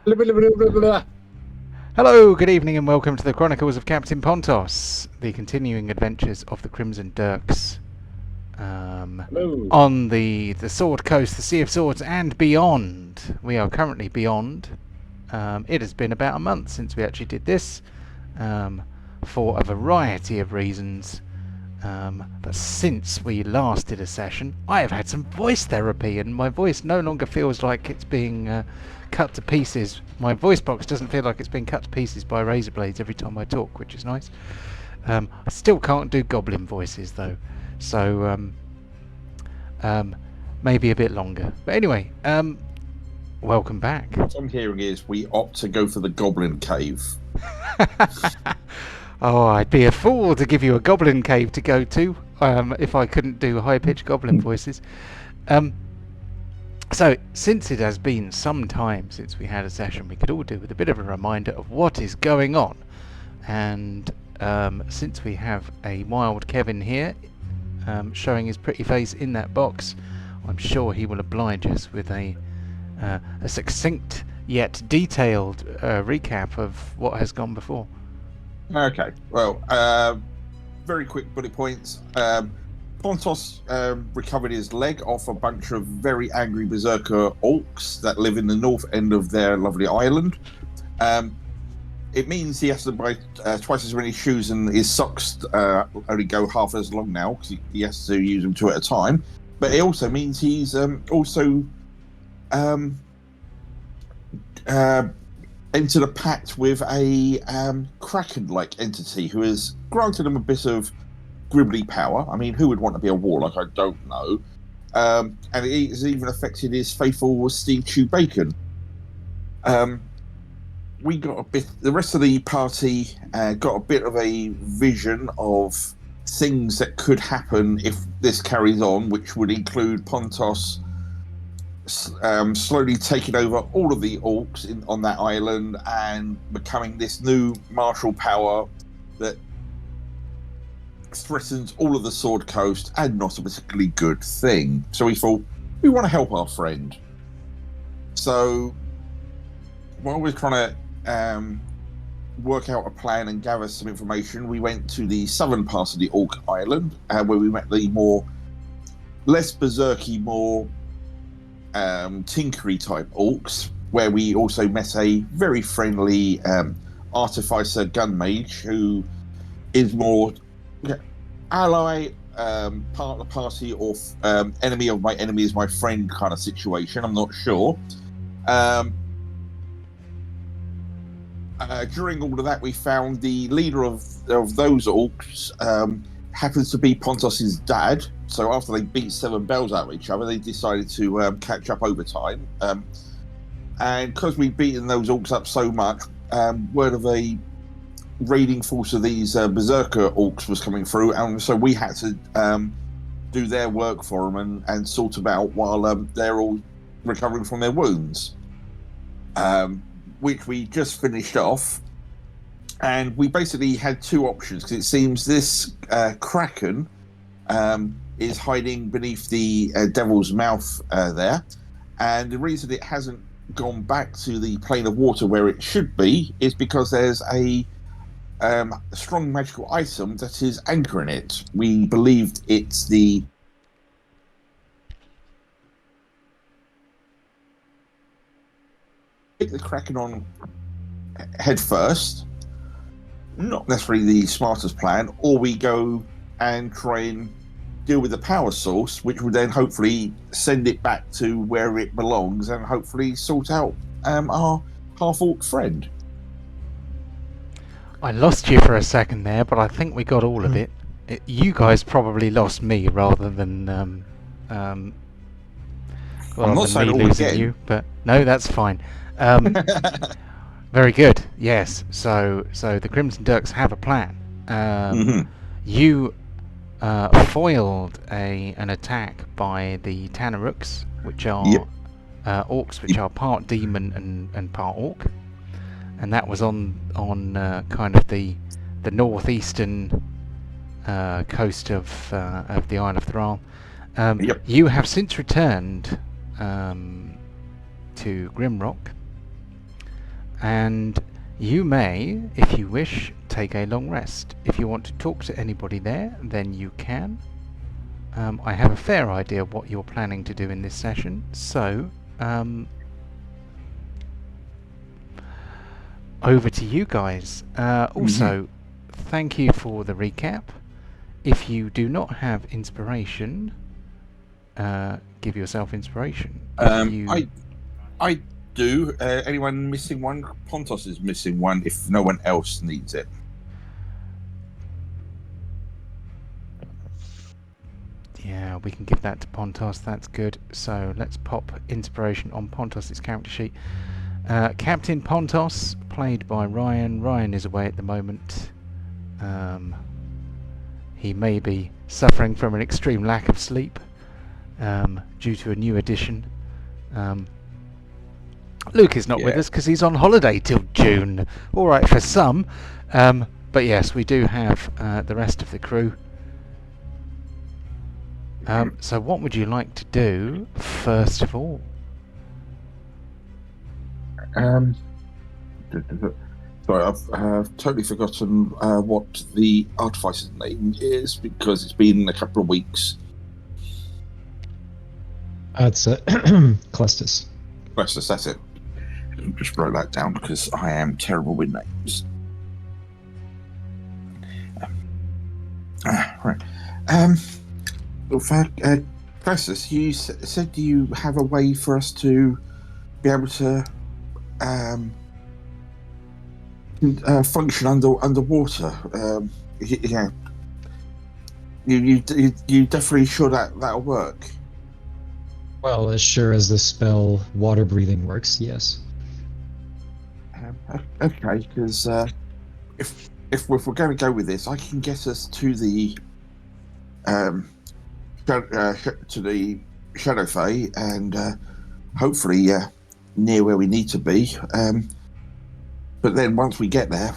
Blah, blah, blah, blah, blah. Hello, good evening, and welcome to the Chronicles of Captain Pontos, the continuing adventures of the Crimson Dirks um, Hello. on the Sword Coast, the Sea of Swords, and beyond. We are currently beyond. It has been about a month since we actually did this, um, for a variety of reasons. But since we last did a session, I have had some voice therapy, and my voice no longer feels like it's being cut to pieces. My voice box doesn't feel like it's being cut to pieces by razor blades every time I talk, which is nice. I still can't do goblin voices though, so um, maybe a bit longer. But anyway, welcome back. What I'm hearing is we opt to go for the Goblin Cave. Oh, I'd be a fool to give you a goblin cave to go to if I couldn't do high-pitched goblin voices. Um, so, since it has been some time since we had a session, we could all do with a bit of a reminder of what is going on. And since we have a wild Kevin here, showing his pretty face in that box, I'm sure he will oblige us with a succinct yet detailed recap of what has gone before. Okay, well, very quick bullet points. Pontos recovered his leg off a bunch of very angry berserker orcs that live in the north end of their lovely island. It means he has to buy twice as many shoes, and his socks only go half as long now because he has to use them two at a time. But it also means he's also entered a pact with a Kraken-like entity who has granted him a bit of gribbly power. I mean, who would want to be a warlock? I don't know. And it has even affected his faithful Steve Chew Bacon. We got a bit. The rest of the party got a bit of a vision of things that could happen if this carries on, which would include Pontos slowly taking over all of the orcs on that island and becoming this new martial power that threatens all of the Sword Coast, and not a particularly good thing. So we thought, we want to help our friend. So while we're trying to work out a plan and gather some information, we went to the southern part of the Orc Island, where we met the less berserky, more tinkery type orcs, where we also met a very friendly artificer gun mage who is more ally, part of the party, or enemy of my enemy is my friend kind of situation. I'm not sure. During all of that, we found the leader of those orcs happens to be Pontos's dad. So after they beat seven bells out of each other, they decided to catch up over time. And because we'd beaten those orcs up so much, word of a raiding force of these berserker orcs was coming through, and so we had to do their work for them and sort them out while they're all recovering from their wounds, which we just finished off. And we basically had two options, because it seems this Kraken is hiding beneath the Devil's Mouth there. And the reason it hasn't gone back to the plane of water where it should be is because there's a strong magical item that is anchoring it. We believed it's the Kraken on head first, not necessarily the smartest plan, or we go and try and deal with the power source, which would then hopefully send it back to where it belongs and hopefully sort out our half-orc friend. I lost you for a second there, but I think we got all of it. You guys probably lost me rather than I'm rather not than saying me it all losing again. you, but no, that's fine. Very good. Yes. So the Crimson Dirks have a plan. Mm-hmm. You foiled an attack by the Tanarooks, which are Yep. orcs, which are part demon and part orc, and that was on kind of the northeastern coast of the Isle of Thrall. Yep. You have since returned to Grimrock, and you may, if you wish, take a long rest. If you want to talk to anybody there, then you can. I have a fair idea what you're planning to do in this session, so over to you guys. Also, thank you for the recap. If you do not have inspiration, give yourself inspiration. I do. Anyone missing one? Pontos is missing one if no one else needs it. Yeah, we can give that to Pontos. That's good. So let's pop inspiration on Pontos' character sheet. Captain Pontos, played by Ryan. Ryan is away at the moment. He may be suffering from an extreme lack of sleep due to a new addition. Luke is not with us because he's on holiday till June. All right for some, but yes, we do have the rest of the crew. So what would you like to do first of all? Sorry, I've totally forgotten what the artificer's name is because it's been a couple of weeks. It's Clestus. Clestus, that's it. Just wrote that down because I am terrible with names. Right. Clestus, you said you have a way for us to be able to function underwater. Yeah. You definitely sure that'll work? Well, as sure as the spell water breathing works, yes. Okay, because if we're going to go with this, I can get us to the Shadow Fae and hopefully near where we need to be. But then once we get there,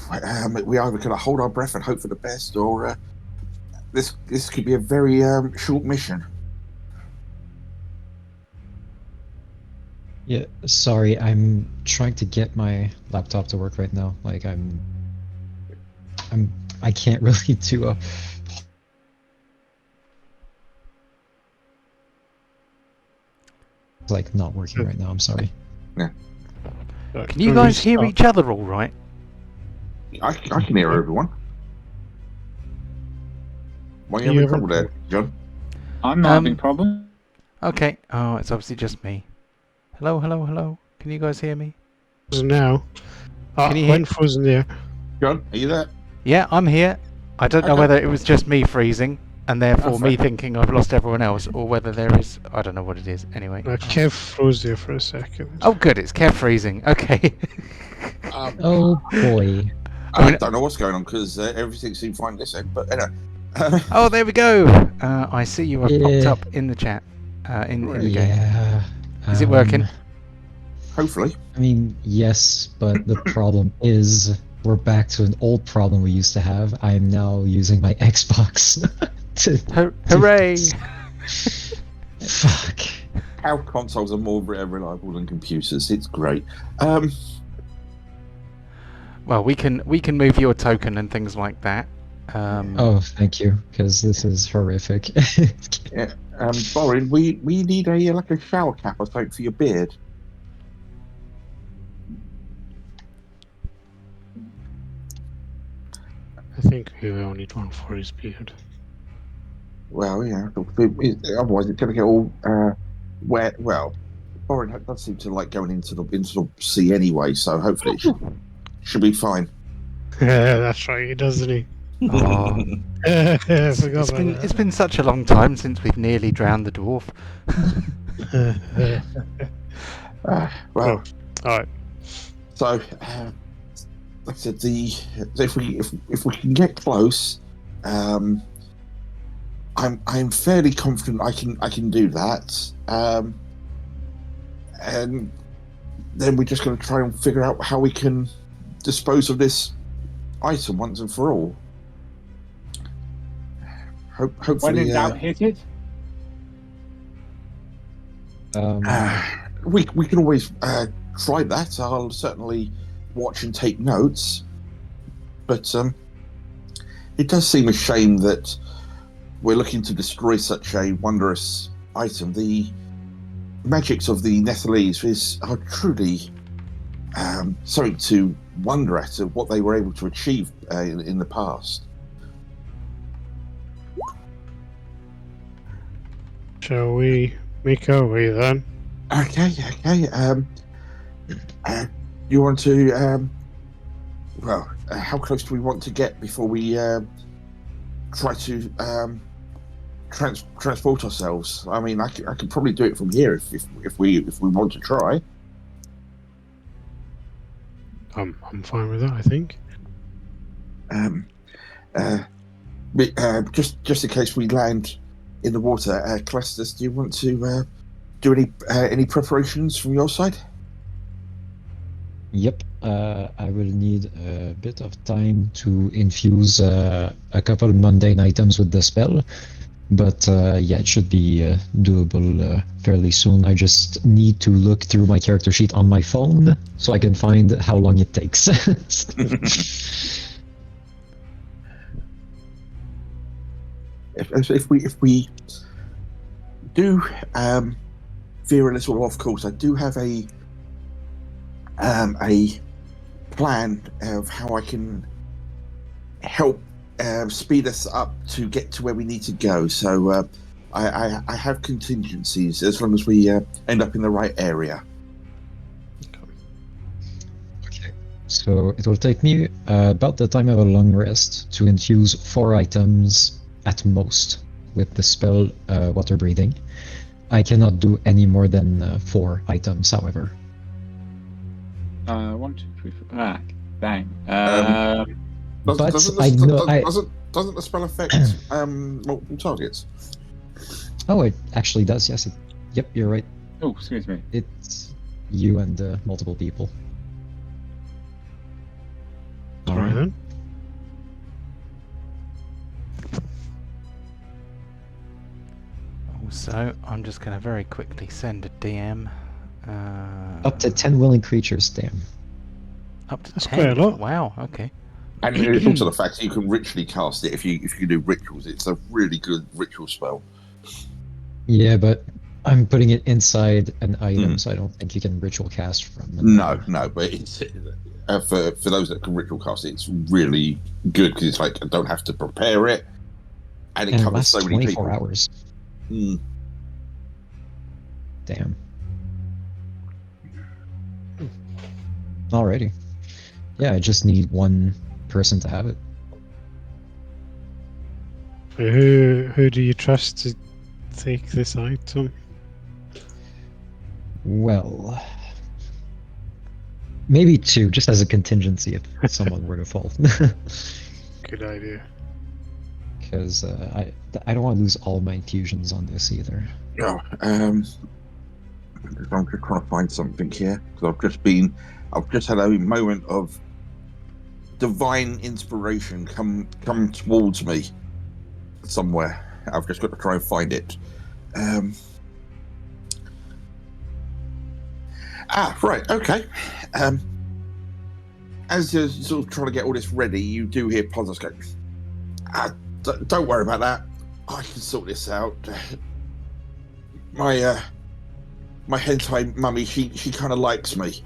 we either going to hold our breath and hope for the best, or this could be a very short mission. Yeah, sorry, I'm trying to get my laptop to work right now. Like I can't really do a. It's like not working right now. I'm sorry. Yeah. Can you guys hear each other all right? I can hear everyone. Why are you having trouble there, John? I'm not having problem. Okay. Oh, it's obviously just me. Hello, hello, hello. Can you guys hear me? Now. Can you When frozen there. John, are you there? Yeah, I'm here. I don't know Okay. whether it was just me freezing and therefore That's me fine. thinking I've lost everyone else, or whether there is. I don't know what it is. Anyway. Kev froze there for a second. Oh, good. It's Kev freezing. Okay. Oh boy. I don't know what's going on because everything seemed fine this end, but anyway. Oh, there we go. I see you have popped Yeah. up in the chat. In the game. Yeah. Is it working? Hopefully. I mean, yes, but the problem is we're back to an old problem we used to have. I am now using my Xbox to Hooray! Fuck. How consoles are more reliable than computers. It's great. Well, we can move your token and things like that. Oh, thank you, because this is horrific. Yeah. Borin, we need a shower cap or something for your beard. I think we will need one for his beard. Well, yeah. Otherwise, it's going to get all wet. Well, Borin does seem to like going into the sea anyway, so hopefully it should be fine. Yeah, that's right, doesn't he? Oh, I forgot it's been such a long time since we've nearly drowned the dwarf. Well, alright. so like I said, if we can get close, I'm fairly confident I can do that. And then we're just going to try and figure out how we can dispose of this item once and for all. Hopefully, When in doubt, hit it. we can always try that. I'll certainly watch and take notes, but it does seem a shame that we're looking to destroy such a wondrous item. The magics of the Netherese are truly something to wonder at of what they were able to achieve in the past. Shall we make our way then? Okay. You want to? How close do we want to get before we try to transport ourselves? I mean, I could probably do it from here if we want to try. I'm fine with that, I think. Just in case we land in the water, Calestus, do you want to do any preparations from your side? Yep, I will need a bit of time to infuse a couple of mundane items with the spell, but yeah, it should be doable fairly soon. I just need to look through my character sheet on my phone so I can find how long it takes. If we do veer a little off course, I do have a plan of how I can help speed us up to get to where we need to go. So I have contingencies as long as we end up in the right area. Okay, so it will take me about the time of a long rest to infuse 4 items at most with the spell water breathing. I cannot do any more than 4 items, however. 1, 2, 3, 4. Ah, bang. Doesn't the spell affect multiple targets? Oh, it actually does, yes. Yep, you're right. Oh, excuse me. It's you and multiple people. Alright then. Also, I'm just going to very quickly send a DM. Up to 10 willing creatures, damn. Up to That's 10. quite a lot. Wow, okay. And it's also the fact that you can ritually cast it if you do rituals. It's a really good ritual spell. Yeah, but I'm putting it inside an item, so I don't think you can ritual cast from it. No, but it's for those that can ritual cast it, it's really good because it's like I don't have to prepare it, and it And it covers lasts so many 24 people. hours. Mm. Damn. Alrighty. Yeah, I just need one person to have it. Who do you trust to take this item? Well, maybe 2, just as a contingency if someone were to fall. Good idea. Because I don't want to lose all my infusions on this either. Oh, I'm just trying to find something here because I've just had a moment of divine inspiration come towards me somewhere. I've just got to try and find it. Right, okay. As you're sort of trying to get all this ready, you do hear Pontos go, don't worry about that. I can sort this out. My hentai mummy, she kind of likes me.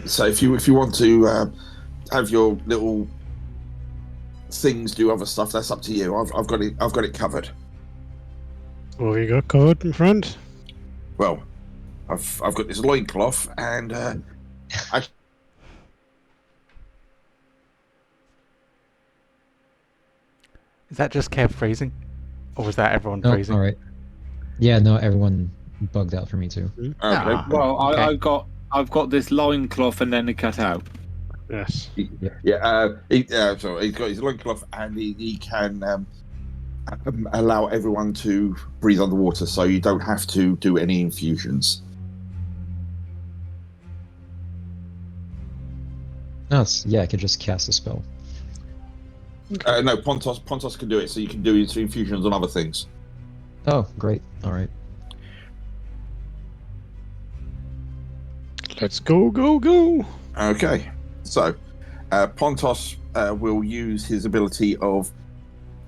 So if you want to have your little things do other stuff, that's up to you. I've got it covered. What have you got covered, my friend? Well, I've got this loincloth and Is that just Kev freezing? Or was that everyone Oh, freezing? alright. Yeah, no, everyone bugged out for me too. Okay. Well, Okay. I've got this loincloth and then the cutout. Yes. So he's got his loincloth and he can allow everyone to breathe underwater, so you don't have to do any infusions. No, yeah, I could just cast a spell. No, Pontos can do it, so you can do infusions on other things. Oh, great. Alright. Let's go, go, go. Okay, so Pontos will use his ability of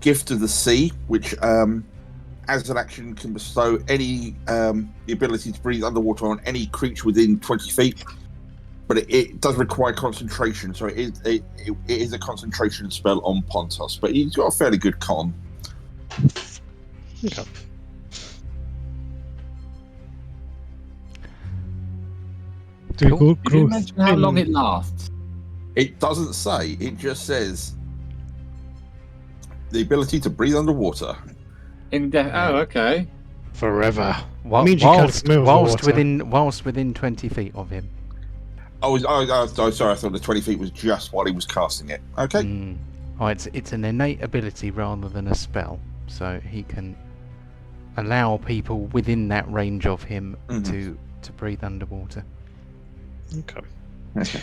Gift of the Sea, which, as an action, can bestow the ability to breathe underwater on any creature within 20 feet. But it does require concentration, so it is a concentration spell on Pontos. But he's got a fairly good con. Okay. Do Cool. go Did you growth mention how long in- it lasts? It doesn't say. It just says the ability to breathe underwater. Oh, okay. forever? Wha- Means you can't whilst come out of the whilst water. within 20 feet of him. Oh, sorry. I thought the 20 feet was just while he was casting it. Okay. Mm. Oh, it's an innate ability rather than a spell, so he can allow people within that range of him Mhm. to breathe underwater. Okay. Okay.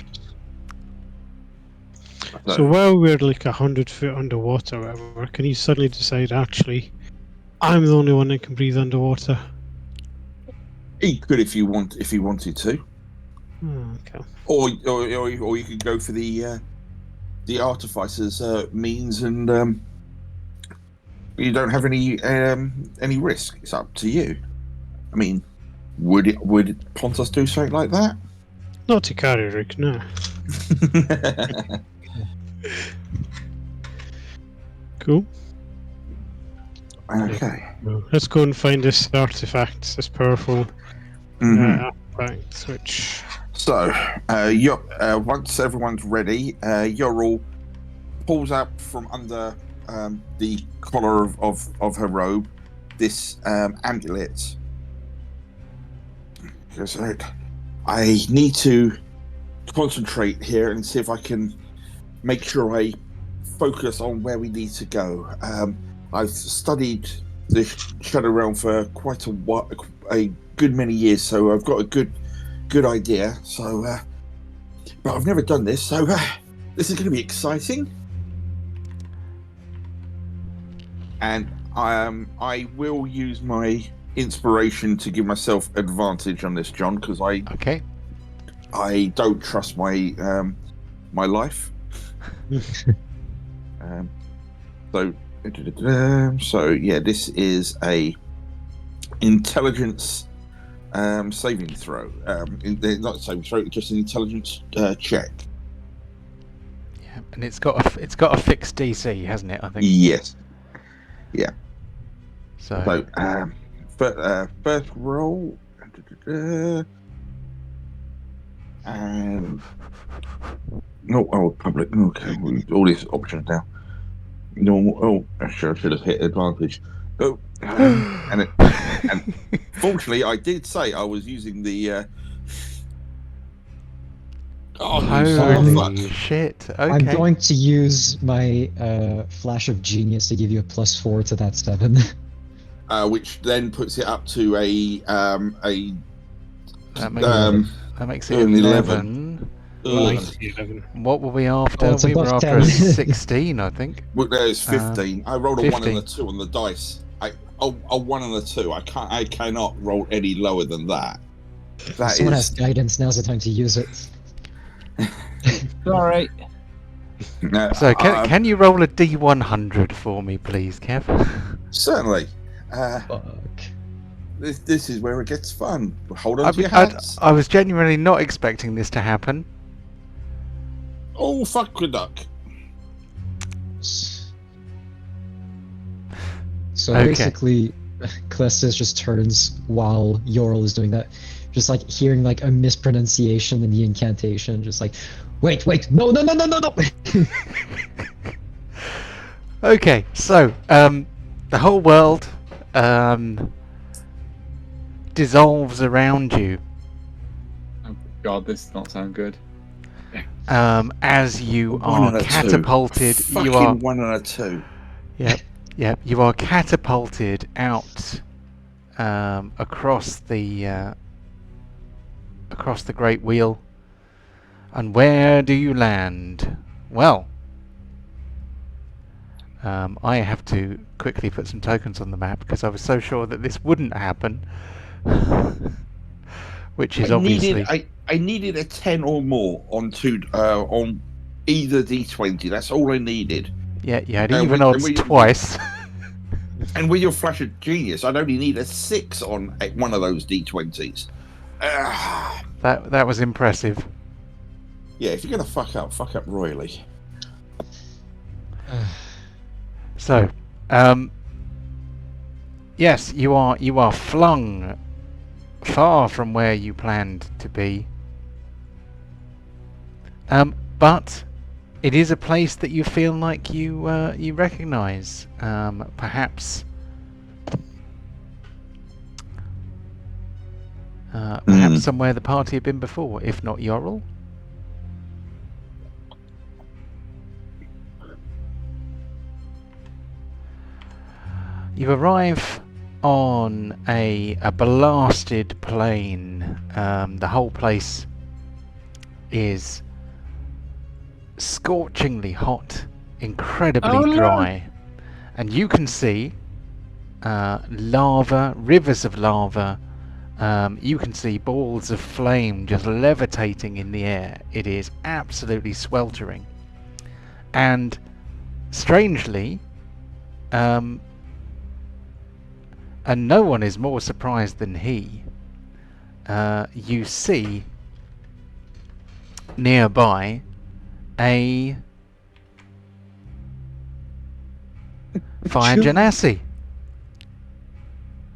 So while we're like 100 feet underwater, or whatever, can you suddenly decide, actually, I'm the only one that can breathe underwater? He could if he wanted to, Oh, okay. or you could go for the artificer's means, and you don't have any risk. It's up to you. I mean, would Pontos do something like that? Not to carry Rick, no. Cool. Okay. Well, let's go and find this artifact, this powerful Mhm. artifact, which... So, once everyone's ready, Yorul pulls out from under the collar of her robe this amulet. She goes, "Right, I need to concentrate here and see if I can make sure I focus on where we need to go. I've studied the Shadow Realm for quite a good many years, so I've got a good idea. So, but I've never done this, so this is going to be exciting. And I will use my inspiration to give myself advantage on this, John, because Okay. I don't trust my my life. So yeah, this is a intelligence saving throw. Not saving throw, just an intelligence check. Yeah, and it's got a fixed DC, hasn't it? I think. Yes. So So first roll, and public. Okay, all these options now. Normal. Oh, actually, I should have hit advantage. Oh, and fortunately, I did say I was using the. holy shit! Okay. I'm going to use my flash of genius to give you a +4 to that 7. Which then puts it up to a That makes it an 11. ugh. 11. What were we after? it's We were above after a 10. 16, I think. Well, there's 15. I rolled a 1 and a 15. 2 on the dice. A 1 and a 2. I cannot roll any lower than that. That Someone is has guidance, now's the time to use it. Alright. So can you roll a D100 for me, please, Kev? Certainly. Fuck. This is where it gets fun. Hold on to your hats. I was genuinely not expecting this to happen. Oh, fuck the duck. So Okay. basically, Clestis just turns while Yorl is doing that, just like hearing like a mispronunciation in the incantation, just like, wait, no. Okay, so the whole world dissolves around you Oh god, this does not sound good. as you 1 are and a 2. catapulted. Fucking You are 1 and a 2. Yep. You are catapulted out across the Great Wheel. And where do you land? Well, I have to quickly put some tokens on the map because I was so sure that this wouldn't happen. Which is obviously I needed a 10 or more on either D20. That's all I needed. Yeah, you had And even we- and odds we- twice. And with your flash of genius, I'd only need a 6 on one of those D20s. That was impressive. Yeah, if you're gonna fuck up royally. So, yes, you are flung far from where you planned to be. But it is a place that you feel like you recognise. Perhaps somewhere the party had been before, if not Yorrel. You arrive on a blasted plain. The whole place is scorchingly hot, incredibly dry, and you can see lava, rivers of lava. You can see balls of flame just levitating in the air. It is absolutely sweltering, and strangely, and no one is more surprised than he. You see nearby a fire Sure. genasi.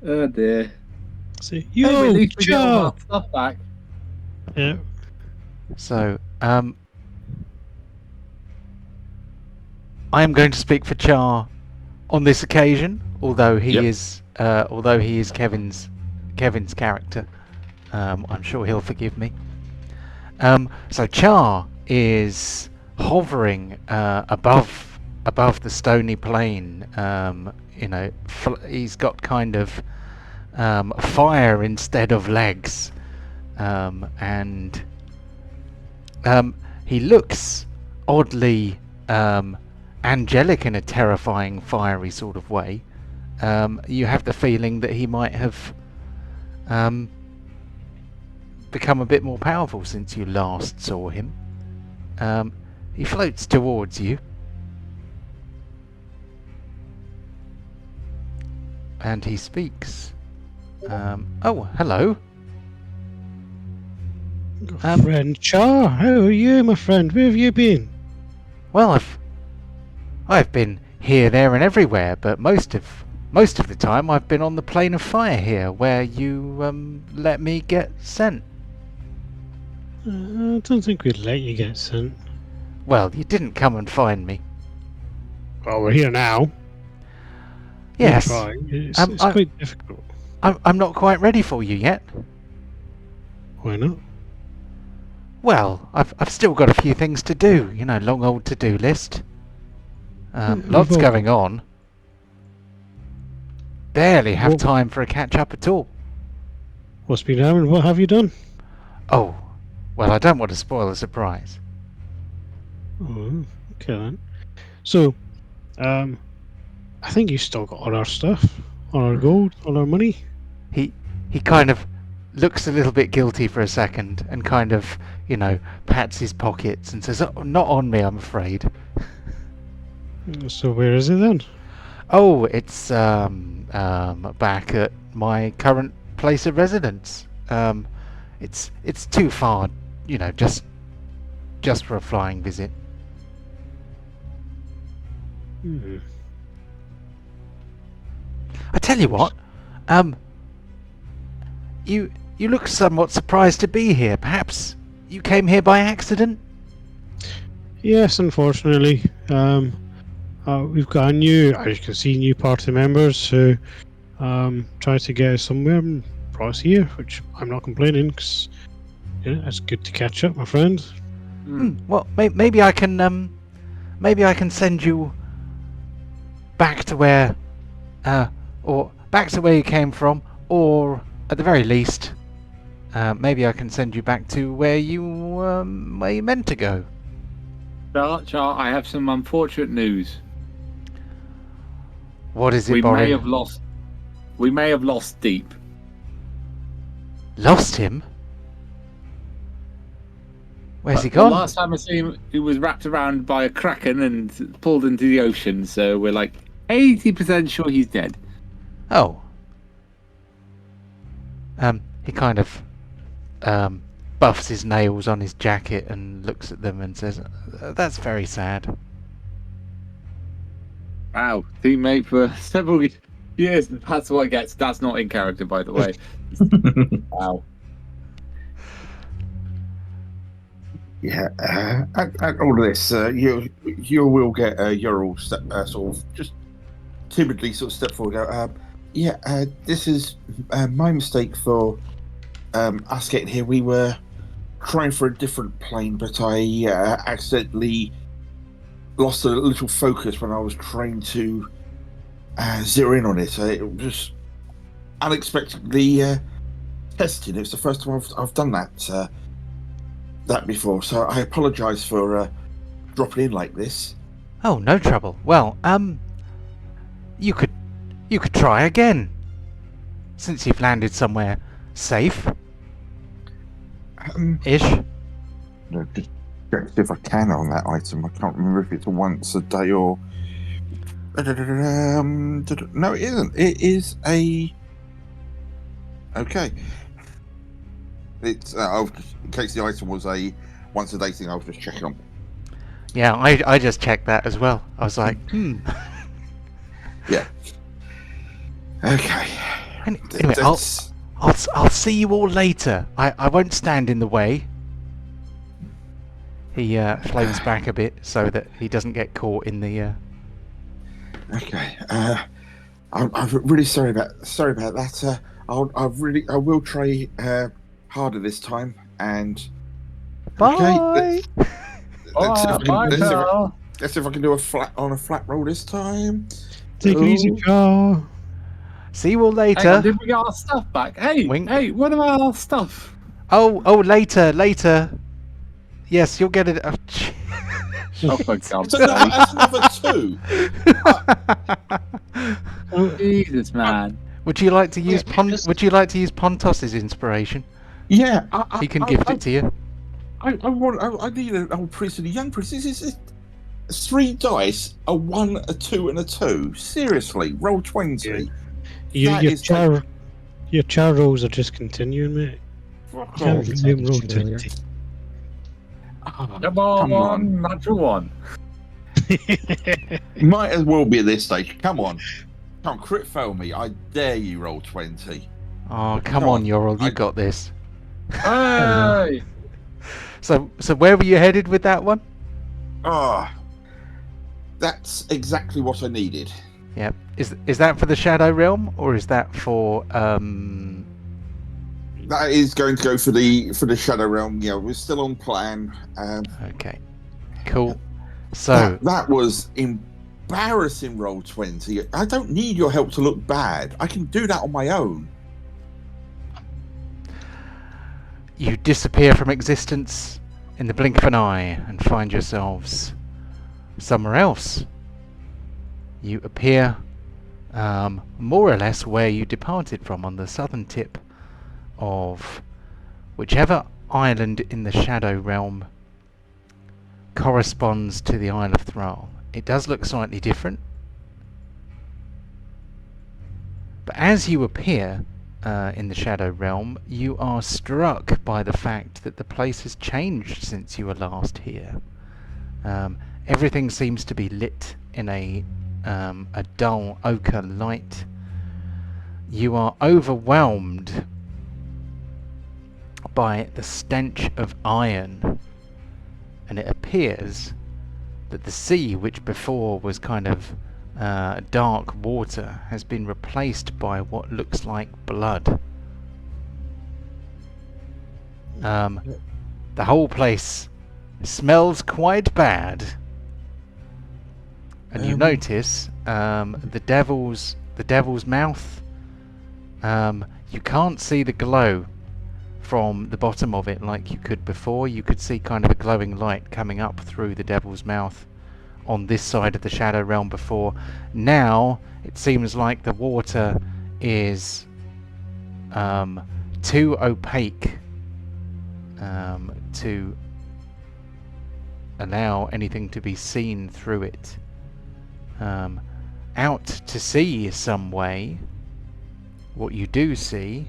Oh dear. See, Hey, yo, at least we get all Joe. our stuff back. Yeah. So, I am going to speak for Char on this occasion, although he Yep. is Kevin's character. I'm sure he'll forgive me. So Char is hovering above the stony plain. He's got kind of fire instead of legs, and he looks oddly angelic in a terrifying, fiery sort of way. You have the feeling that he might have become a bit more powerful since you last saw him. He floats towards you, and he speaks. Oh, hello. Friend Char, how are you, my friend? Where have you been? Well, I've been here, there, and everywhere, but most of the time I've been on the plane of fire here, where you let me get sent. I don't think we'd let you get sent. Well, you didn't come and find me. Well, we're here now. Yes, We'll try. It's I- quite difficult. I'm not quite ready for you yet. Why not? Well, I've still got a few things to do. You know, long old to-do list. Lots Well- going on. Barely have Well- time for a catch-up at all. What's been happening? What have you done? Oh, well, I don't want to spoil the surprise. Oh, okay then. So, I think you still got all our stuff, all our gold, all our money. He kind of looks a little bit guilty for a second and kind of, pats his pockets and says, "Oh, not on me, I'm afraid." So where is it then? Oh, it's back at my current place of residence. It's too far, just for a flying visit. Hmm. I tell you what, you look somewhat surprised to be here. Perhaps you came here by accident? Yes, unfortunately. We've got as you can see, new party members who tried to get us somewhere and brought us here, which I'm not complaining because it's good to catch up, my friend. Well, maybe I can send you back to where, or back to where you came from, or at the very least, maybe I can send you back to where you meant to go. Char, I have some unfortunate news. What is it, We Borin? may have lost Deep. Lost him? Where's he The gone? last time I seen him, he was wrapped around by a kraken and pulled into the ocean. So we're like 80% sure he's dead. Oh. He kind of buffs his nails on his jacket and looks at them and says, "That's very sad." Wow, teammate for several years. That's what it gets. That's not in character, by the way. Wow. Yeah, and all of this, you will get Ural sort of just timidly sort of step forward. And go, this is my mistake for us getting here. We were trying for a different plane, but I accidentally lost a little focus when I was trying to zero in on it. It was unexpectedly testing. It's the first time I've done that before, so I apologise for dropping in like this. Oh, no trouble. Well, you could try again, since you've landed somewhere safe. Ish. No, just check if I can on that item. I can't remember if it's once a day or. No, it isn't. It is a. Okay. It's in case the item was a once a day thing. I was just checking on. Yeah, I just checked that as well. I was like, Yeah. Okay. Anyway, I'll see you all later. I won't stand in the way. He floats back a bit so that he doesn't get caught in the. Okay. I'm really sorry about that. I will try harder this time. And Bye. Okay, let's see if I can do a flat roll this time. Take it easy, Joe. See you all Hang later. on, did we get our stuff back? Hey, Wink. hey, what about our stuff? Oh, later. Yes, you'll get it. Oh, Oh, for God's That's sake. another 2. Jesus, man. Would you like to use Pontos's inspiration? Yeah, He can gift it to you. I need an old priest and a young priest. This is 3 dice, a 1, a 2, and a 2. Seriously, roll 20. Yeah. Your char rolls are just continuing, mate. Fuck Can't off. believe roll Earlier. 20. Come on, natural one. Might as well be at this stage. Come on. Can't crit fail me. I dare you roll 20. Oh, come Go on, on. Yorl, you got this. Hey! So where were you headed with that one? That's exactly what I needed. Yep. Is that for the Shadow Realm, or is that for That is going to go for the Shadow Realm. Yeah, we're still on plan. Okay. Cool. So that was embarrassing. Roll 20. I don't need your help to look bad. I can do that on my own. you disappear from existence in the blink of an eye and find yourselves somewhere else. You appear more or less where you departed from, on the southern tip of whichever island in the Shadow Realm corresponds to the Isle of Thrall. It does look slightly different, but as you appear in the Shadow Realm, you are struck by the fact that the place has changed since you were last here. Everything seems to be lit in a dull ochre light. You are overwhelmed by the stench of iron, and it appears that the sea, which before was kind of dark water, has been replaced by what looks like blood. The whole place smells quite bad, and you notice the devil's mouth. You can't see the glow from the bottom of it like you could before. You could see kind of a glowing light coming up through the devil's mouth on this side of the Shadow Realm before. Now it seems like the water is too opaque to allow anything to be seen through it. Out to sea some way, what you do see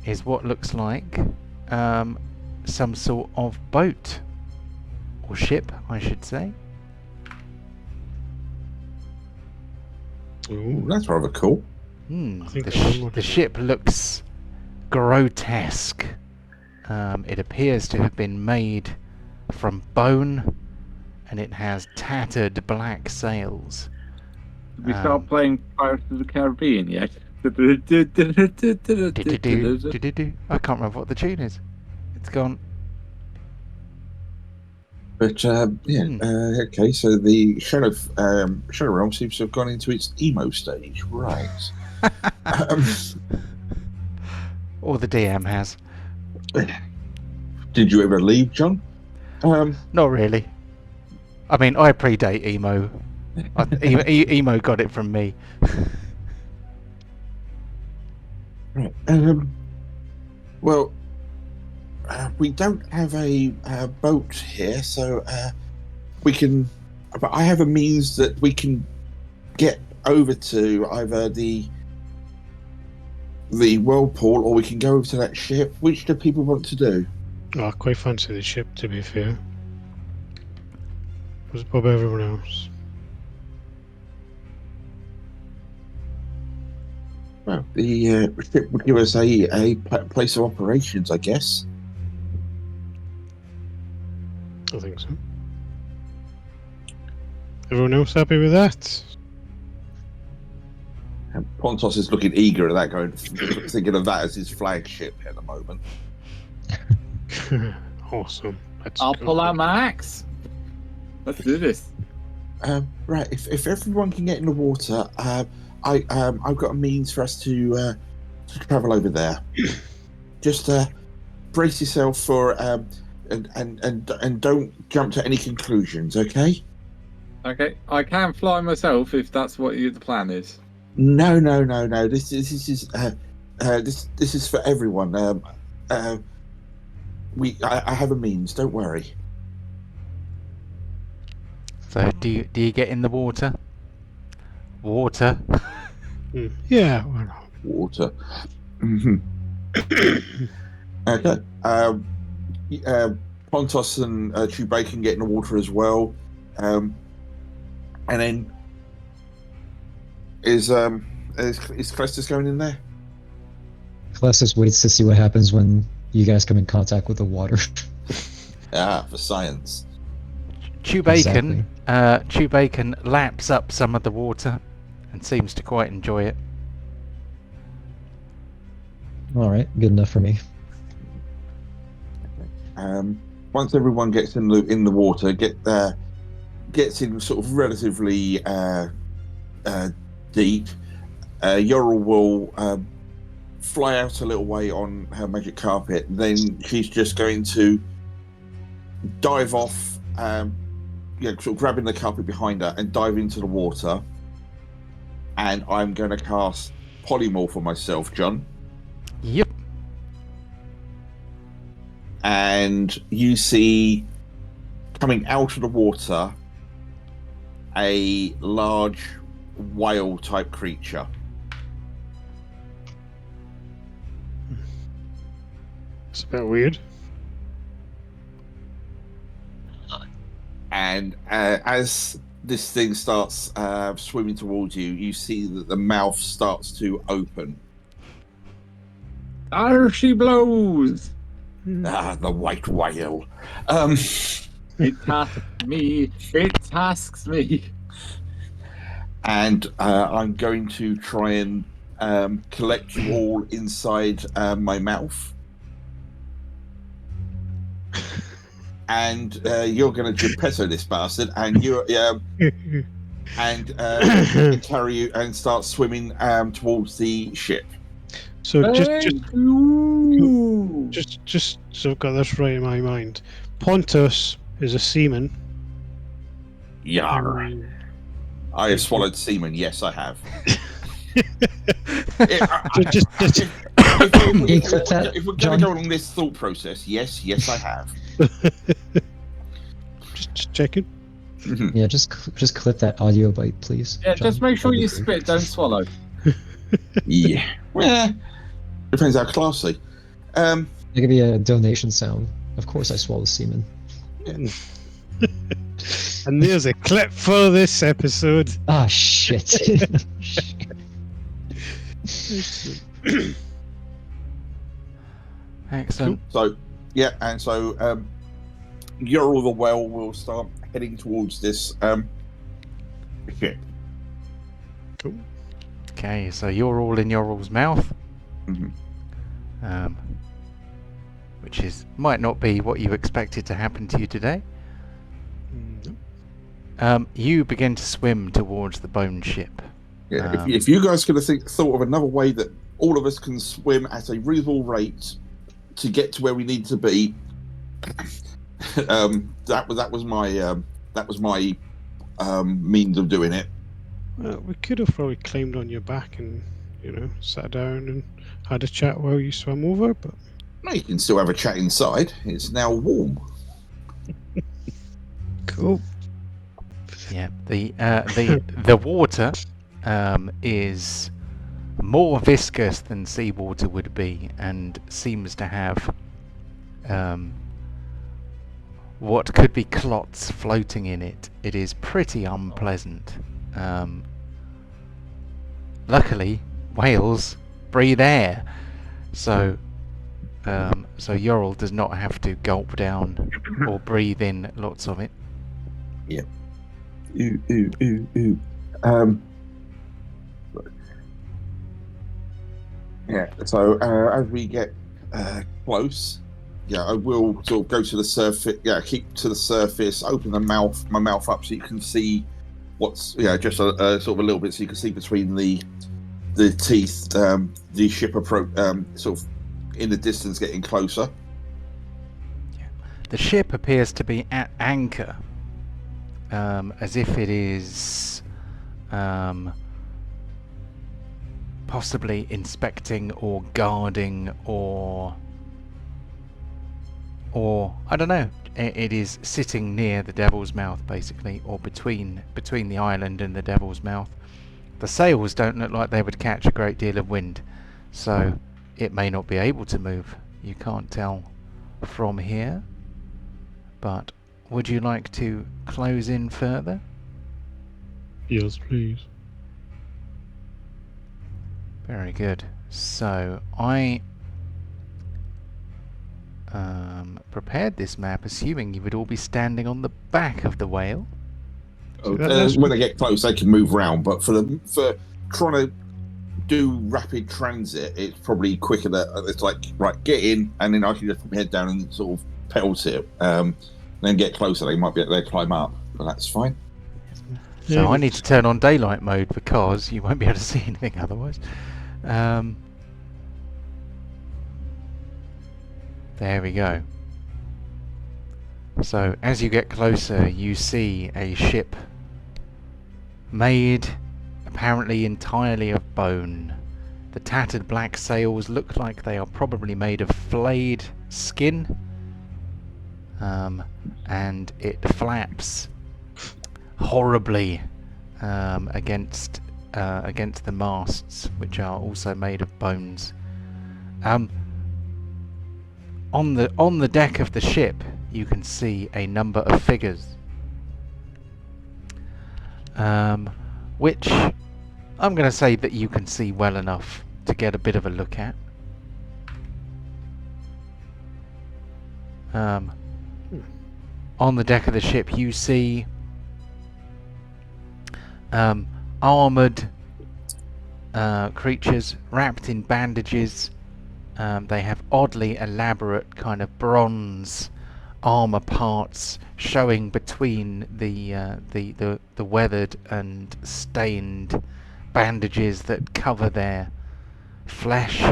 is what looks like some sort of boat, or ship, I should say. Ooh, That's rather cool. I think I know what The it is. ship looks grotesque. It appears to have been made from bone, and it has tattered black sails. Did we start playing Pirates of the Caribbean yet? Do-do-do, I can't remember what the tune is. It's gone. But okay. So the Shadow Realm seems to have gone into its emo stage, right? Or the DM has. Did you ever leave, John? Not really. I mean, I predate emo. Emo got it from me. Right. Well, we don't have a boat here, so we can. But I have a means that we can over to either the whirlpool, or we can go over to that ship. Which do people want to do? Oh, I quite fancy the ship, to be fair. Was above everyone else. Well, the ship would give us a place of operations, I guess. I think so. Everyone else happy with that? And Pontos is looking eager at that, going, thinking of that as his flagship at the moment. Awesome. Let's I'll go. pull out my axe. Let's do this. Right, if everyone can get in the water, I've got a means for us to travel over there. Just brace yourself for and don't jump to any conclusions, okay? Okay, I can fly myself if that's what the plan is. No. This is for everyone. I have a means. Don't worry. So do you get in the water? Water. Yeah, why not? Water. Mm-hmm. Okay. Pontos and Chubay can get in the water as well. And then is Crestus going in there? Colossus waits to see what happens when you guys come in contact with the water. For science. Chewbacon laps up some of the water and seems to quite enjoy it. Alright, good enough for me. Once everyone gets in the water, gets in sort of relatively deep, Yoral will fly out a little way on her magic carpet. Then she's just going to dive off, sort of grabbing the carpet behind her and dive into the water. And I'm going to cast Polymorph on myself, John. Yep. And you see coming out of the water a large whale type creature. It's a bit weird. And as this thing starts swimming towards you, you see that the mouth starts to open. There she blows! The white whale. It tasks me. And I'm going to try and collect you all inside my mouth. And you're going to Geppetto this bastard, and carry you and start swimming towards the ship. So just so I've got this right in my mind. Pontos is a seaman. Yar. I have swallowed semen. Yes, I have. If we're going to go along this thought process, yes, I have. Just checking. Yeah, just clip that audio bite, please. Yeah, John. just make sure That'd be you great. spit, don't swallow. Yeah. Well, depends how classy. That could be a donation sound. Of course, I swallow semen. And there's a clip for this episode. Ah, shit. Excellent. Excellent. So, yeah, and so Ural the Well will start heading towards this ship. Cool. Okay, so you're all in Yorul's mouth, Mhm. which might not be what you expected to happen to you today. No. You begin to swim towards the bone ship. Yeah, if you guys could have thought of another way that all of us can swim at a reasonable rate to get to where we need to be, that was my means of doing it. Well, we could have probably climbed on your back and, sat down and had a chat while you swam over, but... No, you can still have a chat inside. It's now warm. Cool. Yeah, the water is more viscous than seawater would be, and seems to have what could be clots floating in it. It is pretty unpleasant. Luckily, whales breathe air, so Ural does not have to gulp down or breathe in lots of it. Yeah. Ooh. Yeah. So as we get close, I will sort of go to the surface. Yeah, keep to the surface. Open my mouth up so you can see what's just a sort of a little bit, so you can see between the teeth. The ship approach, sort of in the distance, getting closer. The ship appears to be at anchor, as if it is possibly inspecting or guarding or I don't know. It is sitting near the Devil's Mouth, basically, or between the island and the Devil's Mouth. The sails don't look like they would catch a great deal of wind, so it may not be able to move. You can't tell from here. But would you like to close in further? Yes, please. Very good. So I prepared this map assuming you would all be standing on the back of the whale. When they get close, they can move round. But for trying to do rapid transit, it's probably quicker that it's like, right, get in, and then I can just put my head down and sort of pelt it. Then get closer, they might be able to climb up, but that's fine. So Yeah, I need to turn on daylight mode because you won't be able to see anything otherwise. There we go. So as you get closer, you see a ship made apparently entirely of bone. The tattered black sails look like they are probably made of flayed skin, and it flaps horribly against the masts, which are also made of bones. On the deck of the ship, you can see a number of figures, which I'm going to say that you can see well enough to get a bit of a look at. On the deck of the ship, you see armoured creatures wrapped in bandages. They have oddly elaborate kind of bronze armour parts showing between the weathered and stained bandages that cover their flesh.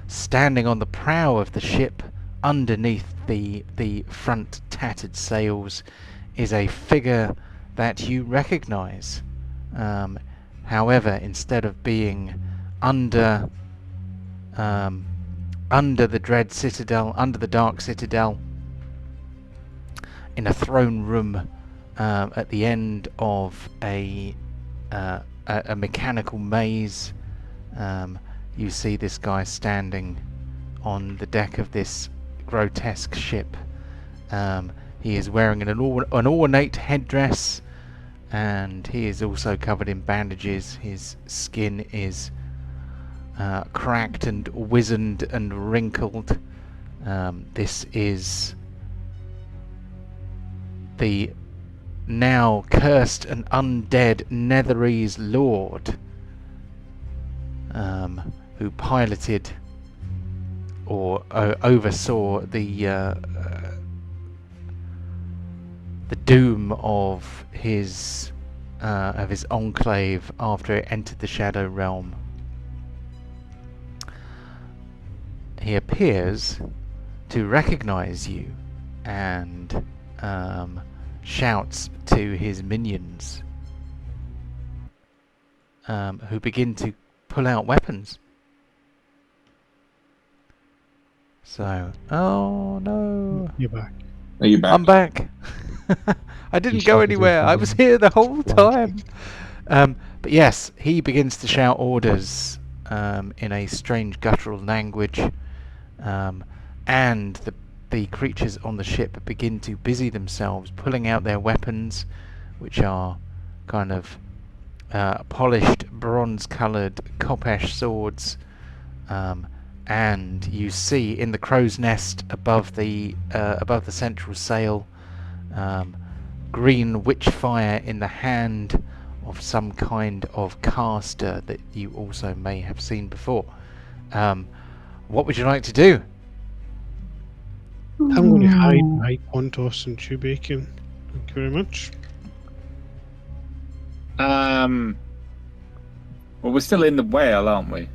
Standing on the prow of the ship, underneath the front tattered sails, is a figure that you recognise. However, instead of being under the dread citadel, under the dark citadel, in a throne room at the end of a mechanical maze. You see this guy standing on the deck of this grotesque ship. He is wearing an ornate headdress, and he is also covered in bandages. His skin is cracked and wizened and wrinkled. This is the now cursed and undead Netherese Lord, who piloted or oversaw the doom of his enclave after it entered the Shadow Realm. He appears to recognize you and shouts to his minions, who begin to pull out weapons. So, oh no. You're back. Are you back? I'm back. I didn't go anywhere. I was here the whole time. But yes, he begins to shout orders in a strange guttural language, and the creatures on the ship begin to busy themselves pulling out their weapons, which are kind of polished bronze-coloured Kopesh swords. And you see in the crow's nest above the central sail, green witch fire in the hand of some kind of caster that you also may have seen before. What would you like to do? I'm going to hide behind Pontos and chew bacon. Thank you very much. Well, we're still in the whale, aren't we?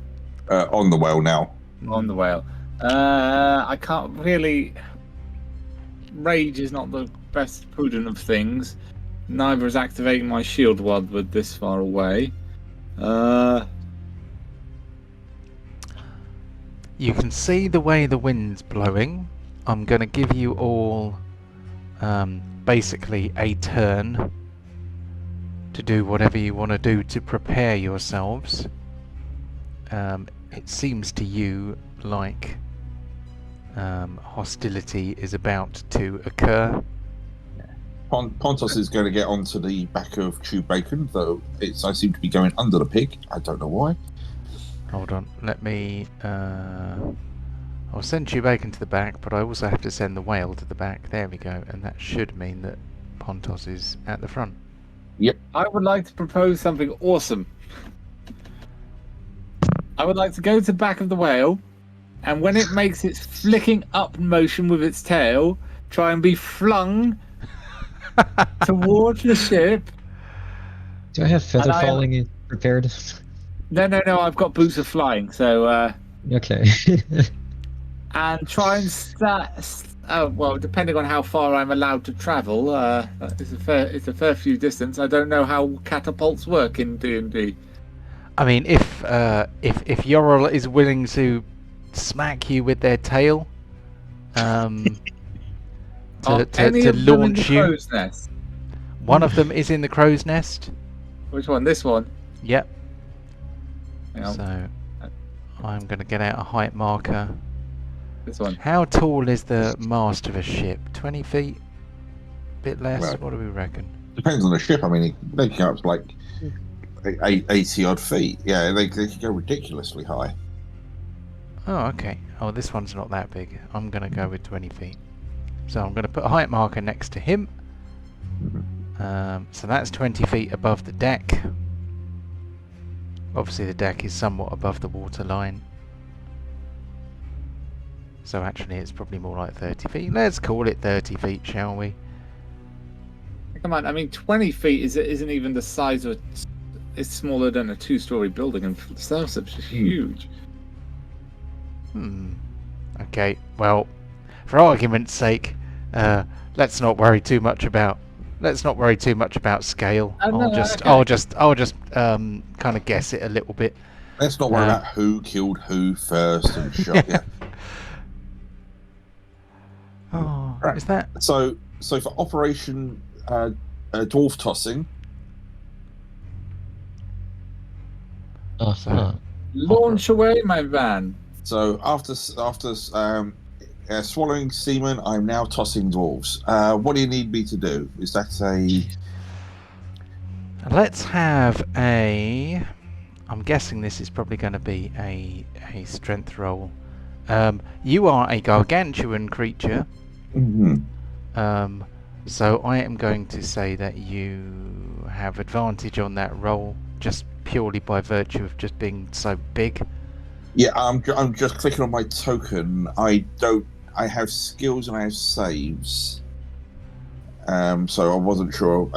On the well now. On the whale. I can't really. Rage is not the best prudent of things. Neither is activating my shield while we're this far away. You can see the way the wind's blowing. I'm going to give you all basically a turn to do whatever you want to do to prepare yourselves. It seems to you like hostility is about to occur. Pontos is going to get onto the back of Chew Bacon, though I seem to be going under the pig. I don't know why. Hold on, let me... I'll send Chew Bacon to the back, but I also have to send the whale to the back. There we go, and that should mean that Pontos is at the front. Yep. I would like to propose something awesome. I would like to go to the back of the whale, and when it makes its flicking up motion with its tail, try and be flung towards the ship. Do I have feather falling in prepared? No, I've got boots of flying, so... Okay. and try and well, depending on how far I'm allowed to travel, it's a fair few distance. I don't know how catapults work in D&D. I mean, if Yorl is willing to smack you with their tail, to launch you. Crow's nest? One of them is in the crow's nest. Which one? This one? Yep. Hang on. So I'm going to get out a height marker. This one. How tall is the mast of a ship? 20 feet? Bit less? Well, what do we reckon? Depends on the ship. I mean, they can go up to like 80 odd feet. Yeah, they can go ridiculously high. Oh, okay. Oh, this one's not that big. I'm going to go with 20 feet. So I'm going to put a height marker next to him. So that's 20 feet above the deck. Obviously the deck is somewhat above the water line. So actually it's probably more like 30 feet. Let's call it 30 feet, shall we? Come on, I mean 20 feet isn't even the size of... It's smaller than a 2-story building and itself, so it's huge. Okay, well, for argument's sake, let's not worry too much about scale. I'll just kind of guess it a little bit. Let's not worry about who killed who first and shot. Yeah. Oh, Right. is that? So So for Operation Dwarf Tossing, Uh-huh. Launch away, my van. so after swallowing semen, I'm now tossing dwarves. What do you need me to do? Is that a... Let's have a... I'm guessing this is probably going to be a strength roll. You are a gargantuan creature. Mhm. So I am going to say that you have advantage on that roll just purely by virtue of just being so big. Yeah, I'm just clicking on my token. I have skills and I have saves. So I wasn't sure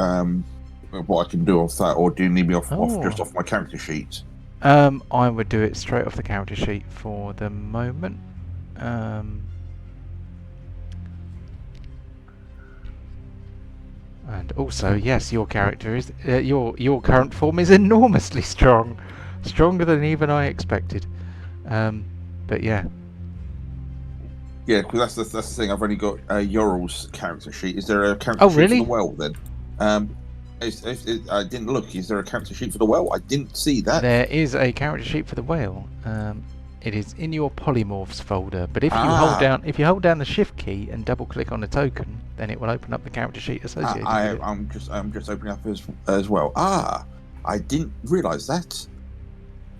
what I can do off that, or do you need me off my character sheet? I would do it straight off the character sheet for the moment. And also, yes, your character is your current form is enormously strong, stronger than even I expected. But yeah. Yeah, because that's the thing. I've only got Yorl's character sheet. Is there a character Oh, sheet really? for the well then? I didn't look. Is there a character sheet for the well? I didn't see that. There is a character sheet for the whale. It is in your polymorphs folder. But if you hold down the shift key and double click on the token, then it will open up the character sheet associated with it. I'm just opening up as well. I didn't realise that.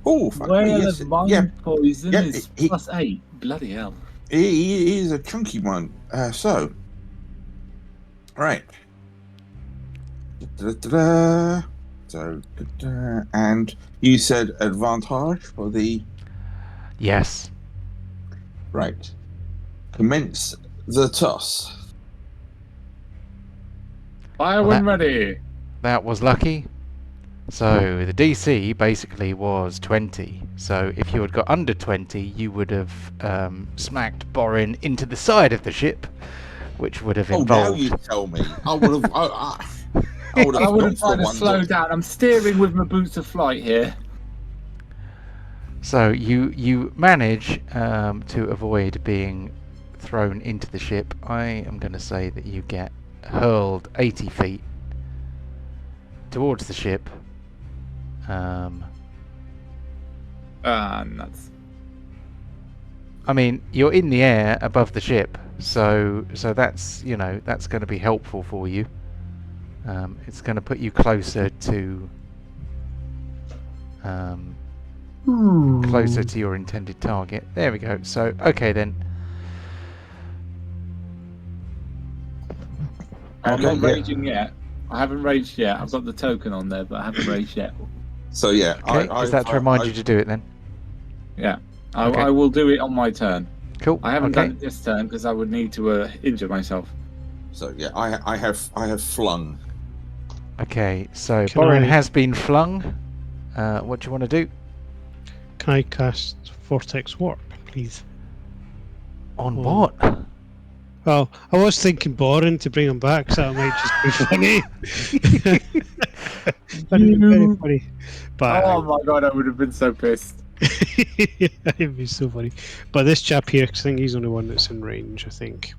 Oh, fuck me, Whale yes, of mind poison is he- +8. Bloody hell. He is a chunky one. So, right. So, and you said advantage for the... Yes. Right. Commence the toss. Fire when ready. That was lucky. So the DC basically was 20. So if you had got under 20, you would have smacked Borin into the side of the ship, which would have involved... Oh, now you tell me. I would have... I would have tried to slow down. I'm steering with my boots of flight here. So you manage to avoid being thrown into the ship. I am going to say that you get hurled 80 feet towards the ship. Nuts. I mean, you're in the air above the ship, so that's that's going to be helpful for you. It's going to put you closer to your intended target. There we go. So okay then. I'm not raging yet. I haven't raged yet. I've got the token on there, but I haven't raged yet. So yeah, Okay, is that to remind you to do it then? Yeah, Okay. I will do it on my turn. Cool. I haven't done it this turn because I would need to injure myself. So yeah, I have flung. Okay, so Can Borin I- has been flung. What do you want to do? Can I cast Vortex Warp, please? On Oh. what? Well, I was thinking Borin to bring him back, so that might just be funny. That'd be very funny. But Oh my god, I would have been so pissed. it'd be so funny. But this chap here, 'cause I think he's the only one that's in range, I think.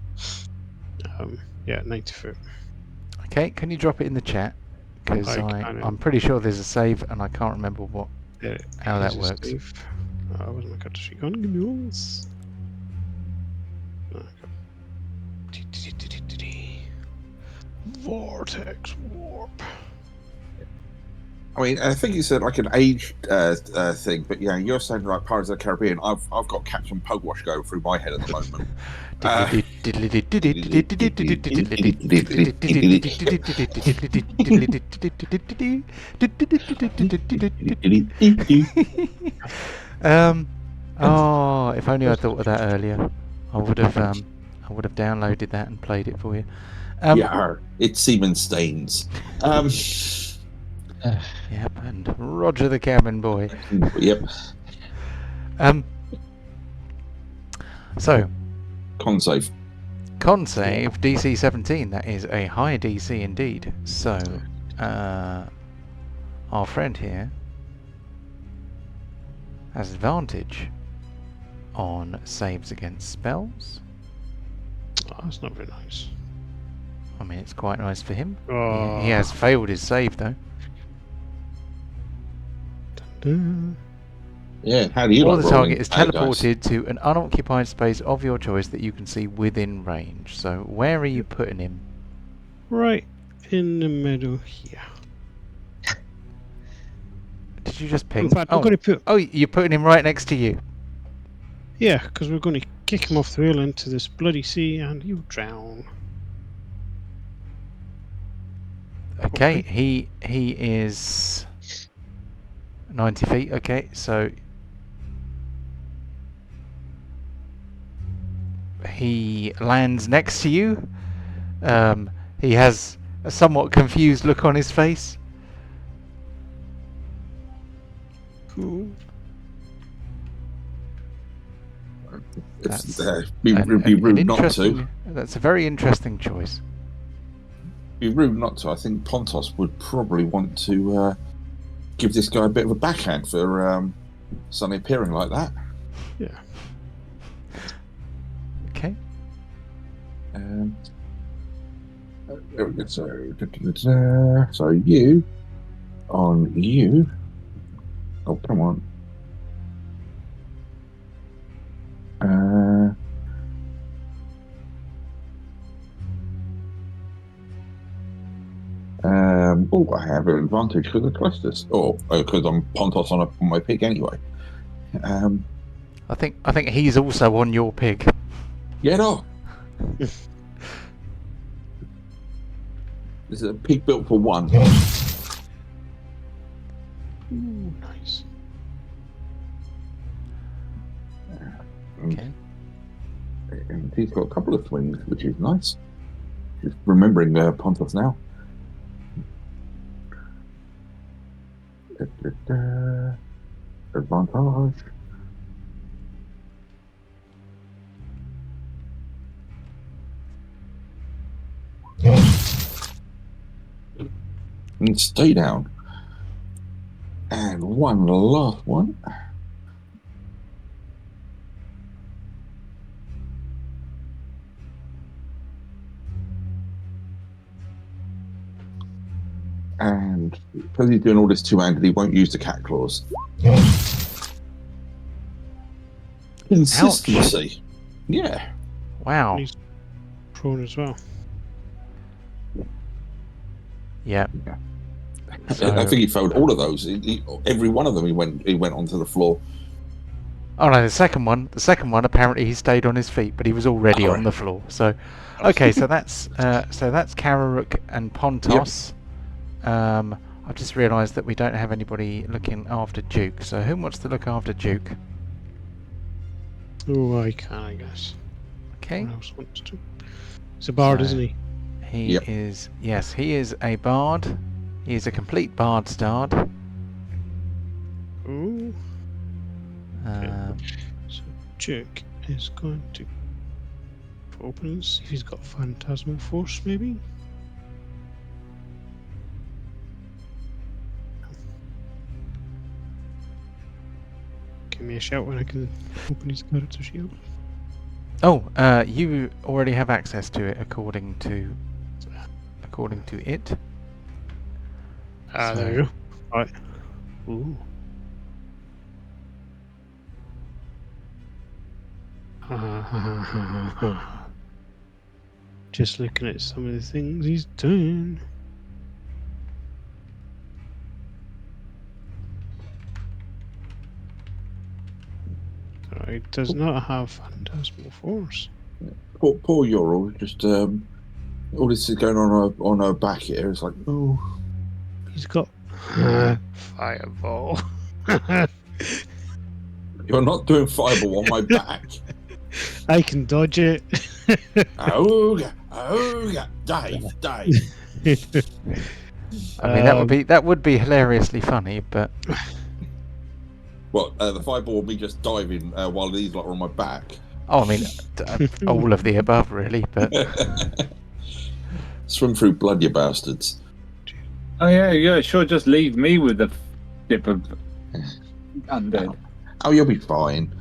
Yeah, 90 foot. Okay, can you drop it in the chat? Because I'm pretty sure there's a save, and I can't remember how that works. Where's my character sheet gone? Give me once. Vortex Warp. I mean, I think you said like an age thing, but yeah, you're saying like Pirates of the Caribbean. I've got Captain Pugwash going through my head at the moment. Oh, if only I thought of that earlier. I would have downloaded that and played it for you. Yeah, it's semen stains. Yep, and Roger the cabin boy. Yep. So Con save. con save DC 17. That is a high DC indeed. So our friend here has advantage on saves against spells. Oh, that's not very nice. I mean, it's quite nice for him. Oh. He has failed his save, though. Yeah, how do you Or like the rolling target is bad dice? teleported to an unoccupied space of your choice that you can see within range. So where are you putting him? Right in the middle here. Did you just ping? In fact, we're going to put... Oh, you're putting him right next to you. Yeah, because we're going to kick him off the wheel into this bloody sea and he'll drown. Okay, he is 90 feet. Okay, so he lands next to you. He has a somewhat confused look on his face. Cool. It'd be rude not to. That's a very interesting choice. Be rude not to. I think Pontos would probably want to give this guy a bit of a backhand for suddenly appearing like that. Yeah. Okay. There we go. So you on you. Oh, come on. I have an advantage because of clusters, or because I'm Pontos on my pick anyway. I think he's also on your pig. Get off! This is a pig built for one. Ooh, nice. Okay. And he's got a couple of swings, which is nice. Just remembering Pontos now. Advantage. And stay down. And one last one. And because he's doing all this two-handed, he won't use the cat claws. Consistency. Yeah. Wow. And he's prone as well. Yeah. I think he failed all of those. Every one of them, he went onto the floor. Oh no, the second one apparently he stayed on his feet, but he was already on the floor. So, okay, so that's Kararuk and Pontos. I've just realised that we don't have anybody looking after Duke. So who wants to look after Duke? Oh, I can, I guess. Okay. Who else wants to? He's a bard, isn't he? He is. Yes, he is a bard. He is a complete bard stard. Ooh. So Duke is going to open and see if he's got Phantasmal Force, maybe? Give me a shout when I can open his character shield. Oh, you already have access to it according to it. There you go. Right. Ooh. Just looking at some of the things he's done. So he does not have Phantasmal Force. Poor Ural. Just all this is going on her back here. It's like, oh, He's got Fireball. you're not doing fireball on my back. I can dodge it. Oh, Dave. I mean, that would be hilariously funny, but Well, the fireball, me just diving while these lot are on my back. I mean, all of the above, really. But Swim through blood, you bastards. Oh yeah, sure. Just leave me with the dip of undead. Oh, you'll be fine.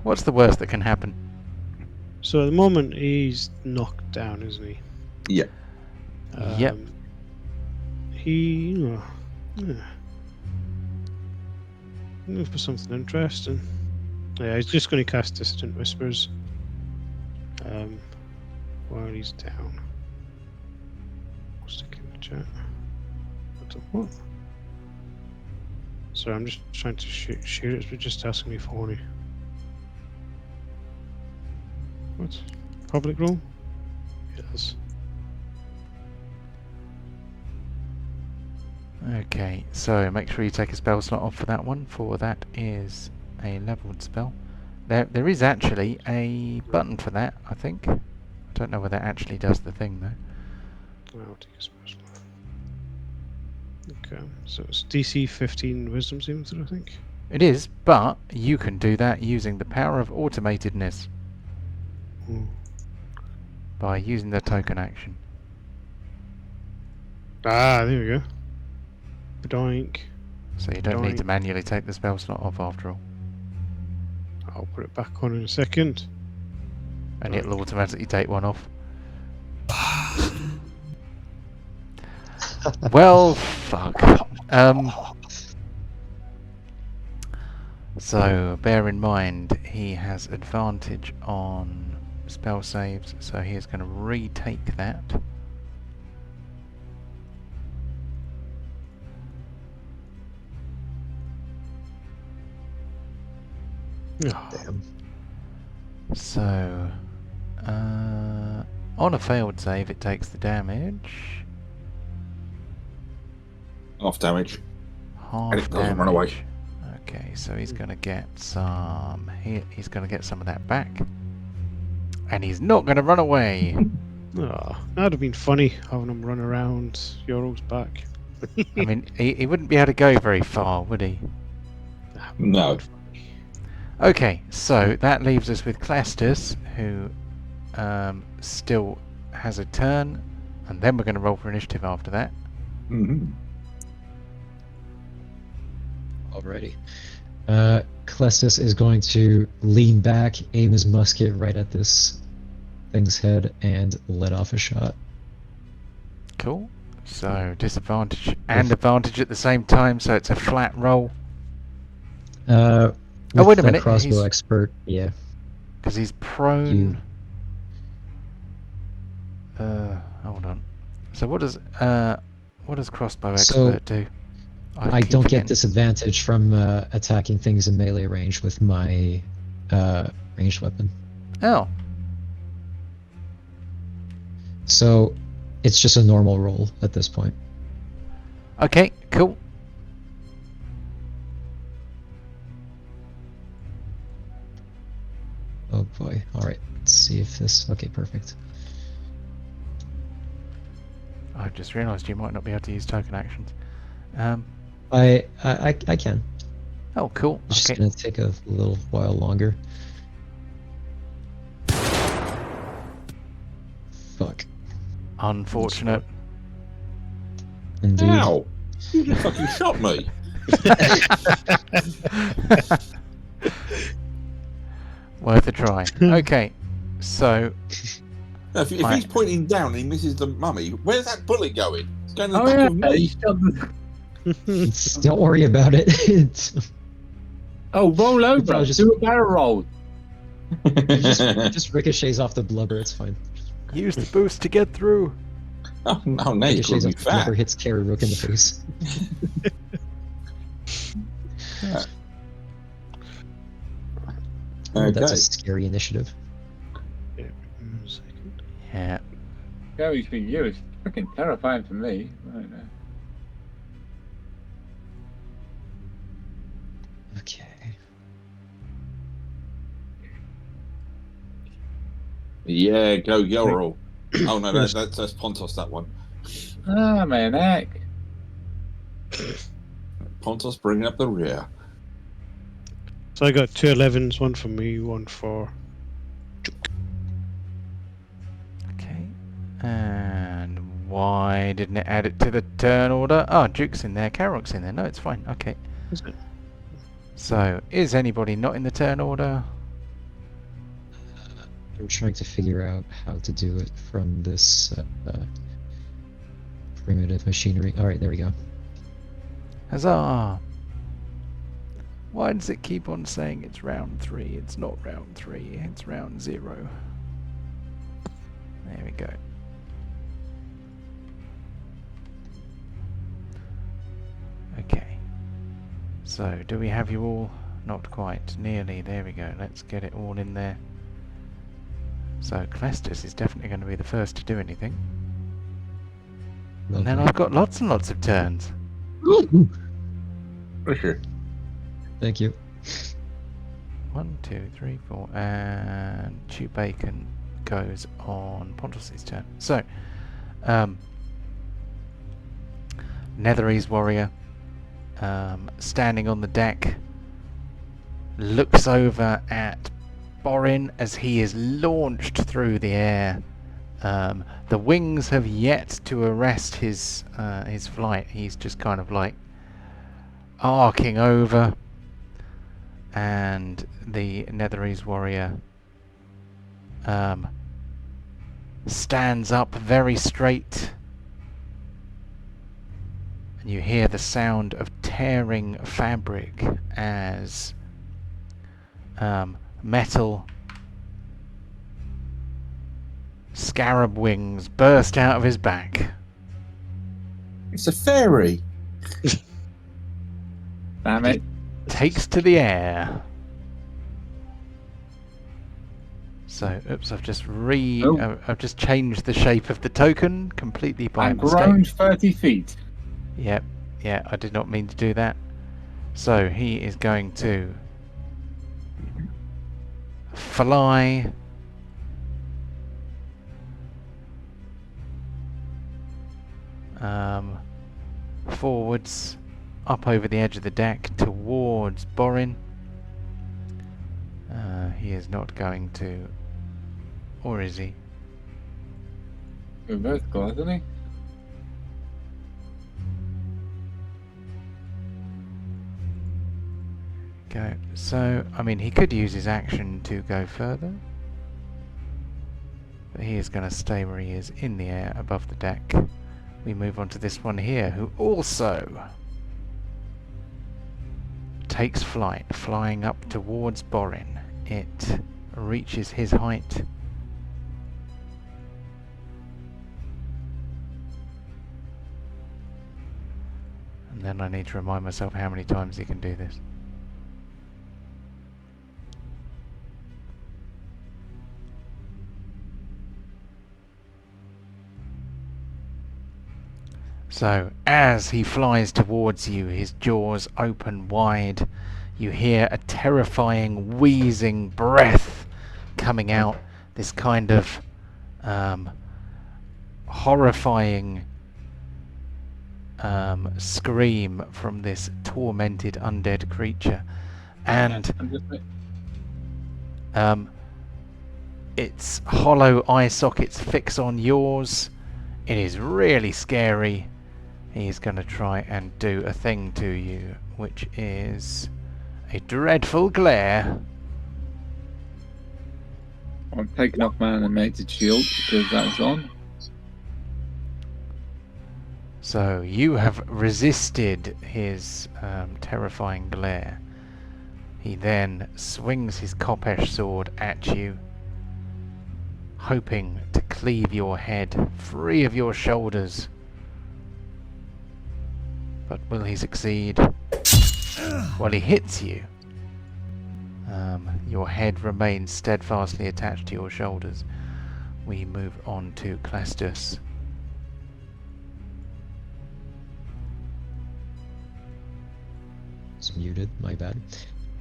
what's the worst that can happen? So at the moment he's knocked down, isn't he? Yeah. Yep. He, looking for something interesting. Yeah, he's just going to cast Distant Whispers. While he's down. Stick in the chat. What? Sorry, I'm just trying to share it. It's just asking me for money. What? Public roll? Yes. Okay, so make sure you take a spell slot off for that one, for that is a leveled spell. There is actually a button for that, I think. I don't know whether it actually does the thing though. I'll take a special. Okay, so it's DC 15 Wisdom saving throw, I think. It is, but you can do that using the power of automatedness by using the token action. Ah, there we go. Doink. So you don't need to manually take the spell slot off after all. I'll put it back on in a second. And it'll automatically take one off. Well, fuck. So bear in mind he has advantage on spell saves, so he is going to retake that. Damn. So on a failed save it takes the damage. Half damage. Half And it doesn't damage. run away. Okay, so he's going to get some. He's going to get some of that back, and he's not going to run away. That'd have been funny having him run around Yorl's back. I mean, he wouldn't be able to go very far, would he? No. Okay, so that leaves us with Clastus, who still has a turn, and then we're going to roll for initiative after that. Mm-hmm. Alrighty. Clestis is going to lean back, aim his musket right at this thing's head, and let off a shot. Cool. So disadvantage and advantage at the same time, so it's a flat roll. Oh, wait a minute, Crossbow he's- expert, yeah. Because he's prone. Hold on. So what does crossbow So, expert do? I keep don't forgetting. get disadvantage from attacking things in melee range with my ranged weapon. Oh, So it's just a normal roll at this point. okay, cool. Oh boy. Alright, let's see if this... Okay, perfect. I've just realised you might not be able to use token actions. I can. Oh, cool. It's just Okay. gonna take a little while longer. Fuck. Unfortunate. Indeed. Ow! You just fucking shot me. Worth a try. Okay, so If he's pointing down and he misses the mummy, where's that bullet going? It's going in the Oh back yeah, of me. he shot Don't worry about it. Oh, roll over. probably just- Do a barrel roll. just ricochets off the blubber, it's fine. use the boost to get through. Oh, no, now you're Ricochets calling me off the blubber, fat. hits Carrie Rook in the face. Oh, that's a Okay. scary initiative. Yeah. Scary for you. It's freaking terrifying for me. I don't know. Okay. Yeah, go Yorl. Oh no, that's Pontos, that one. Ah, my neck. Pontos bringing up the rear. So I got 2 11s, one for me, one for... Okay. And why didn't it add it to the turn order? Oh, Duke's in there, Karok's in there. No, it's fine. Okay. Is it? So, is anybody not in the turn order? I'm trying to figure out how to do it from this primitive machinery. Alright, there we go. Huzzah! Why does it keep on saying it's round 3? It's not round 3, it's round 0. There we go. Okay. So, do we have you all? Not quite. Nearly. There we go. Let's get it all in there. So, Clestus is definitely going to be the first to do anything. And then I've got lots and lots of turns. For sure. Thank you. 1, 2, 3, 4, and Chew Bacon goes on Pontos' turn. So, Netherese warrior, standing on the deck, looks over at Borin as he is launched through the air. The wings have yet to arrest his flight. He's just kind of like arcing over, and the Netherese warrior stands up very straight, and you hear the sound of tearing fabric as metal scarab wings burst out of his back. It's a fairy. Damn it. Takes to the air. So, oops, I've just I've just changed the shape of the token completely by And mistake. grown 30 feet. Yep, yeah, I did not mean to do that. So he is going to fly forwards up over the edge of the deck towards Borin. He is not going to, or is he? Go vertical, hasn't he? Go. So, I mean, he could use his action to go further, but he is going to stay where he is in the air above the deck. We move on to this one here, who also takes flight, flying up towards Borin. It reaches his height. And then I need to remind myself how many times he can do this. So, as he flies towards you, his jaws open wide, you hear a terrifying wheezing breath coming out, this kind of horrifying scream from this tormented undead creature. And its hollow eye sockets fix on yours. It is really scary. He's going to try and do a thing to you, which is a dreadful glare. I'm taking off my animated shield because that's on. So you have resisted his terrifying glare. He then swings his Kopesh sword at you, hoping to cleave your head free of your shoulders. But will he succeed? Well, he hits you. Your head remains steadfastly attached to your shoulders. We move on to Clestus. It's muted, my bad.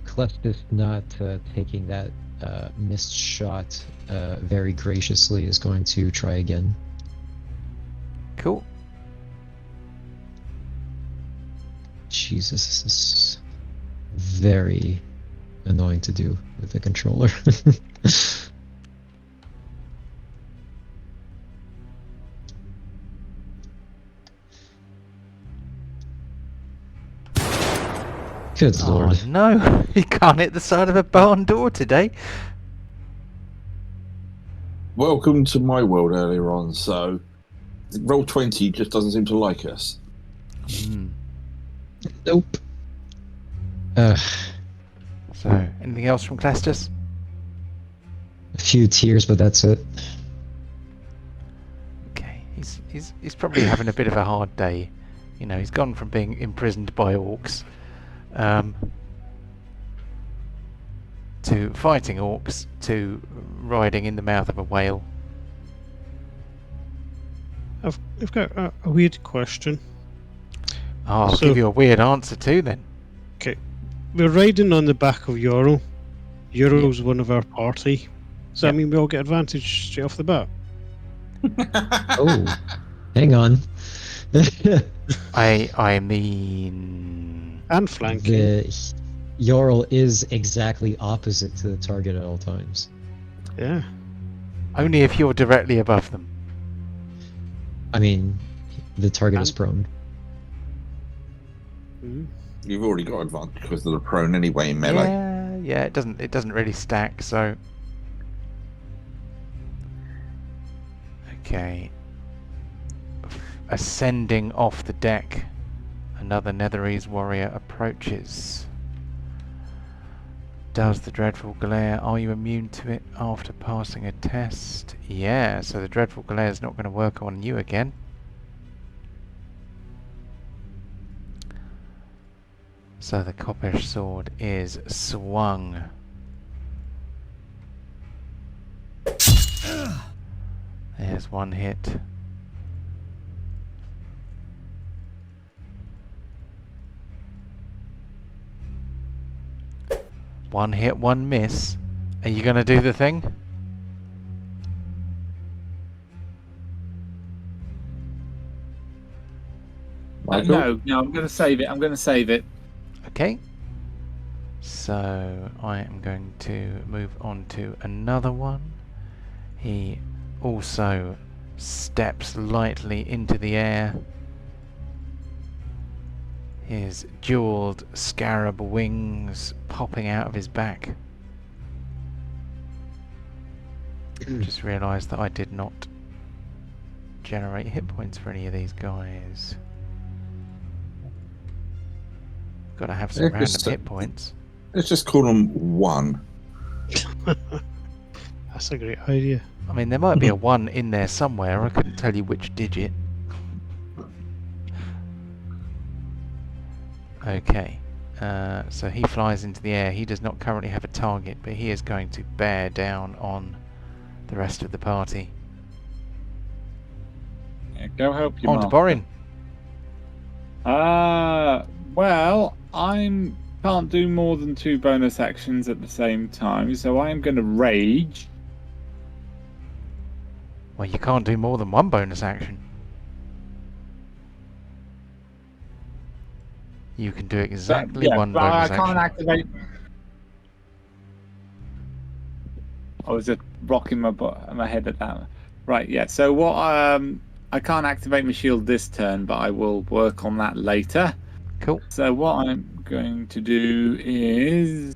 Clestus not taking that missed shot very graciously is going to try again. Cool. Jesus, this is very annoying to do with the controller. Good lord. Oh no, he can't hit the side of a barn door today. welcome to my world earlier on. So, roll 20 just doesn't seem to like us. Nope. So, anything else from Clastus? A few tears, but that's it. Okay, he's probably having a bit of a hard day. You know, he's gone from being imprisoned by orcs to fighting orcs to riding in the mouth of a whale. I've got a weird question. Oh, I'll So- give you a weird answer too then. We're riding on the back of Euro. Euro's one of our party. Does that Yep. mean we all get advantage straight off the bat? Oh, hang on. I mean... And flanking. The Yorl is exactly opposite to the target at all times. Yeah. Only if you're directly above them. I mean, the target is prone. Mm. You've already got advantage because they're prone anyway in melee. Yeah, it doesn't really stack, so... Okay. Ascending off the deck, another Netherese warrior approaches. Does the dreadful glare, are you immune to it after passing a test? Yeah, so the dreadful glare is not going to work on you again. So the Koppesh sword is swung. There's one hit. One hit, one miss. Are you going to do the thing? Michael? No, I'm going to save it. Okay. So I am going to move on to another one. He also steps lightly into the air. His jeweled scarab wings popping out of his back. Just realised that I did not generate hit points for any of these guys. Got to have some Yeah, random just, hit points. Let's just call them 1. That's a great idea. I mean, there might be a 1 in there somewhere. I couldn't tell you which digit. Okay. So he flies into the air. He does not currently have a target, but he is going to bear down on the rest of the party. Yeah, go help your On to master. Borin. Well, I can't do more than 2 bonus actions at the same time, so I am going to rage. Well, you can't do more than 1 bonus action. You can do exactly Yeah, 1 but I bonus can't action. activate. I was just rocking my head at that. Right, yeah. So what? I can't activate my shield this turn, but I will work on that later. Cool. So what I'm going to do is...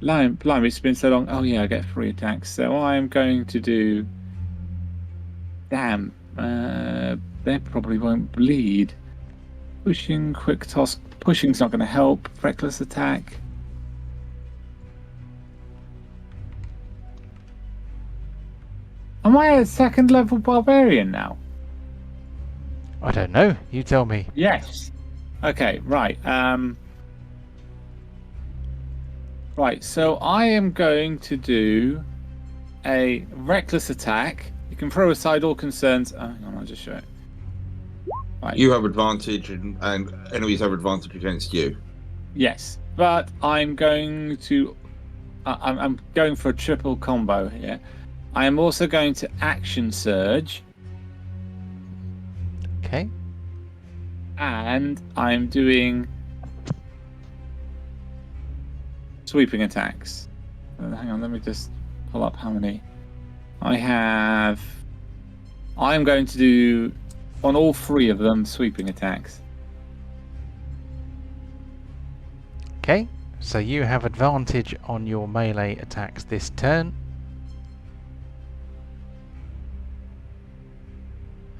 Blimey, it's been so long. Oh yeah, I get 3 attacks. So I'm going to do... Damn. They probably won't bleed. Pushing, quick toss. Pushing's not going to help. Reckless attack. Am I a 2nd level barbarian now? I don't know. You tell me. Yes. Okay, right. Right, so I am going to do a reckless attack. You can throw aside all concerns. Oh, hang on, I'll just show it. Right. You have advantage, and enemies have advantage against you. Yes, but I'm going to... I'm going for a triple combo here. I am also going to action surge, Okay. and I'm doing sweeping attacks. Hang on, let me just pull up how many I have. I'm going to do on all 3 of them sweeping attacks. Okay. So you have advantage on your melee attacks this turn.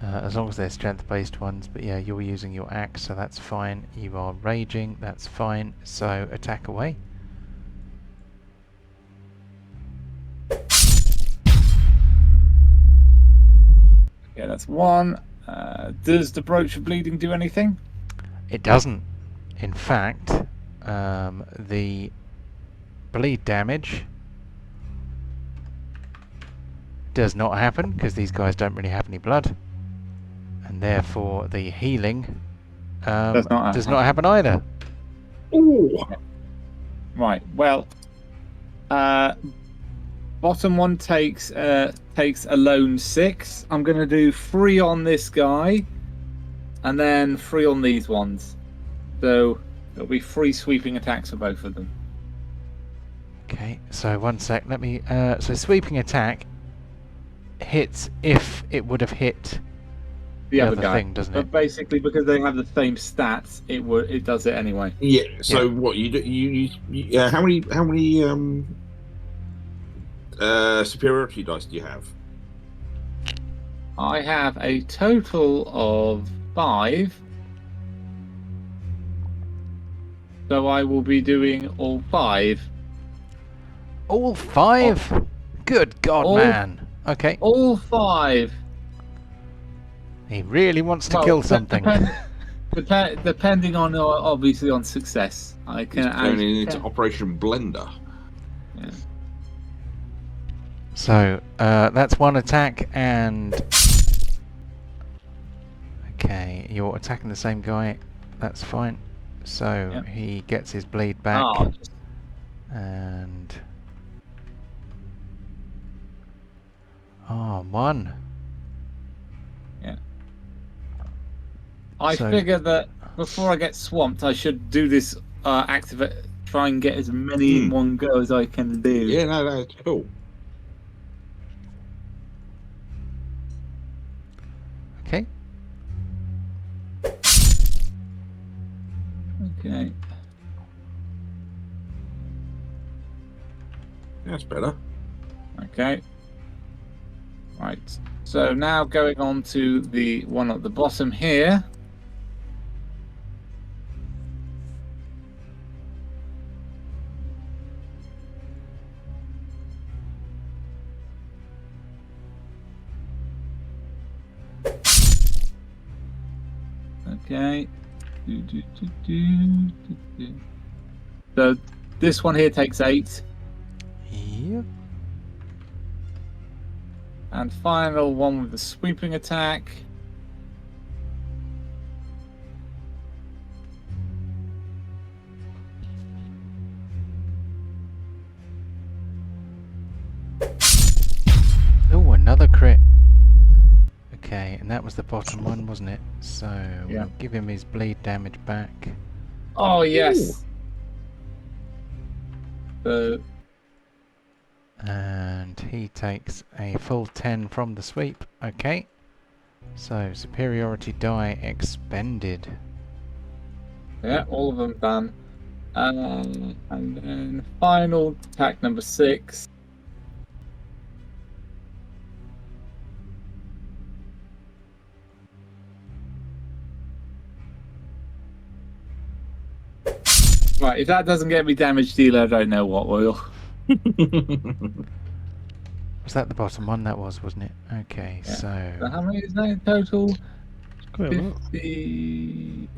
As long as they're strength-based ones, but yeah, you're using your axe, so that's fine. You are raging, that's fine. So attack away. Yeah, that's 1. Does the Brooch of Bleeding do anything? It doesn't. In fact, the bleed damage does not happen because these guys don't really have any blood, and therefore the healing does not happen either. Ooh. Right. Well, bottom one takes a lone 6. I'm going to do 3 on this guy, and then 3 on these ones. So it'll be 3 sweeping attacks for both of them. Okay. So 1 sec. Let me. So sweeping attack hits if it would have hit The other other guy, thing, doesn't but it? basically because they have the same stats, it does it anyway. Yeah. So Yeah. what you do? You how many superiority dice do you have? I have a total of 5, so I will be doing all 5. All 5? Good God, all- man. Okay. All 5. He really wants to Well, kill something. Depending on obviously on success, I can It's turning into Operation Blender. Yeah. So that's 1 attack, and okay, you're attacking the same guy. That's fine. So Yep. he gets his bleed back, Oh, and 1. I So- figure that before I get swamped, I should do this activate. Try and get as many in one go as I can do. Yeah, no, it's cool. Okay. Okay. That's better. Okay. Right. So now going on to the one at the bottom here. Okay. So this one here takes 8. Yep. And final one with the sweeping attack. Oh, another crit. Okay, and that was the bottom one, wasn't it? So Yeah. we'll give him his bleed damage back. Oh yes. And he takes a full 10 from the sweep. Okay. So superiority die expended. Yeah, all of them done. And then final attack number 6. Right, if that doesn't get me damage dealer, I don't know what will. Was that the bottom one? That was, wasn't it? Okay, Yeah. so So how many is that in total? It's quite a lot. 50.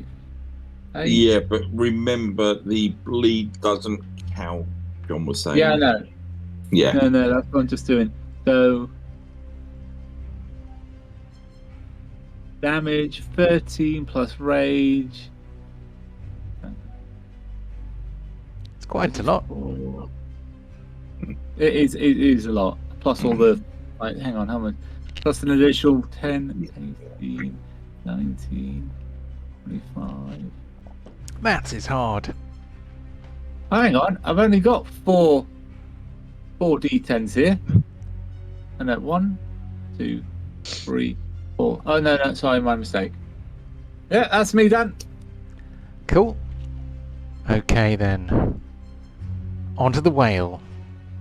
Yeah, but remember the bleed doesn't count. John was saying. Yeah, no. Yeah. No, that's what I'm just doing. So damage 13 plus rage. it's quite a lot. It is a lot. Plus all the hang on, how much? Plus an additional 10, 18, 19, 25. Maths is hard. Hang on, I've only got four d10s here. And that 1, 2, 3, 4. Oh no, sorry, my mistake. Yeah, that's me done. Cool. Okay then. Onto the whale.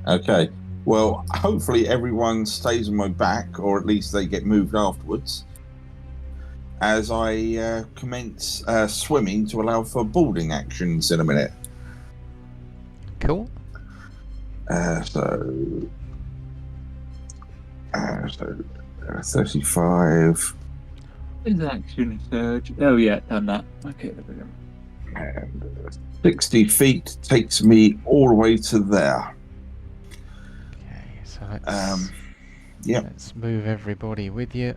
Okay. Well, hopefully everyone stays on my back, or at least they get moved afterwards, as I commence swimming to allow for boarding actions in a minute. Cool. So 35 Is action surge? Oh yeah, done that. Okay, there we go. and 60 feet takes me all the way to there. Okay, so let's Yep. let's move everybody with you.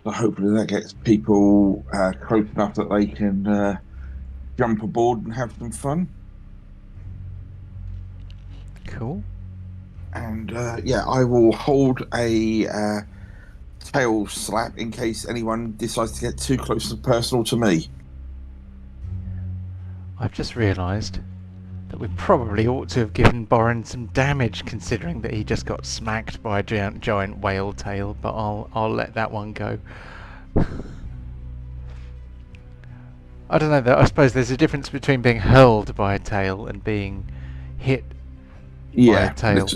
So hopefully that gets people close enough that they can jump aboard and have some fun. Cool. And I will hold a tail slap in case anyone decides to get too close and personal to me. I've just realised that we probably ought to have given Boren some damage, considering that he just got smacked by a giant whale tail. But I'll let that one go. I don't know. Though. I suppose there's a difference between being hurled by a tail and being hit by a tail.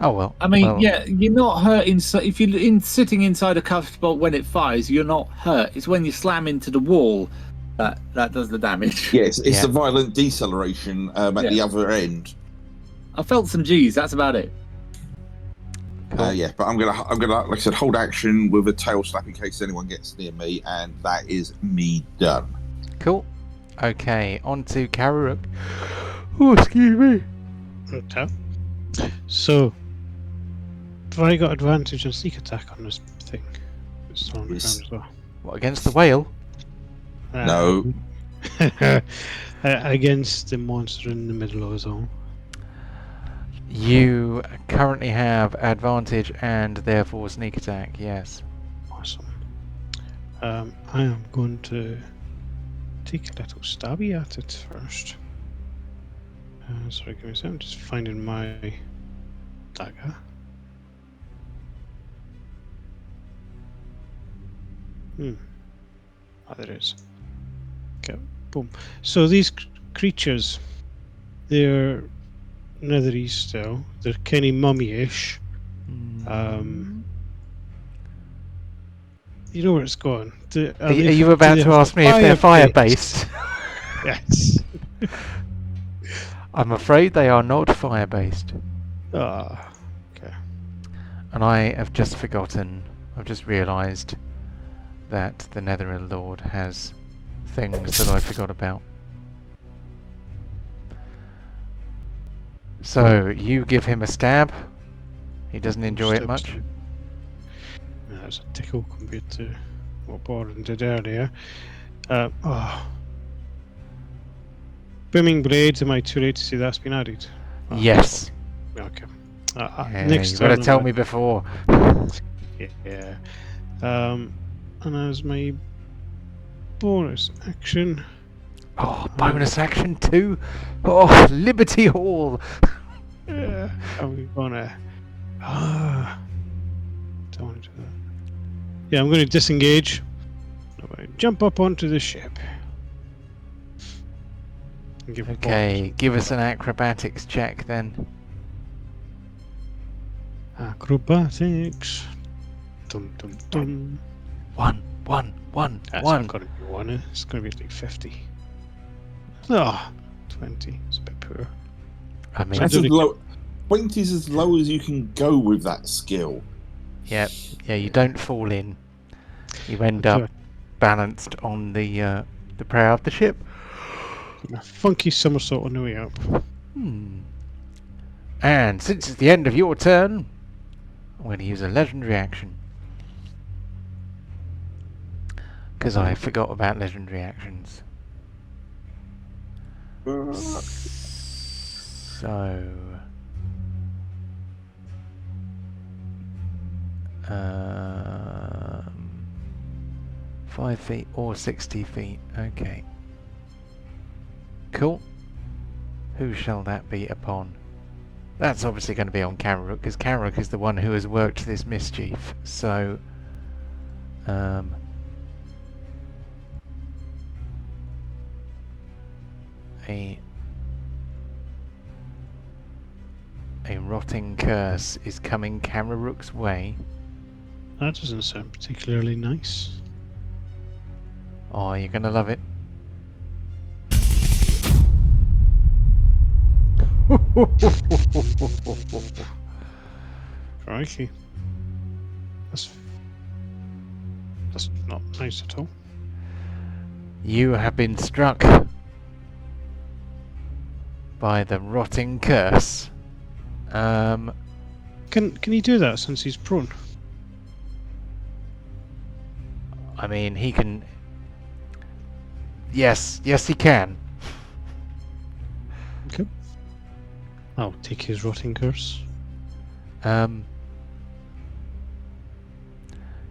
Oh well. I mean, yeah, you're not hurt if you're sitting inside a comfortable when it fires. You're not hurt. It's when you slam into the wall that does the damage. Yes, it's the violent deceleration at the other end. I felt some G's. That's about it. Cool. But I'm gonna, like I said, hold action with a tail slap in case anyone gets near me, and that is me done. Cool. Okay, on to Kararuk. Oh, excuse me. Okay. So, have I got advantage on sneak attack on this thing? It's on the ground as well. What, against the whale? No. Against the monster in the middle of the zone. You currently have advantage and therefore sneak attack, yes. Awesome. I am going to take a little stabby at it first. Sorry, give me a second. I'm just finding my dagger. Ah, there it is. Okay, boom. So these creatures, they're nethery still. They're kind of mummy-ish. You know where it's going. Are you about to ask me if they're fire-based? Yes. I'm afraid they are not fire-based. Ah, okay. And I have just forgotten, I've just realised that the Netherrealm Lord has things that I forgot about. So, you give him a stab. He doesn't enjoy it much. That's a tickle compared to what Boren did earlier. Booming Blades, am I too late to see that's been added? Yes. Okay. Next you gotta tell me before. Yeah. And as my bonus action... Oh, bonus action too? Oh, Liberty Hall! I'm gonna... don't want to do that. Yeah, I'm going to disengage. Jump up onto the ship. And give Okay, give us an acrobatics check then. Acrobatics. Dum dum dum. One. That's not going to be one. It's going to be like 50. Oh, 20. It's a bit poor. I mean, That's as low. 20 is as low as you can go with that skill. Yeah, you don't fall in. You end up balanced on the prow of the ship. A funky somersault on the way up. And since it's the end of your turn, I'm going to use a legendary action. Because I forgot about legendary actions. So... 5 feet or 60 feet. Okay. Cool. Who shall that be upon? That's obviously going to be on Kararuk, because Kararuk is the one who has worked this mischief. So, a rotting curse is coming Kararook's way. That doesn't sound particularly nice. Oh, you're gonna love it. Crikey. That's not nice at all. You have been struck by the rotting curse. Can he do that since he's prone? I mean, he can. Yes, he can. Okay. I'll take his rotting curse.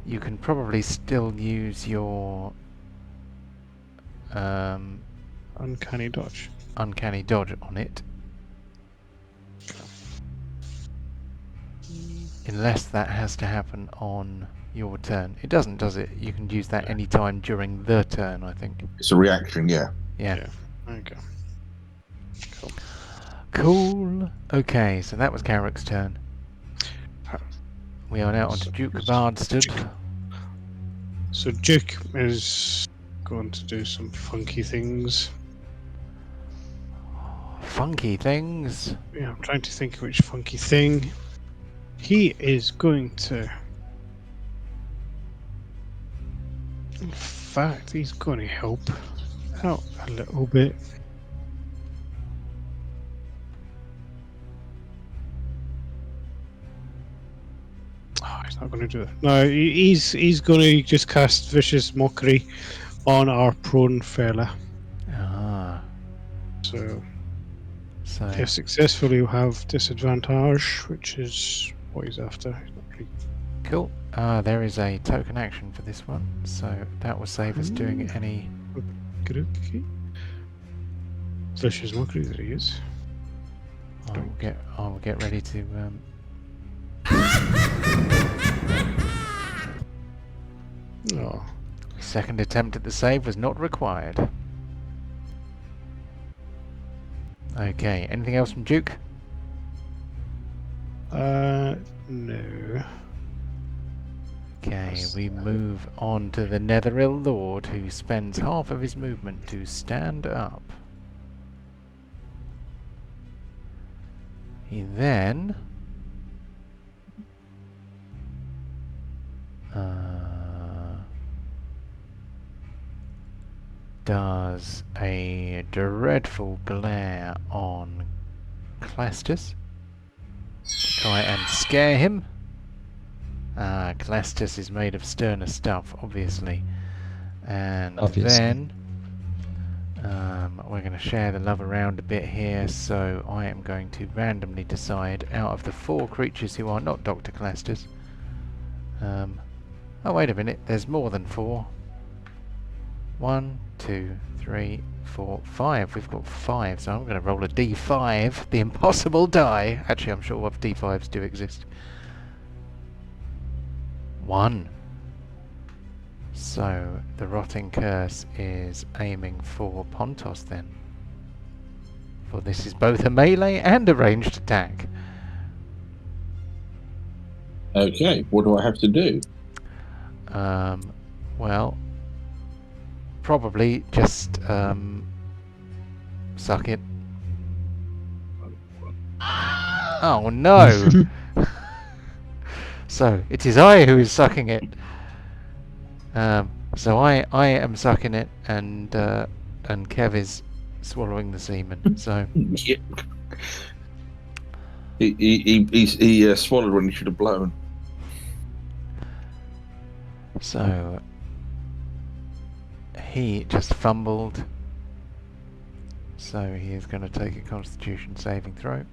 You can probably still use your Uncanny dodge. uncanny dodge on it, unless that has to happen on your turn. It doesn't, does it? You can use that any time during the turn, I think. It's a reaction, yeah. Yeah. There you go. Cool. Cool. Okay, so that was Kararook's turn. We are now on to Duke Bardstead. So Duke is going to do some funky things. Funky things. Yeah, I'm trying to think of which funky thing. He is going to... In fact, he's going to help out a little bit. Oh, he's not going to do it. No, he's going to just cast Vicious Mockery on our prone fella. Ah. So, So if successful, he'll have disadvantage, which is what he's after. He's not really... cool. There is a token action for this one, so that will save us doing any. Okay. Vicious Mockery, there he is. I will get ready to. Oh, Second attempt at the save was not required. Okay. Anything else from Duke? no. Okay, we move on to the Netheril Lord, who spends half of his movement to stand up. He then does a dreadful glare on Clastus to try and scare him. Clastus is made of sterner stuff, obviously. And then we're going to share the love around a bit here, so I am going to randomly decide out of the 4 creatures who are not Dr. Clastus. Oh, wait a minute, there's more than 4. 1, 2, 3, 4, 5. We've got 5, so I'm going to roll a d5, the impossible die. Actually, I'm sure what d5s do exist. 1. So the rotting curse is aiming for Pontos then. For this is both a melee and a ranged attack. Okay, what do I have to do? Well, probably just suck it. Oh no! So it is I who is sucking it. So I am sucking it, and Kev is swallowing the semen. So Yeah. He swallowed when he should have blown. so he just fumbled. So he is going to take a Constitution saving throw.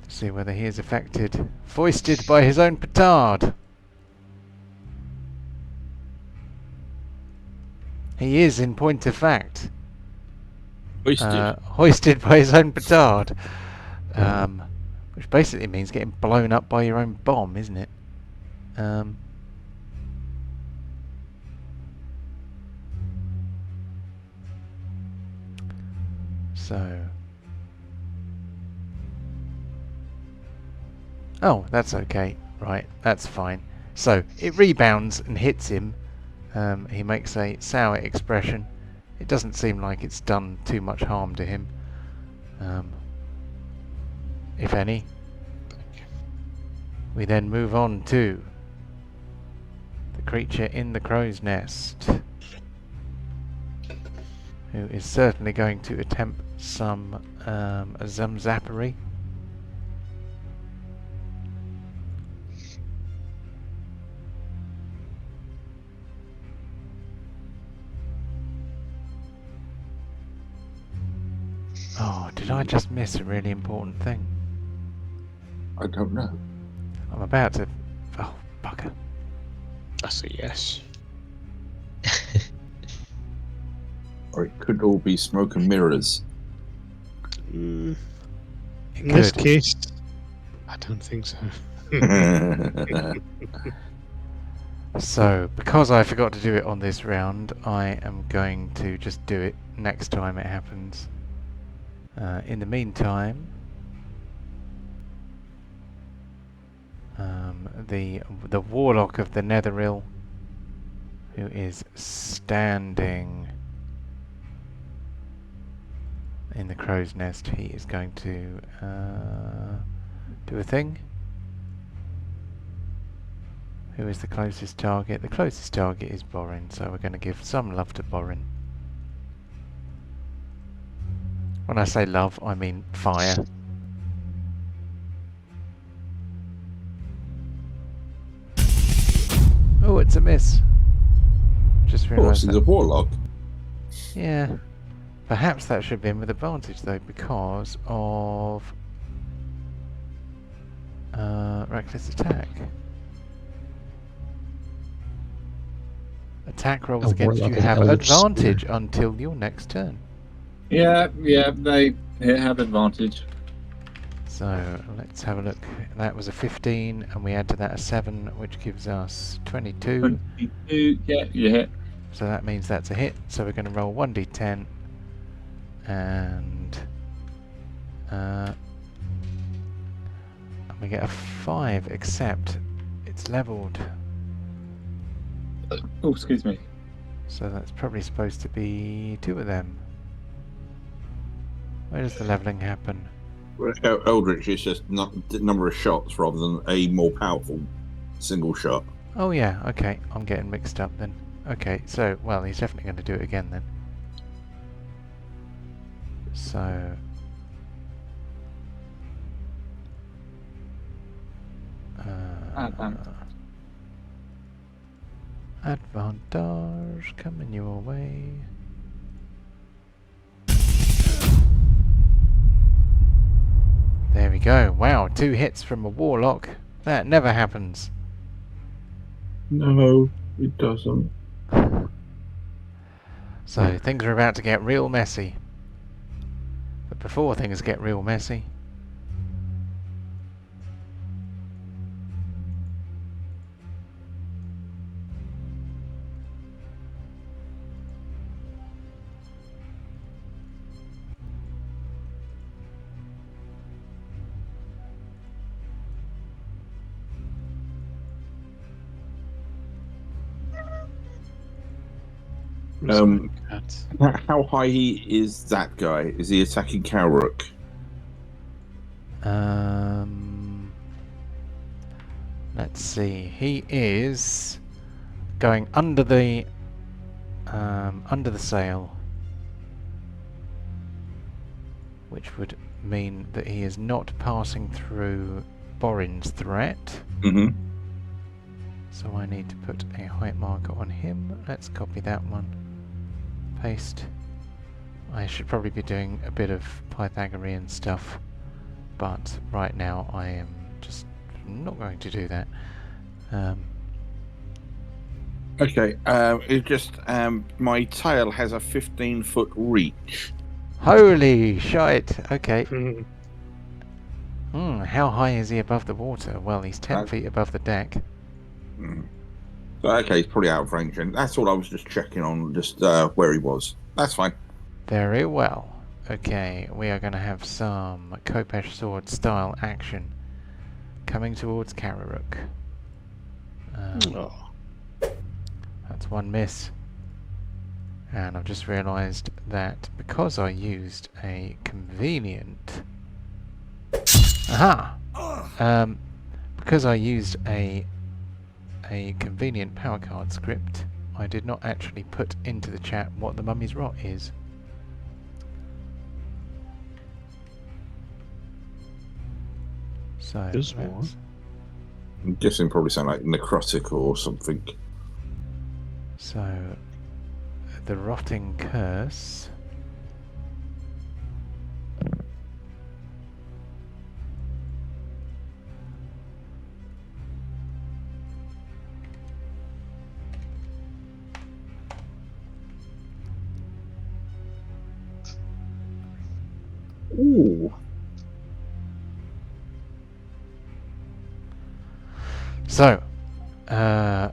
To see whether he is affected, foisted by his own petard. He is, in point of fact, hoisted by his own petard, which basically means getting blown up by your own bomb, isn't it? So... Oh, that's okay. Right, that's fine. So, it rebounds and hits him. He makes a sour expression. It doesn't seem like it's done too much harm to him. If any. We then move on to the creature in the crow's nest, who is certainly going to attempt some zamzappery. Oh, did I just miss a really important thing? I don't know. I'm about to... Oh, bugger. That's a yes. Or it could all be smoke and mirrors. In It this could. case, I don't think so. So, because I forgot to do it on this round, I am going to just do it next time it happens. In the meantime, the warlock of the Netheril, who is standing in the crow's nest, he is going to do a thing. Who is the closest target? The closest target is Borin, so we're going to give some love to Borin. When I say love, I mean fire. Oh, it's a miss. Just Of course, realised he's that. a warlock. Yeah. Perhaps that should have been with advantage though, because of reckless attack. Attack rolls A against you warlock with have Eldritch Spear. advantage until your next turn. Yeah, they have advantage. So let's have a look. That was a 15, and we add to that a 7, which gives us 22. 22, yeah, you hit. So that means that's a hit. So we're going to roll 1d10, and we get a 5, except it's leveled. Oh, excuse me. So that's probably supposed to be 2 of them. Where does the leveling happen? Eldritch is just the number of shots rather than a more powerful single shot. Oh yeah, okay. I'm getting mixed up then. Okay, so, well, he's definitely going to do it again then. So... advantage coming your way. There we go. Wow, 2 hits from a warlock. That never happens. No, it doesn't. So things are about to get real messy. But before things get real messy, How high is that guy? Is he attacking Kalrook? let's see. He is going under the sail, which would mean that he is not passing through Borin's threat. Mm-hmm. So I need to put a height marker on him. Let's copy that one. Paste. I should probably be doing a bit of Pythagorean stuff, but right now I am just not going to do that. Okay, it just my tail has a 15-foot reach. Holy shite! Okay. How high is he above the water? Well, he's 10 feet above the deck. So, okay, he's probably out of range, and that's all I was just checking on, just where he was. That's fine. Very well. Okay, we are going to have some Kopesh sword style action coming towards Kararuk. Oh. That's one miss. And I've just realised that because I used a convenient... Aha! Because I used a convenient power card script, I did not actually put into the chat what the Mummy's Rot is. So There's let's- one. I'm guessing probably sound like necrotic or something. So the Rotting Curse. Ooh. So,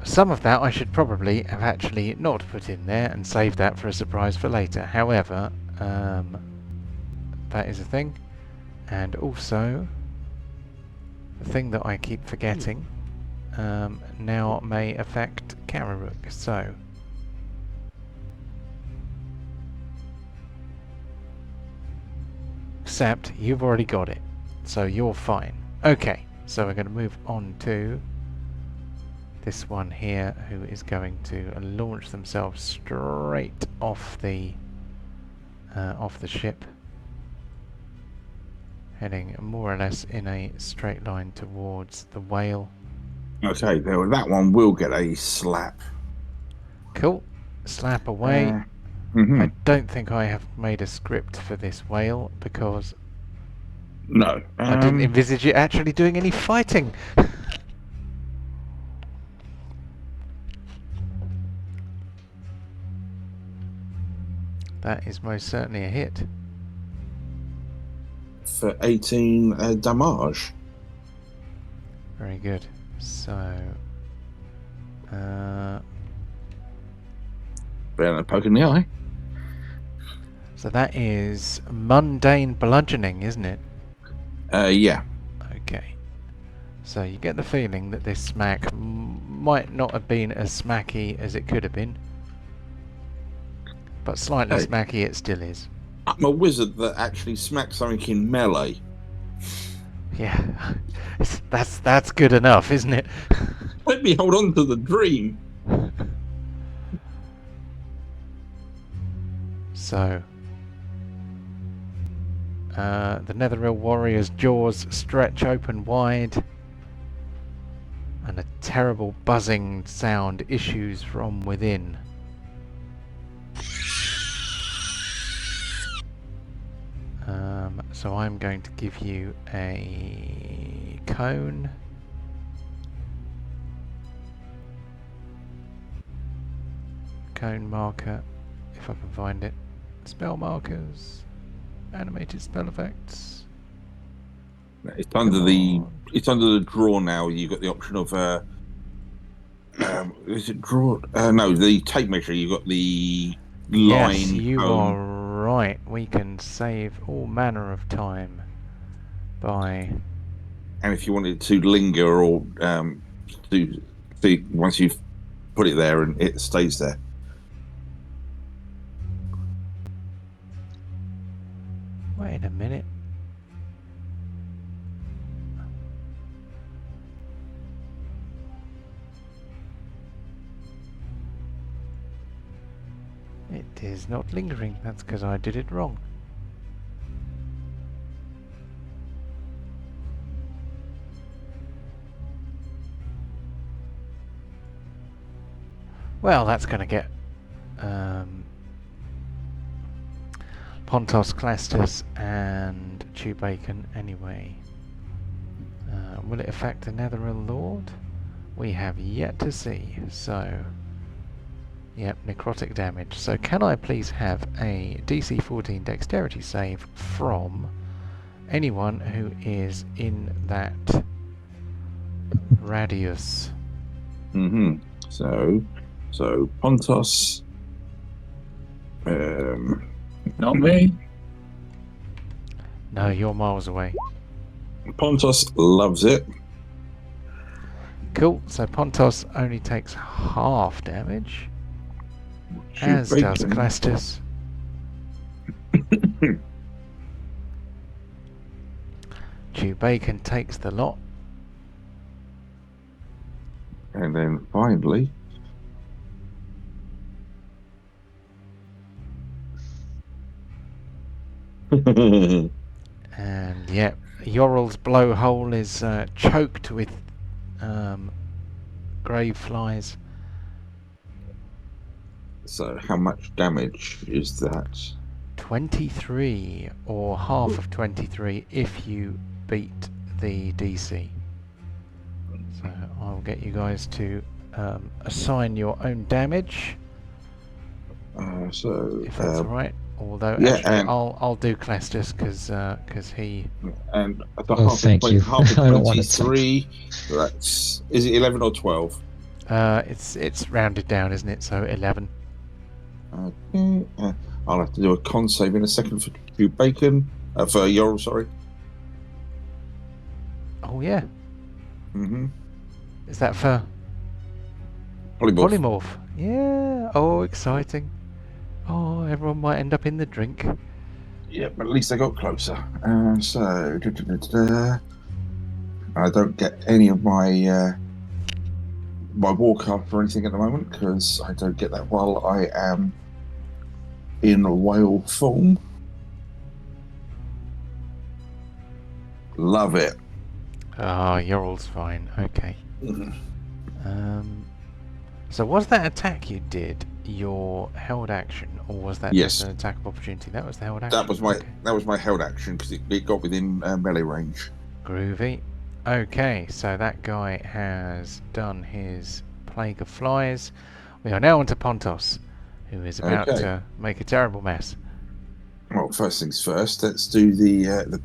some of that I should probably have actually not put in there and saved that for a surprise for later. However, that is a thing. And also, the thing that I keep forgetting now may affect Kararuk. So, except you've already got it. So you're fine. Okay, so we're going to move on to this one here, who is going to launch themselves straight off the ship, heading more or less in a straight line towards the whale. Okay, well, that one will get a slap. Cool. Slap away. Mhm. I don't think I have made a script for this whale because No. I didn't envisage it actually doing any fighting. That is most certainly a hit. For 18 damage. Very good. So, Better than a poke in the eye. so that is mundane bludgeoning, isn't it? Yeah. Okay. So you get the feeling that this smack might not have been as smacky as it could have been, but slightly Hey. smacky it still is. I'm a wizard that actually smacks something in melee. Yeah, that's good enough, isn't it? Let me hold on to the dream. So, the Netherrealm warrior's jaws stretch open wide, and a terrible buzzing sound issues from within. So I'm going to give you a cone. Cone marker, if I can find it. Spell markers, animated spell effects. It's under the draw now. You've got the option of is it draw? No, the tape measure. You've got the line. Yes, you cone. are right. We can save all manner of time by... And if you wanted to linger or do once you've put it there and it stays there. Wait a minute. It is not lingering. That's because I did it wrong. Well, that's going to get Pontos, Clastus and Chewbacon anyway. Will it affect the Netherrealm Lord? We have yet to see. So, yep, necrotic damage. So can I please have a DC 14 dexterity save from anyone who is in that radius? Mm-hmm. So Pontos. Not me. No, you're miles away. Pontos loves it. Cool. So Pontos only takes half damage, as does Bacon. Clastus. Bacon takes the lot. And then finally, And yeah, Yorl's blowhole is choked with grave flies. so how much damage is that? 23, or half of 23 if you beat the DC. So I'll get you guys to assign your own damage, So if that's alright. Although yeah, actually and- I'll do Clastus because he... and the Oh, thank you. half of I don't want to 23. That's, is it 11 or 12? it's rounded down, isn't it? So 11. Okay. I'll have to do a con save in a second for Bacon. For Yorl, sorry. Oh yeah. Mm-hmm. Is that for Polymorph. Polymorph? Yeah. Oh, exciting. Oh, everyone might end up in the drink. Yeah, but at least they got closer. So I don't get any of my my walk up or anything at the moment because I don't get that while I am in whale form. Love it. Ah, Yorl's fine. Okay. Mhm. So was that attack you did your held action, or was that Yes. just an attack of opportunity? That was the held action. That was my Okay. that was my held action because it got within melee range. Groovy. Okay, so that guy has done his plague of flies. We are now on to Pontos, who is about Okay. to make a terrible mess. Well, first things first. Let's do the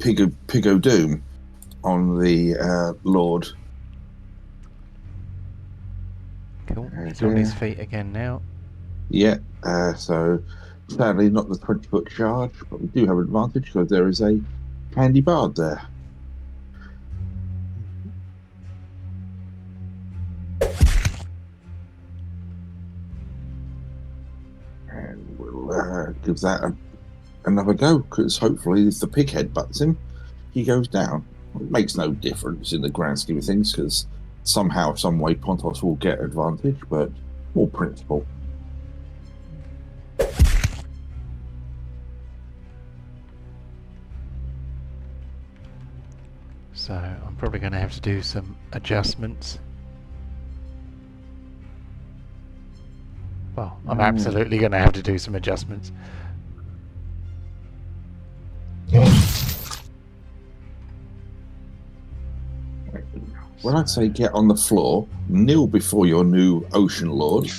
Pig o' Doom on the Lord. Cool. He's on his feet again now. Yeah. So sadly, not the 20-foot charge, but we do have advantage because there is a handy bard there. And we'll give that another go because hopefully, if the pig head butts him, he goes down. It makes no difference in the grand scheme of things because somehow, some way, Pontos will get advantage, but more principle. So I'm probably going to have to do some adjustments. Well, I'm absolutely going to have to do some adjustments. When I'd say get on the floor, kneel before your new Ocean Lord.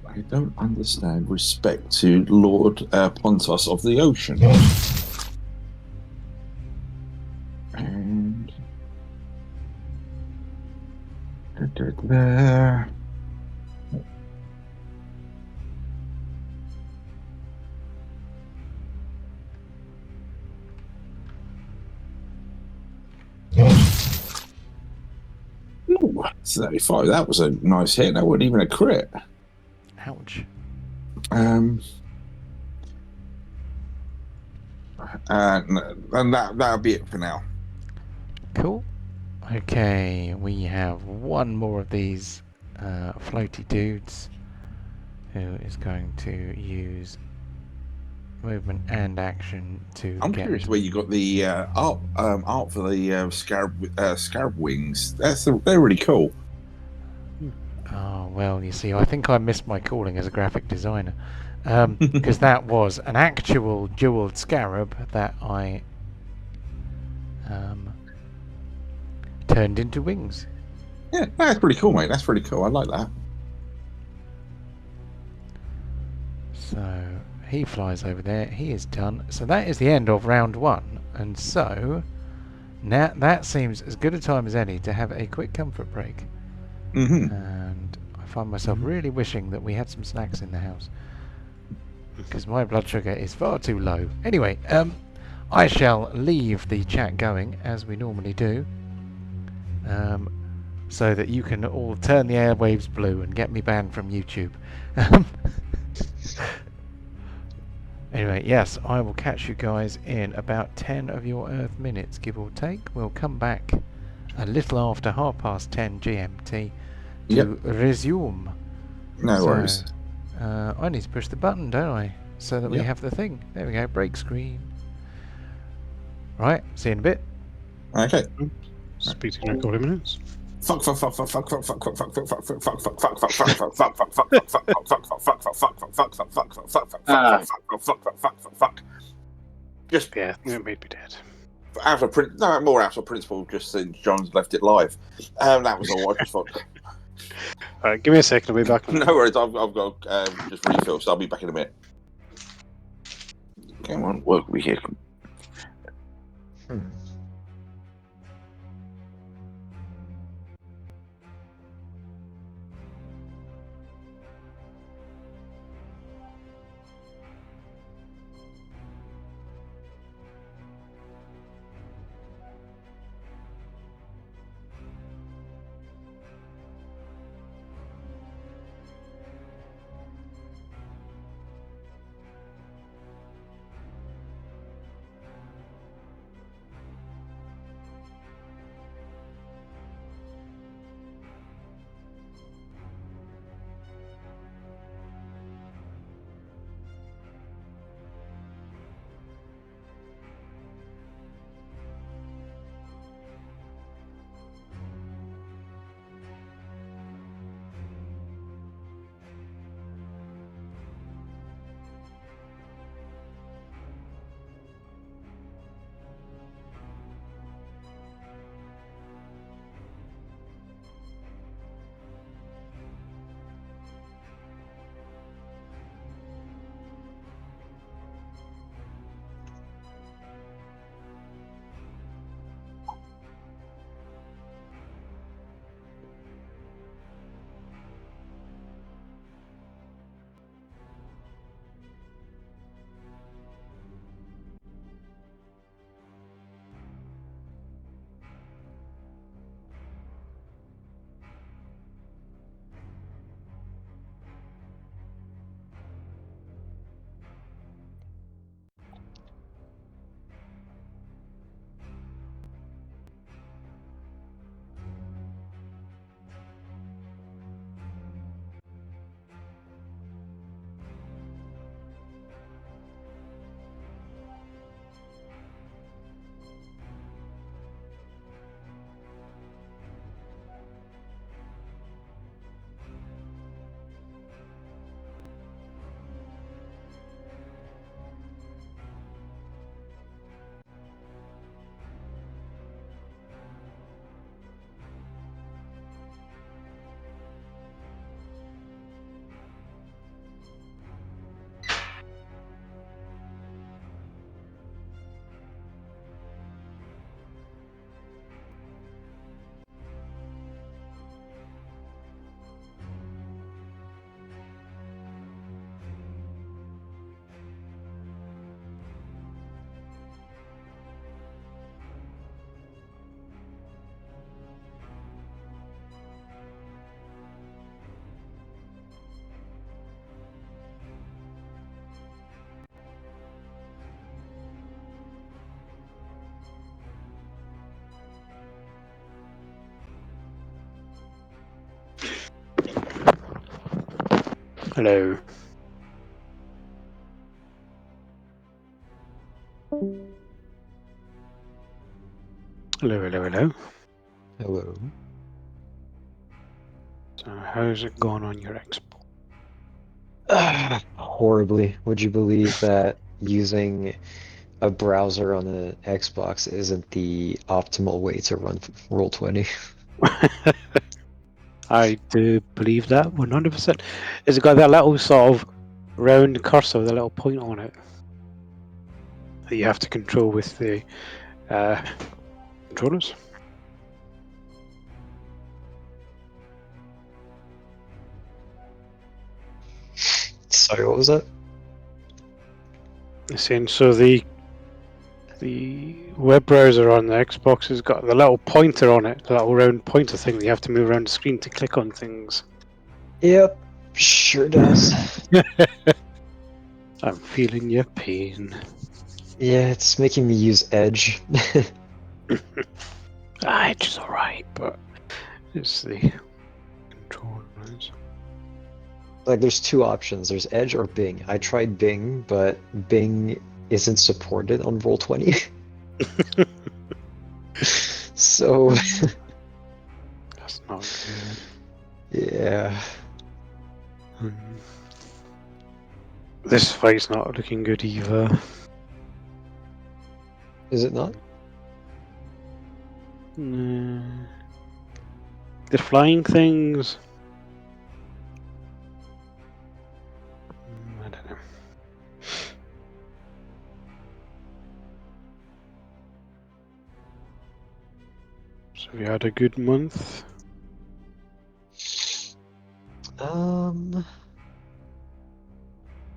I don't understand respect to Lord Pontos of the Ocean. And there. Ooh, 35. That was a nice hit. That wasn't even a crit. Ouch. And that'll be it for now. Cool. Okay, we have one more of these floaty dudes who is going to use movement and action to I'm get... curious where you got the art for the scarab wings. They're really cool. Oh, well, you see, I think I missed my calling as a graphic designer. Because that was an actual jeweled scarab that I turned into wings. Yeah, that's pretty cool, mate. That's pretty cool. I like that. So he flies over there. He is done. So that is the end of round one. And so now that seems as good a time as any to have a quick comfort break. Mm-hmm. And I find myself really wishing that we had some snacks in the house, because my blood sugar is far too low. Anyway, I shall leave the chat going as we normally do, so that you can all turn the airwaves blue and get me banned from YouTube. Anyway, yes, I will catch you guys in about 10 of your Earth minutes, give or take. We'll come back a little after 10:30 GMT to resume. No worries. I need to push the button, don't I? So that we have the thing. There we go, break screen. Right, see you in a bit. Okay. Speak to you in a couple of minutes. Fuck. Just Yeah, it made me dead. more out of principle, just since John's left it live. That was all. I just thought. Alright, give me a second, I'll be back. No worries. I've got just refill, so I'll be back in a minute. Come on, work we here. Hello. Hello. Hello. So how's it going on your Xbox? Horribly. Would you believe that using a browser on the Xbox isn't the optimal way to run Roll20? I do believe that 100%. Has it got that little sort of round cursor with a little point on it that you have to control with the controllers? Sorry, what was that? Saying so the web browser on the Xbox has got the little pointer on it, the little round pointer thing that you have to move around the screen to click on things. Yep, sure does. I'm feeling your pain. Yeah, it's making me use Edge. Edge is alright, but it's the controllers. Like, there's two options. There's Edge or Bing. I tried Bing, but Bing isn't supported on Roll20. So, That's not good. yeah. This fight's not looking good either. Is it not? The flying things. I don't know. So we had a good month.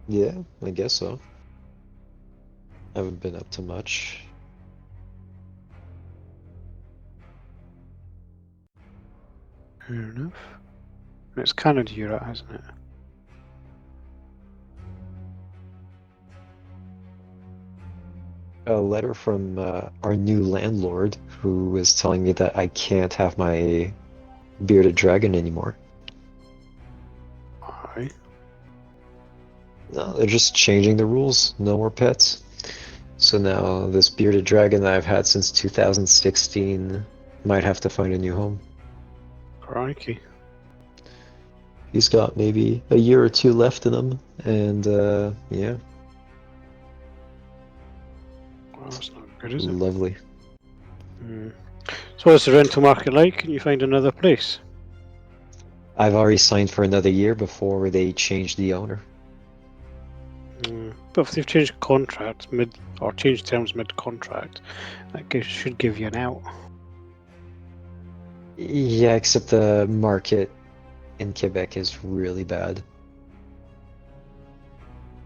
Yeah, I guess so. Haven't been up to much. Fair enough. It's Canada you're at, hasn't it? A letter from our new landlord, who was telling me that I can't have my bearded dragon anymore. Why? No, they're just changing the rules. No more pets. So now this bearded dragon that I've had since 2016 might have to find a new home. Crikey. He's got maybe a year or two left in him, and yeah, Well, that's not good, is it? lovely. So what's the rental market like? Can you find another place? I've already signed for another year before they change the owner. But if they've changed contracts or changed terms mid-contract, that should give you an out. Yeah, except the market in Quebec is really bad.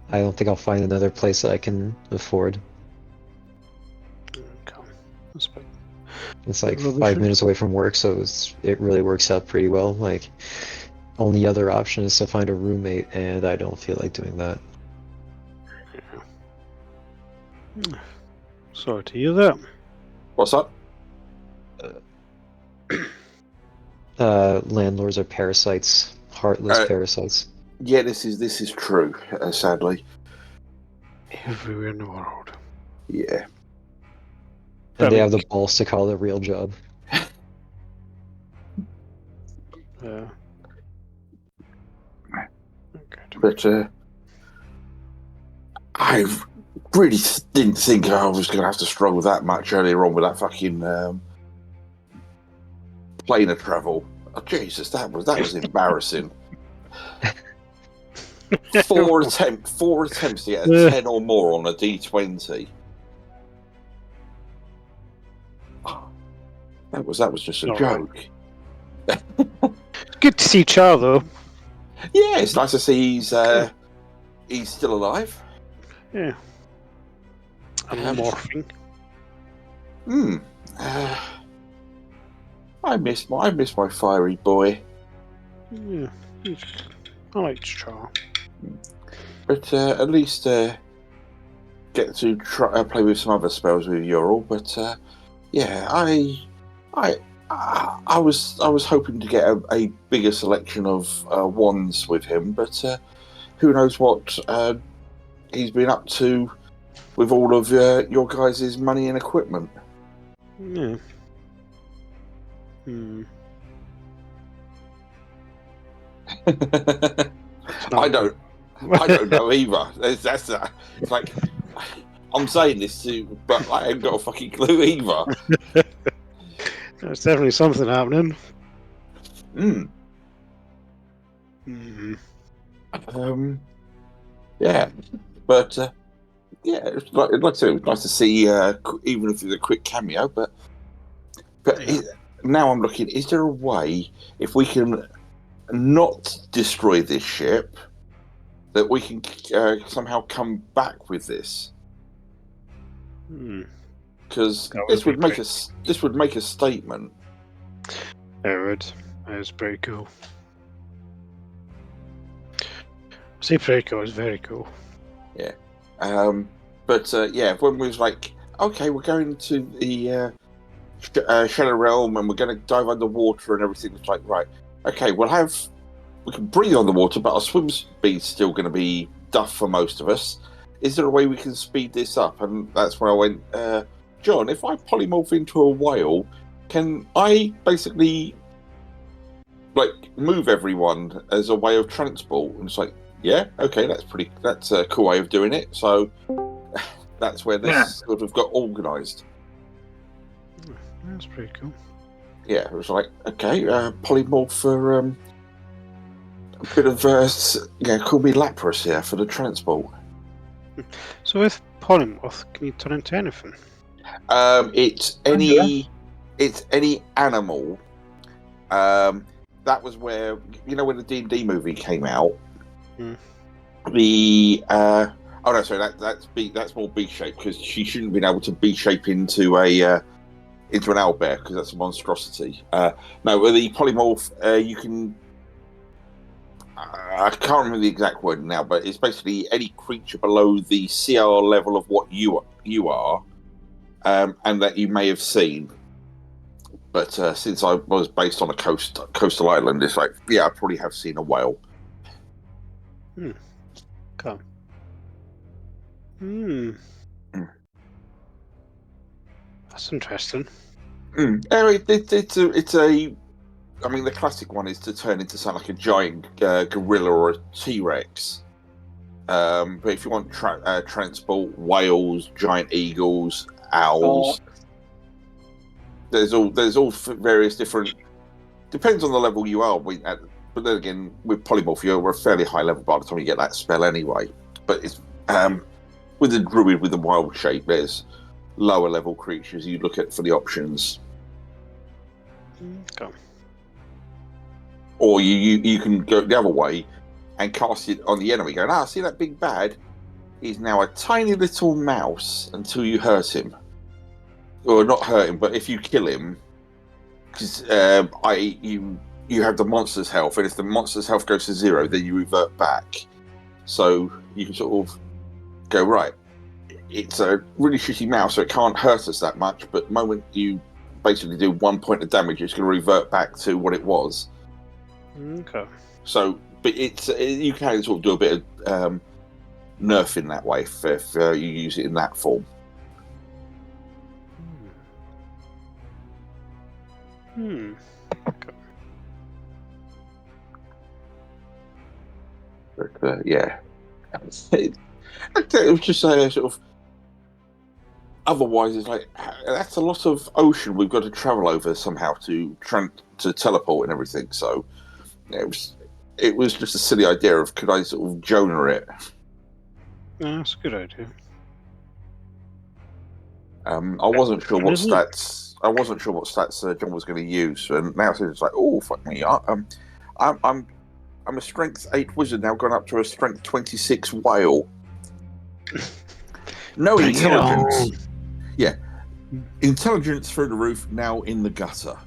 I don't think I'll find another place that I can afford. Okay. That's about It's like Rubbish. 5 minutes away from work, so it really works out pretty well. Like, only other option is to find a roommate, and I don't feel like doing that. Sorry to hear that. What's up? Landlords are parasites, heartless parasites. Yeah, this is true. Sadly, Everywhere in the world. yeah. And they have the balls to call it a real job. Okay. But I really didn't think I was going to have to struggle that much earlier on with that fucking planar travel. Oh, Jesus, that was embarrassing. Four attempts to get a 10 or more on a D20. That was just a joke. It's good to see Char though. Yeah, it's nice to see he's still alive. Yeah. And morphing. I miss my fiery boy. Yeah. I like Char. But at least get to try play with some other spells with Ural. But yeah, I was hoping to get a bigger selection of wands with him, but who knows what he's been up to with all of your guys' money and equipment. Yeah. I don't know either. It's like I'm saying this too, but I ain't got a fucking clue either. There's definitely something happening. Yeah, but yeah, like I said, it was nice to see, even if it's a quick cameo. But now I'm looking. Is there a way if we can not destroy this ship, that we can somehow come back with this? Because That would this be would make great. this would make a statement. It would. That is pretty cool. Say pretty cool is very cool. Yeah. But when we was like, okay, we're going to the Shadow Realm and we're going to dive underwater and everything. It's like, right, okay, we can breathe underwater, but our swim speed's still going to be duff for most of us. Is there a way we can speed this up? And that's where I went, John, if I polymorph into a whale, can I basically move everyone as a way of transport? And it's like, yeah, okay, that's a cool way of doing it. So that's where this sort of got organised. That's pretty cool. Yeah, it was like, okay, polymorph for a bit of call me Lapras here for the transport. So with polymorph, can you turn into anything? It's any animal. That was where when the D&D movie came out. The oh no, sorry, that's more B shape because she shouldn't have been able to B shape into an owlbear because that's a monstrosity. No, with the polymorph, you can. I can't remember the exact word now, but it's basically any creature below the CR level of what you are, and that you may have seen. But since I was based on a coastal island, it's like, yeah, I probably have seen a whale. Come. That's interesting. It's a. I mean, the classic one is to turn into something like a giant gorilla or a T-Rex. But if you want transport, whales, giant eagles, owls, there's all various different. Depends on the level you are. But then again, with polymorph, you're a fairly high level by the time you get that spell anyway. But it's with the druid with the wild shape, there's lower level creatures you look at for the options. Okay. Or you can go the other way and cast it on the enemy, going, see that big bad? He's now a tiny little mouse until you hurt him. Or not hurt him, but if you kill him, because you have the monster's health, and if the monster's health goes to 0, then you revert back. So you can sort of go, right, it's a really shitty mouse, so it can't hurt us that much, but the moment you basically do 1 point of damage, it's going to revert back to what it was. Okay. So, but you can sort of do a bit of nerf in that way if you use it in that form. Okay. But yeah, it was just a sort of. Otherwise, it's like that's a lot of ocean we've got to travel over somehow to teleport and everything. So it was just a silly idea of could I sort of Jonah it. Yeah, that's a good idea. I wasn't sure what stats. I wasn't sure what stats John was going to use, and now it's like, oh fuck me! I'm a strength 8 wizard now, gone up to a strength 26 whale. No Bring intelligence. Yeah, intelligence through the roof. Now in the gutter,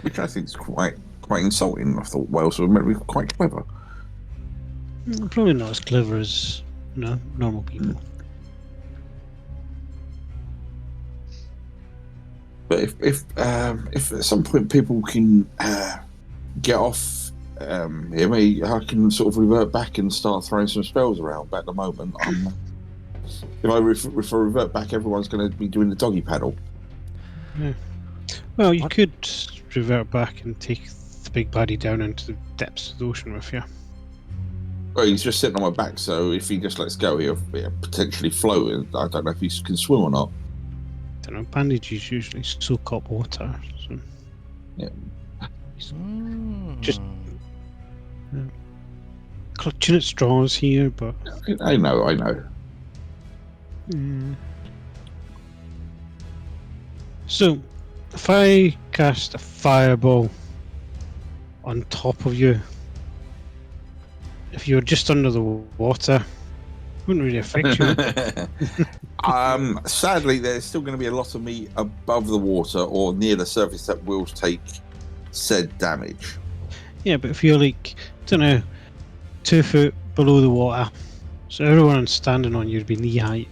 which I think is quite insulting. I thought whales were meant to be quite clever. Probably not as clever as normal people. But if at some point people can get off here, I can sort of revert back and start throwing some spells around. But at the moment, if I revert back, everyone's going to be doing the doggy paddle. Yeah. Well, you could revert back and take the big baddie down into the depths of the ocean with you. Well, he's just sitting on my back, so if he just lets go, he'll potentially float. I don't know if he can swim or not. I don't know, bandages usually soak up water. So. Yeah. Just clutching at straws here, but... I know. So, if I cast a fireball on top of you, if you were just under the water, wouldn't really affect you. Sadly, there's still going to be a lot of meat above the water or near the surface that will take said damage. Yeah, but if you're like, I don't know, 2 foot below the water, so everyone standing on you would be knee height.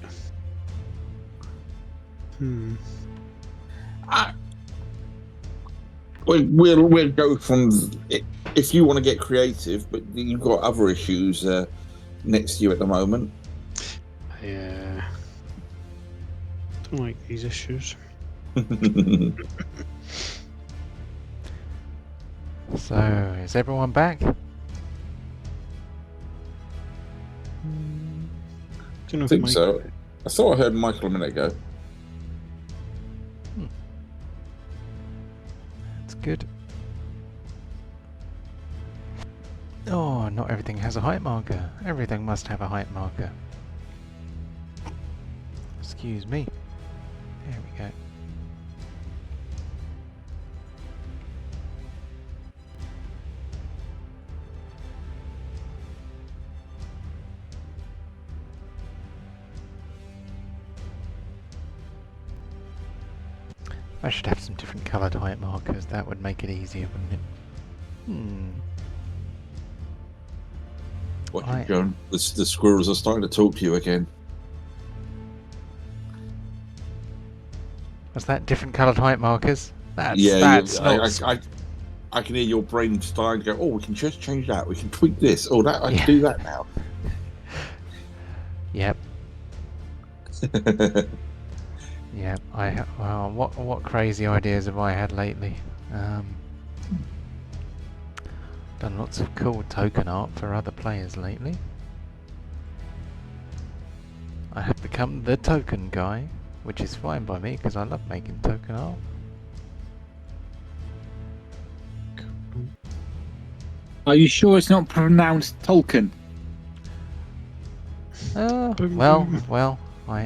We'll go from if you want to get creative, but you've got other issues next to you at the moment. Yeah. Don't like these issues. So, is everyone back? Don't know I if think Mike- so. I thought I heard Michael a minute ago. That's good. Oh, not everything has a height marker. Everything must have a height marker. Excuse me. There we go. I should have some different coloured height markers. That would make it easier, wouldn't it? What Right. Joan? The squirrels are starting to talk to you again. Was that different coloured height markers? That's I can hear your brain starting to go. Oh, we can just change that. We can tweak this. Oh, that I Yeah. can do that now. Yep. Yeah, well, what crazy ideas have I had lately? Done lots of cool token art for other players lately. I have become the token guy, which is fine by me because I love making token art. Are you sure it's not pronounced Tolkien? Well, I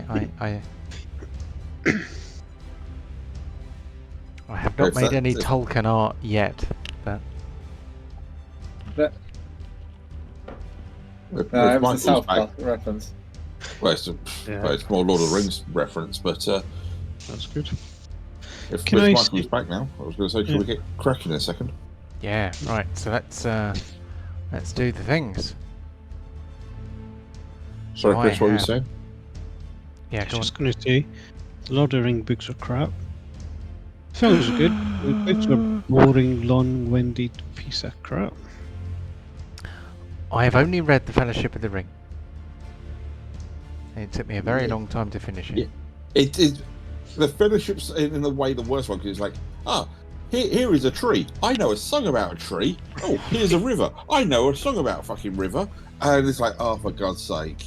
have not If made that- any if- Tolkien art yet, but That If it was a Michael's South back, Park reference. well, it's more Lord of the Rings reference, but That's good. if Can I Michael's back now, I was going to say, shall we get cracking in a second? yeah, right. So let's do the things. Sorry, Oh, Chris, I what were you have. saying? Yeah, I was go on. just going to say, the Lord of the Rings books are crap. Films are good. The books are boring, long-winded piece of crap. I have only read The Fellowship of the Ring. It took me a very long time to finish it. Yeah. It the fellowship's in the way the worst one, because it's like, here is a tree. I know a song about a tree. Oh, here's a river. I know a song about a fucking river. And it's like, oh, for God's sake.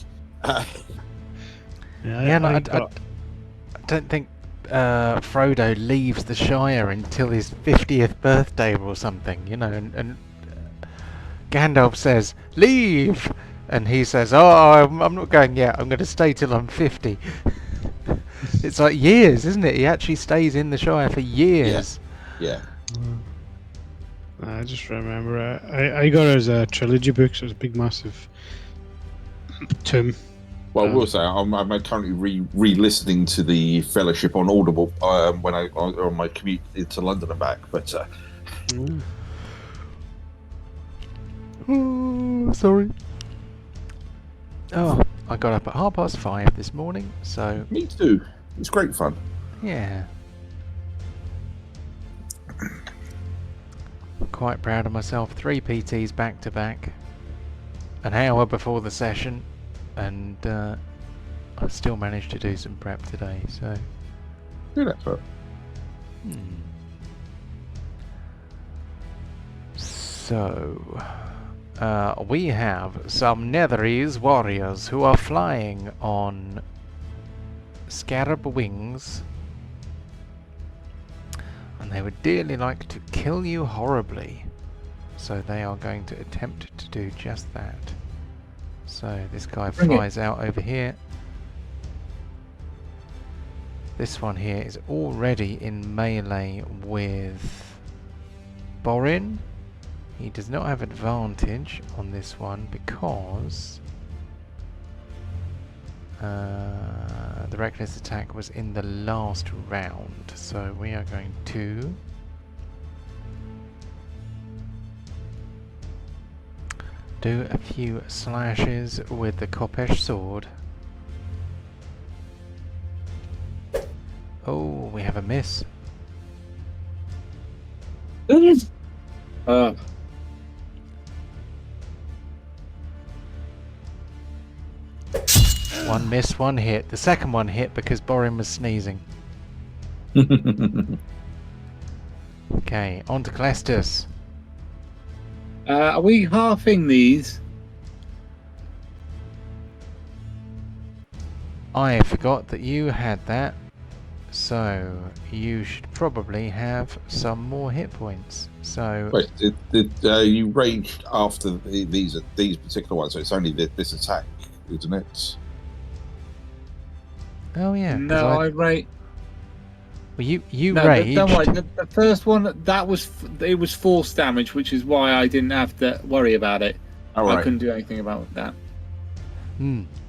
Yeah, no, I don't think Frodo leaves the Shire until his 50th birthday or something, you know, and Gandalf says, "Leave!" And he says, "Oh, I'm not going yet. I'm going to stay till I'm 50." It's like years, isn't it? He actually stays in the Shire for years. Yeah. I just remember I got it as a trilogy book, so it was a big, massive tome. Well, I will say, I'm currently re-listening to the Fellowship on Audible when on my commute into London and back. But Oh, sorry. Oh, I got up at 5:30 this morning, so me too. It's great fun. yeah. Quite proud of myself. 3 PTs back to back. An hour before the session, and I still managed to do some prep today, so Do that for. So we have some Netherese warriors who are flying on scarab wings, and they would dearly like to kill you horribly. So they are going to attempt to do just that. So this guy flies out over here. This one here is already in melee with Borin. He does not have advantage on this one because the reckless attack was in the last round. So we are going to do a few slashes with the Kopesh sword. Oh, we have a miss. One miss, one hit. The second one hit because Borin was sneezing. Okay, on to Clestus. Are we halving these? I forgot that you had that, so you should probably have some more hit points. So Wait, you raged after these particular ones, so it's only this attack, isn't it? oh yeah, 'cause No, I rate. well, you No, raged. don't worry. The first one it was force damage, which is why I didn't have to worry about it. All I right. couldn't do anything about that.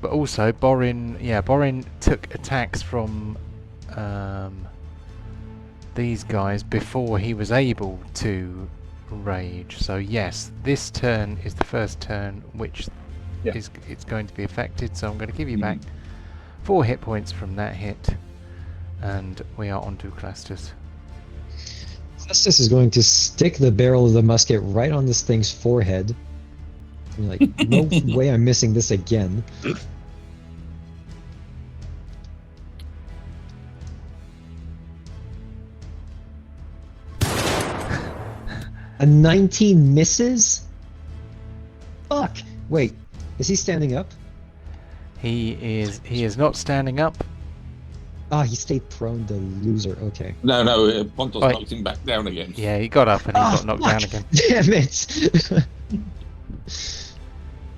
But also Borin took attacks from these guys before he was able to rage. So yes, this turn is the first turn which it's going to be affected. So I'm going to give you back 4 hit points from that hit, and we are on to Clastus. Clastus is going to stick the barrel of the musket right on this thing's forehead. And like, no way I'm missing this again. A 19 misses? Fuck! Wait, is he standing up? He is not standing up. Ah, he stayed prone, the loser. Okay. No, Pontos Right. knocked him back down again. Yeah, he got up and he got knocked down fuck! again. Damn it!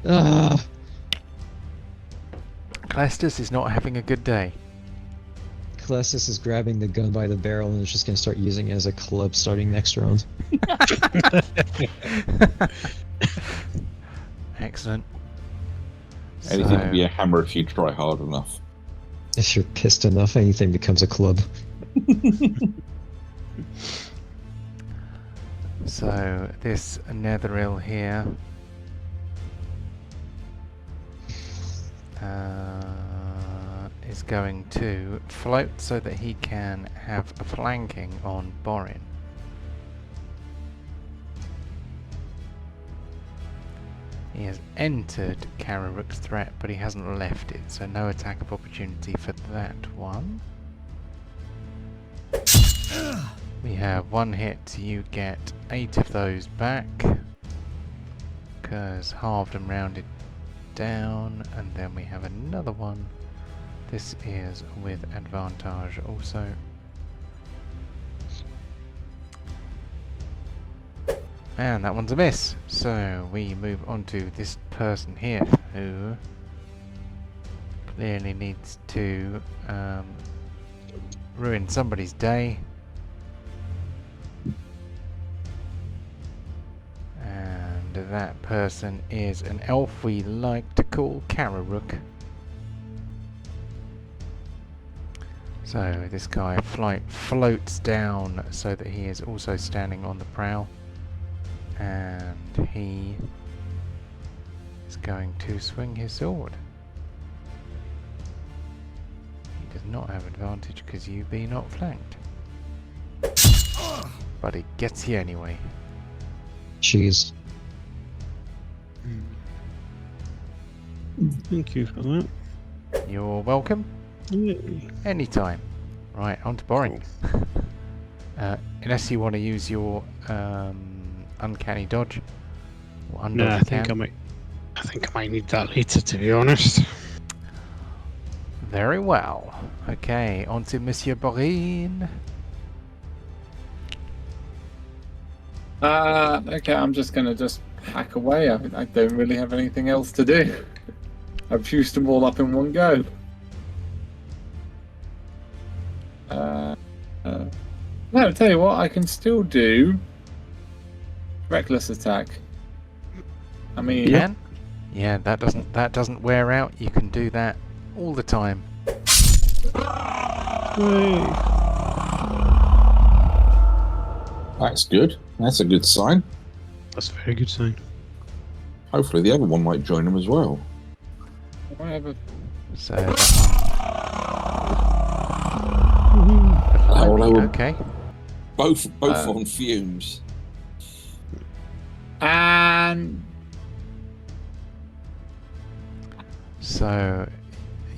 Ah. Clastus is not having a good day. Clastus is grabbing the gun by the barrel and is just going to start using it as a club starting next round. Excellent. Anything So- can be a hammer if you try hard enough. If you're pissed enough, anything becomes a club. So this Netheril here is going to float so that he can have a flanking on Borin. He has entered Kararuk's threat, but he hasn't left it, so no attack of opportunity for that one. We have 1 hit, you get 8 of those back, because halved and rounded down, and then we have another one. This is with advantage also. And that one's a miss. So we move on to this person here who clearly needs to ruin somebody's day. And that person is an elf we like to call Kararuk. So this guy floats down so that he is also standing on the prow. And he is going to swing his sword. He does not have advantage because you be not flanked. But he gets you anyway. Jeez. Thank you for that. You're welcome. Yay. Anytime. Right, on to Boring. Unless you want to use your uncanny dodge. Or undodge Nah, you can. I think I might need that later, to be honest. Very well. Okay, on to Monsieur Borin. Okay, I'm just gonna hack away. I don't really have anything else to do. I've fused them all up in one go. No, tell you what, I can still do Reckless attack. I You mean, can? Yeah, that doesn't wear out. You can do that all the time. Hey. That's good. That's a good sign. That's a very good sign. Hopefully the other one might join them as well. whatever. So that Oh, one. they were Okay. both on fumes. And So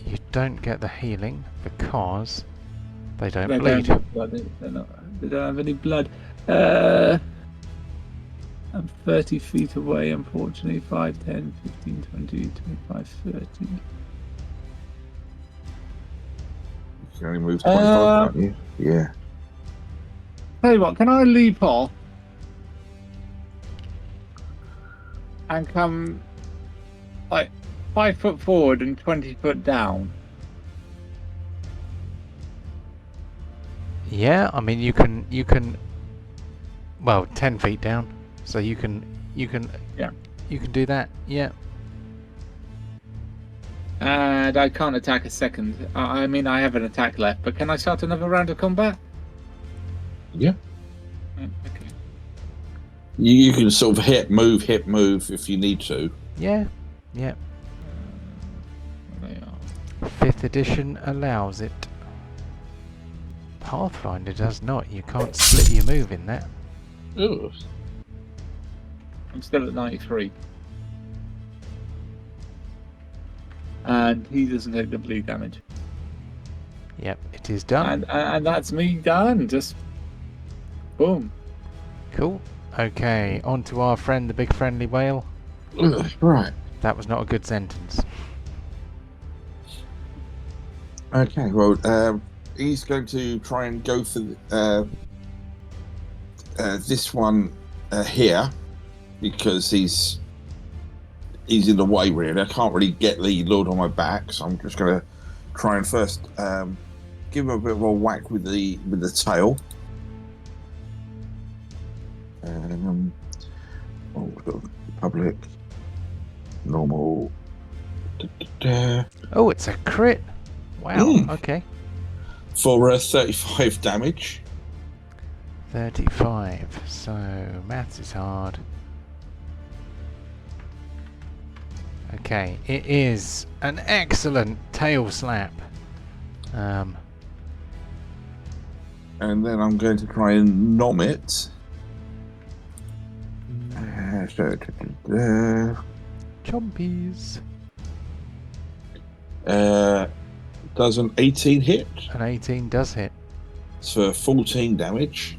you don't get the healing because they don't they bleed. don't have blood. They don't have any blood. I'm 30 feet away, unfortunately. 5, 10, 15, 20, 25, 30. You can only move 25, can't you? Yeah. Tell you what, can I leap off and come like 5 foot forward and 20 foot down? Yeah, I mean you can well 10 feet down, so you can Yeah. you can do that. Yeah. And I can't attack a second. I mean, I have an attack left, but can I start another round of combat? Yeah. Okay. You can sort of hit, move if you need to. Yeah. Yeah. There they are. 5th edition allows it. Pathfinder does not. You can't split your move in that. Ugh. I'm still at 93. And he doesn't take the bleed damage. Yep, it is done. And that's me done. Just boom. Cool. Okay, on to our friend the big friendly whale. Ugh, right. That was not a good sentence. Okay, well, he's going to try and go for this one here because he's in the way, really. I can't really get the Lord on my back, so I'm just going to try and first give him a bit of a whack with the tail. We've got public, normal. Oh, it's a crit. Wow. Okay. For 35 damage. 35. So maths is hard. Okay, it is an excellent tail slap. And then I'm going to try and nom it. Chompies. Does an 18 hit? An 18 does hit. It's for 14 damage.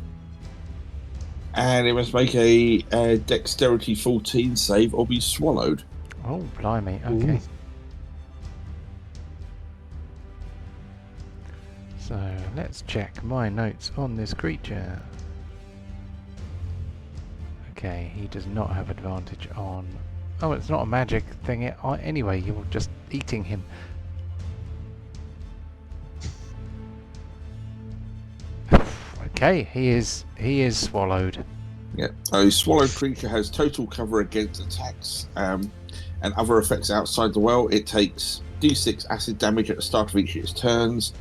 And it must make a dexterity 14 save or be swallowed. Oh, blimey. Okay. Ooh. So let's check my notes on this creature. Okay, he does not have advantage on... Oh, it's not a magic thing. Anyway, you're just eating him. Okay, he is swallowed. Yeah. A swallowed creature has total cover against attacks and other effects outside the well. It takes D6 acid damage at the start of each of its turns.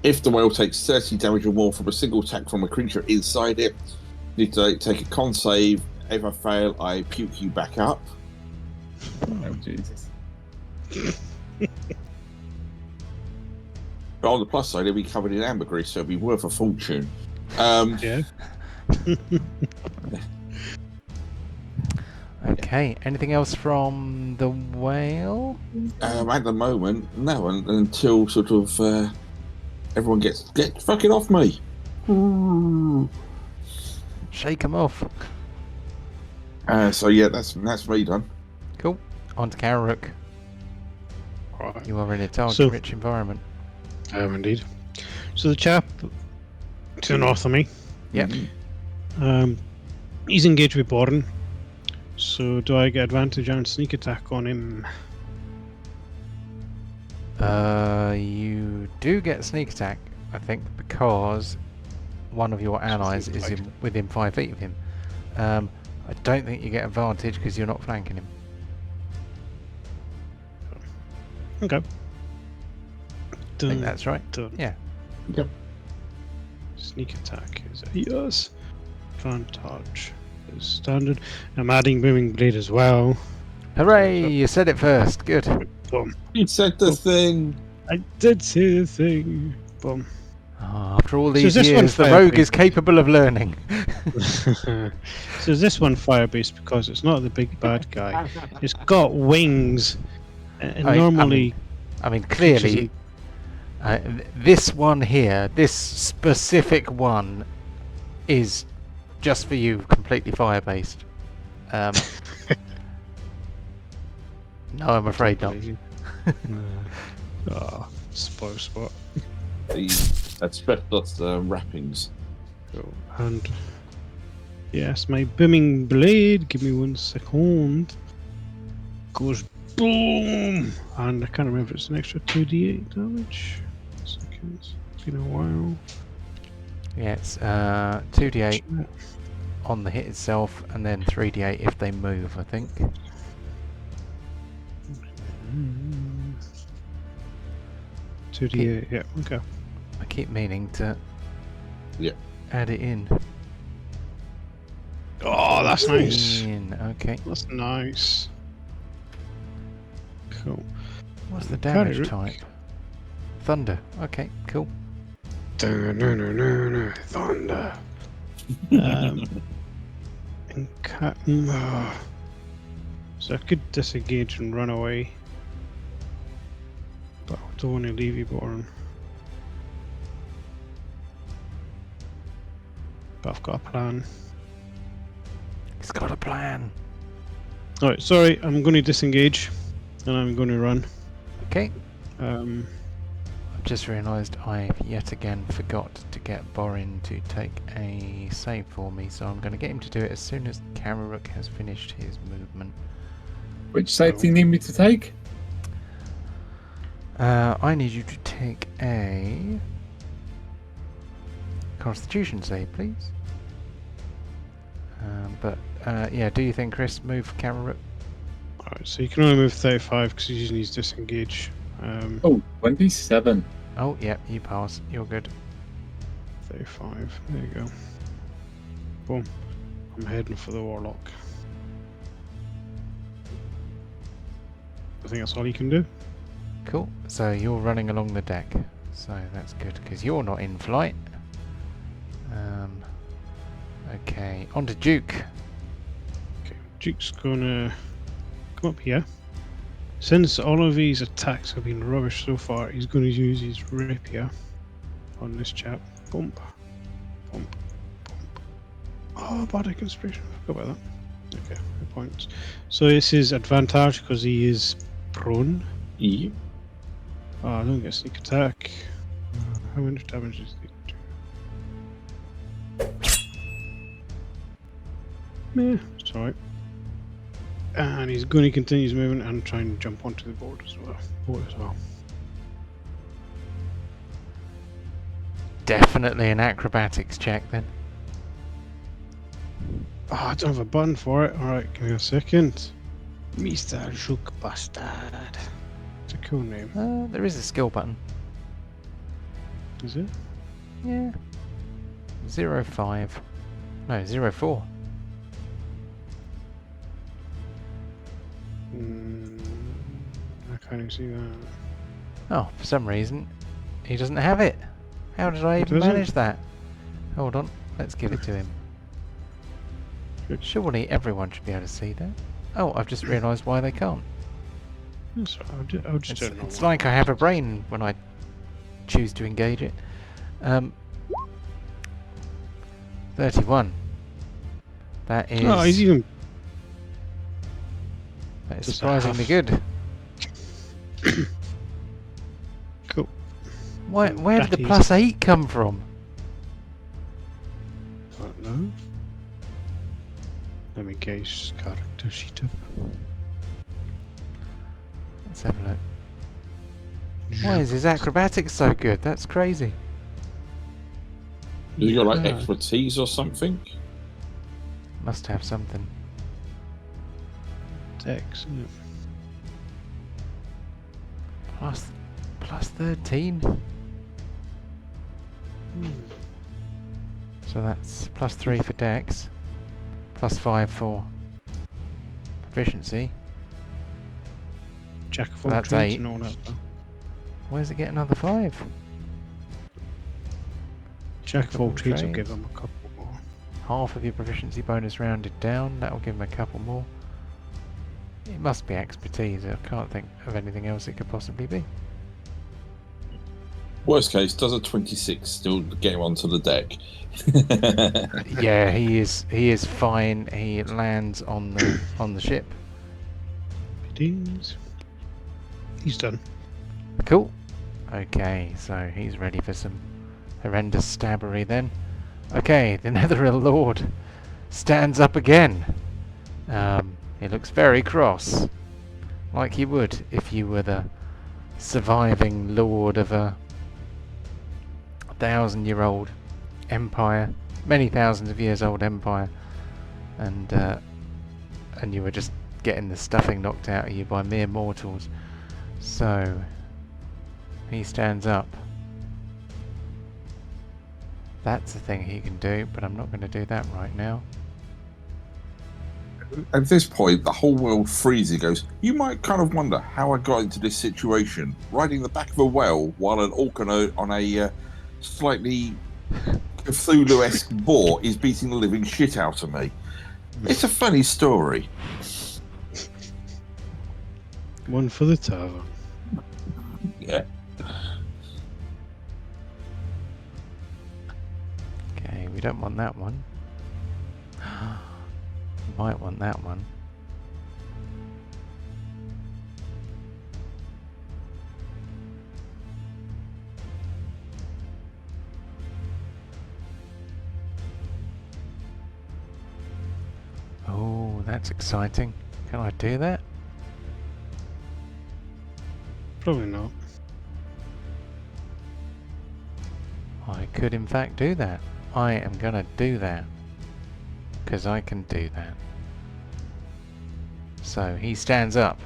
If the whale takes 30 damage or more from a single attack from a creature inside it, you need to take a con save. If I fail, I puke you back up. Oh, Jesus. But on the plus side, it'll be covered in ambergris, so it'll be worth a fortune. Yeah. Okay, anything else from the whale? At the moment, no, until sort of everyone get fucking off me. Shake him off. So yeah, that's me done. Cool. On to Kararuk. Alright. You are in a target-rich environment. I am indeed. So the chap to the north of me. Yep. He's engaged with Boren. So do I get advantage on sneak attack on him? You do get sneak attack, I think, because one of your allies is within 5 feet of him. I don't think you get advantage because you're not flanking him. Okay. I think that's right. Done. Yeah. Yep. Sneak attack is a yes. Advantage is standard. I'm adding Booming Blade as well. Hooray! You said it first. Good. Boom. You said the thing. I did say the thing. Boom. Oh, after all So these is this one years, the fire rogue based? is capable of learning. So is this one fire-based because it's not the big bad guy? It's got wings, and normally. I mean, clearly, this one here, this specific one, is just for you, completely fire-based. No, I'm afraid not. Ah, spoil spot. The asbestos wrappings. Cool. And yes, my booming blade. Give me 1 second. Goes boom, and I can't remember if it's an extra 2d8 damage. Seconds. It's been a while. Yeah, it's 2d8 on the hit itself, and then 3d8 if they move, I think. 2d8. Yeah. Okay. I keep meaning to add it in. Oh, that's nice. Okay. That's nice. Cool. What's the damage Carrot. type? Thunder. Okay, cool. Thunder. So I could disengage and run away, but I don't want to leave you, Boron. But I've got a plan. He's got a plan. Alright, sorry, I'm going to disengage, and I'm going to run. Okay. Um, I've just realised I've yet again forgot to get Borin to take a save for me, so I'm going to get him to do it as soon as Kararuk has finished his movement. Which save do you need me to take? I need you to take a Constitution save, please. Yeah, do you think, Chris, move Kararuk? Alright, so you can only move 35 because he's using his disengage. Oh, 27. Oh, yeah, you pass. You're good. 35, there you go. Boom. I'm heading for the Warlock. I think that's all you can do. Cool. So you're running along the deck. So that's good, because you're not in flight. Okay, on to Duke. Okay, Duke's gonna come up here. Since all of these attacks have been rubbish so far, he's gonna use his rapier on this chap. Bump. Bump. Bump. Oh, bardic inspiration. I forgot about that. Okay, good points. So this is advantage because he is prone. Yeah. Oh, I don't get sneak attack. How much damage is it? Yeah, it's alright. And he's going to continue his movement and try and jump onto the board as well. Definitely an acrobatics check then. Oh, I don't have a button for it. Alright, give me a second. Mr. Juk Bastard. It's a cool name. There is a skill button. Is it? Yeah. 05. No, 04. I can't even see that. Oh, for some reason, he doesn't have it. How did I even Doesn't? manage that? Hold on, let's give it to him. Good. Surely everyone should be able to see that. Oh, I've just realised why they can't. That's all right, I'll just do it It's normal. like I have a brain when I choose to engage it. 31. That is. Oh, he's even. That is just surprisingly half. good. Cool. Where did the That is- +8 come from? I don't know. Let me get his character sheet up. Let's have a look. Why is his acrobatics so good? That's crazy. You got like Yeah. expertise or something? Must have something. Dex, isn't it? Plus 13. So that's plus 3 for Dex, plus 5 for proficiency. Jack of all That's trades 8. and all that. Though. Where does it get another 5? Jack of all Double trades will give trades. them a couple more. Half of your proficiency bonus rounded down. That'll give him a couple more. It must be expertise. I can't think of anything else it could possibly be. Worst case, does a 26 still get him onto the deck? Yeah, he is fine. He lands on the ship. He's done. Cool. Okay, so he's ready for some horrendous stabbery then. Okay, the Netherrealm Lord stands up again. He looks very cross, like you would if you were the surviving lord of a 1,000-year-old empire, many thousands of years old empire, and you were just getting the stuffing knocked out of you by mere mortals. So he stands up. That's a thing he can do, but I'm not going to do that right now. At this point, the whole world freezes. He goes, you might kind of wonder how I got into this situation, riding the back of a whale while an orc on a slightly Cthulhu-esque boar is beating the living shit out of me. It's a funny story. One for the tavern. Yeah. Okay, we don't want that one. Might want that one. Oh, that's exciting. Can I do that? Probably not. I could in fact do that. I am gonna do that. Because I can do that. So he stands up.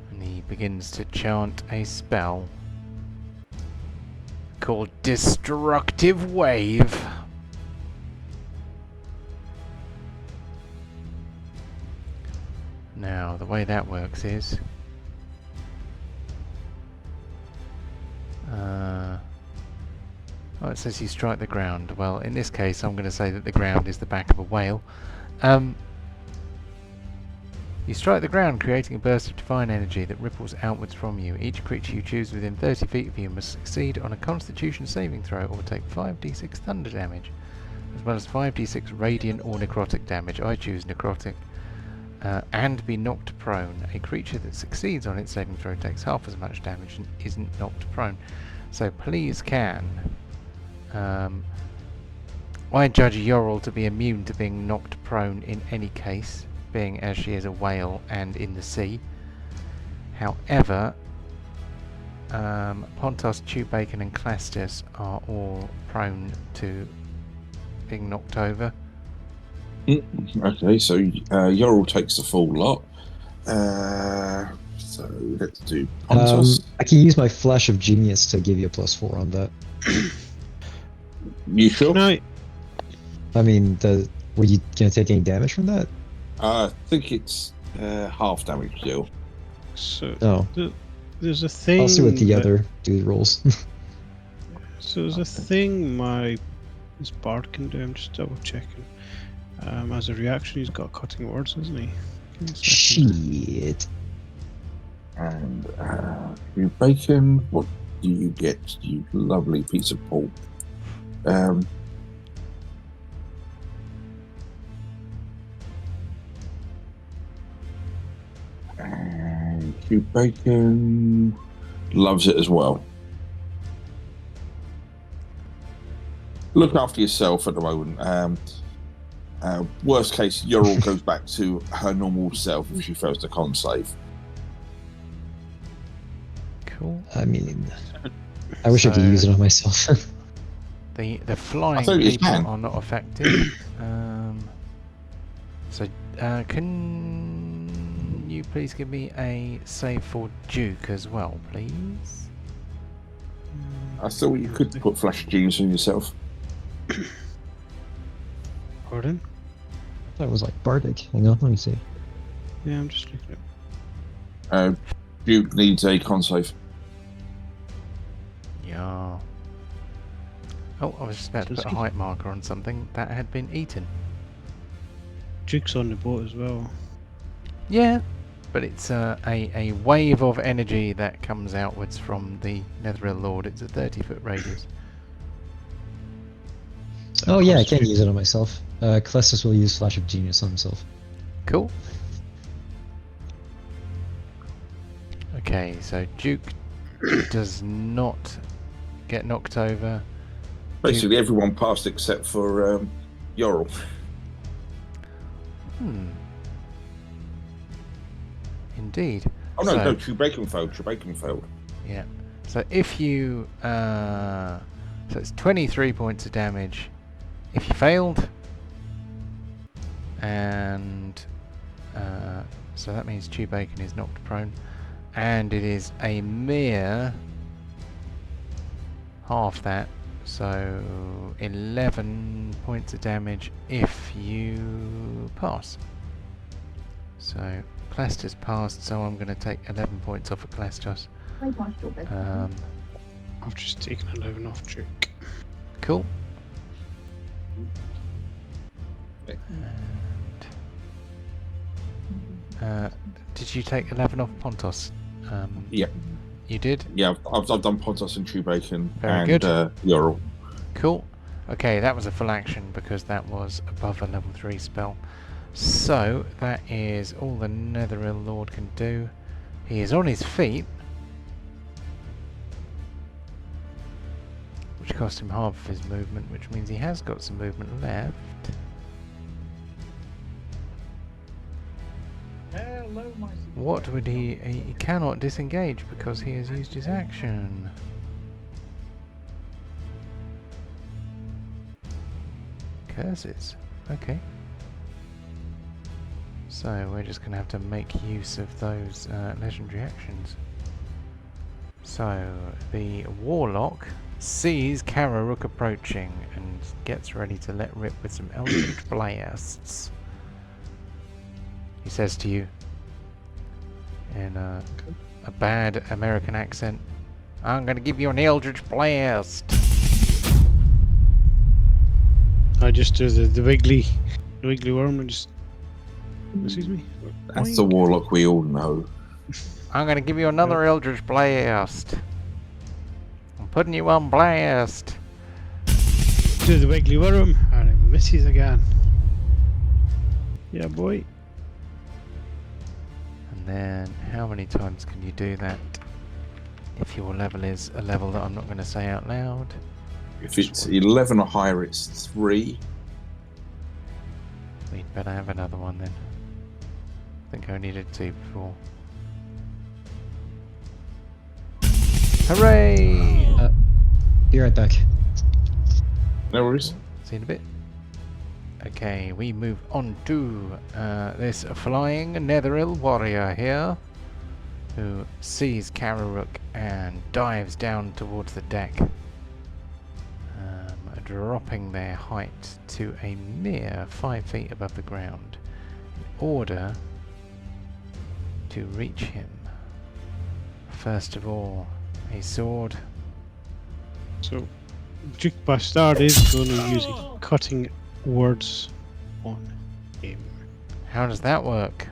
And he begins to chant a spell called Destructive Wave. Now, the way that works is... oh, it says you strike the ground. Well, in this case, I'm going to say that the ground is the back of a whale. You strike the ground, creating a burst of divine energy that ripples outwards from you. Each creature you choose within 30 feet of you must succeed on a Constitution saving throw or take 5d6 thunder damage, as well as 5d6 radiant or necrotic damage. I choose necrotic. And be knocked prone. A creature that succeeds on its saving throw takes half as much damage and isn't knocked prone. So please can... I judge Yorl to be immune to being knocked prone in any case, being as she is a whale and in the sea. However, Pontos, Tubacon and Clastus are all prone to being knocked over. Okay, so Yorl takes the full lot. So let's do Pontos. I can use my Flash of Genius to give you a +4 on that. You sure? No, I mean, were you gonna take any damage from that? I think it's half damage still. so No. there's a thing. I'll see what the that- other dude rolls. So there's a thing this bard can do. I'm just double checking. As a reaction, he's got cutting words, hasn't he? Give me a second. Shit. And you bacon. What do you get? You lovely piece of pork. And you bacon loves it as well. Look after yourself at the moment. Worst case, Yorl goes back to her normal self if she fails the con save. Cool. I mean, I wish I could So- use it on myself. The flying thought you people can. are not affected. Can you please give me a save for Duke as well, please? I thought you could put flash genius on yourself. Pardon? That was like Bardic. Hang on, let me see. Yeah, I'm just looking at. Duke needs a con save. Yeah. Oh, I was just about to put a height marker on something that had been eaten. Duke's on the boat as well. Yeah, but it's a wave of energy that comes outwards from the Netherrealm Lord. It's a 30-foot radius. Oh yeah, I can use it on myself. Calestis will use Flash of Genius on himself. Cool. Okay, so Duke does not get knocked over. Basically, everyone passed except for Yorl. Indeed. Oh no, So- no, Trebaken failed. Yeah. So if you so it's 23 points of damage if you failed, and so that means Trebaken is knocked prone, and it is a mere half that, so 11 points of damage if you pass. So Clastus passed, so I'm going to take 11 points off of Clastus. I've just taken 11 off Duke. Cool. Okay. And, did you take 11 off Pontos? Yeah. You did? Yeah, I've done Pontos and Trebaken Very and good. Yorl. Cool. Okay, that was a full action because that was above a level 3 spell. So, that is all the Netherrealm Lord can do. He is on his feet, which cost him half of his movement, which means he has got some movement left. What would he cannot disengage because he has used his action. Curses. Okay. So we're just going to have to make use of those legendary actions. So the Warlock sees Kararuk approaching and gets ready to let rip with some Eldritch Blasts. He says to you in a bad American accent, "I'm going to give you an Eldritch Blast." I just do the wiggly worm and just. Excuse me? That's the Warlock we all know. I'm going to give you another Eldritch Blast. I'm putting you on blast. Do the wiggly worm and it misses again. Yeah, boy. And then how many times can you do that if your level is a level that I'm not going to say out loud? If it's 11 or higher, it's 3. We'd better have another one then. I think I only did 2 before. Hooray! Be right back. No worries. See you in a bit. Okay, we move on to this flying Netherrealm warrior here, who sees Kararuk and dives down towards the deck, dropping their height to a mere 5 feet above the ground in order to reach him. First of all, a sword. So, Duke Bastard is going to use cutting words on him. How does that work?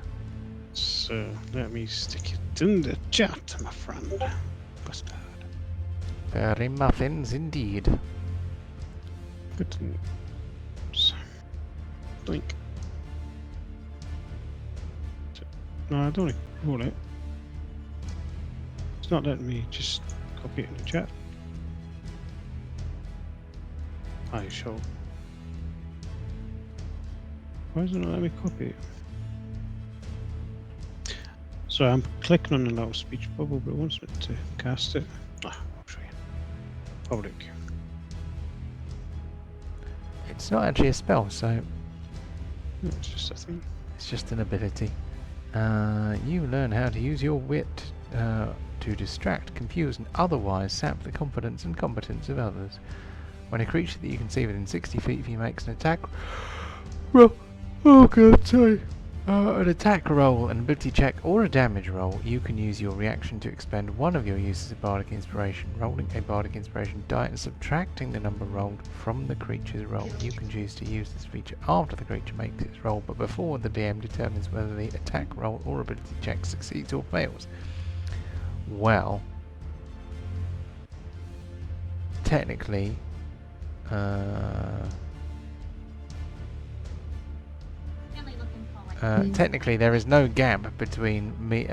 So, let me stick it in the chat, my friend. Bastard. Very muffins indeed. Good news. Blink. No, I don't roll it. It's not letting me just copy it in the chat. I shall. Why is it not letting me copy it? So I'm clicking on the little speech bubble, but it wants me to cast it. I'll show you. Public. It's not actually a spell, so It's just a thing. it's just an ability. You learn how to use your wit to distract, confuse, and otherwise sap the confidence and competence of others. When a creature that you can see within 60 feet of you makes an attack roll, an attack roll, an ability check, or a damage roll, you can use your reaction to expend one of your uses of Bardic Inspiration, rolling a Bardic Inspiration die and subtracting the number rolled from the creature's roll. You can choose to use this feature after the creature makes its roll, but before the DM determines whether the attack roll or ability check succeeds or fails. Well, technically, technically there is no gap between me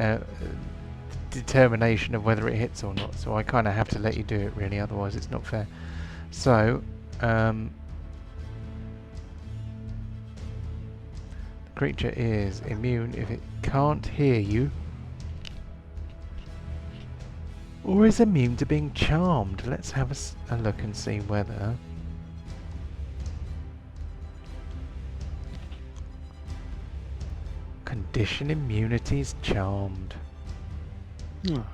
determination of whether it hits or not, so I kind of have to let you do it really, otherwise it's not fair. So the creature is immune if it can't hear you, or is immune to being charmed. Let's have a look and see whether condition immunity is charmed. Oh.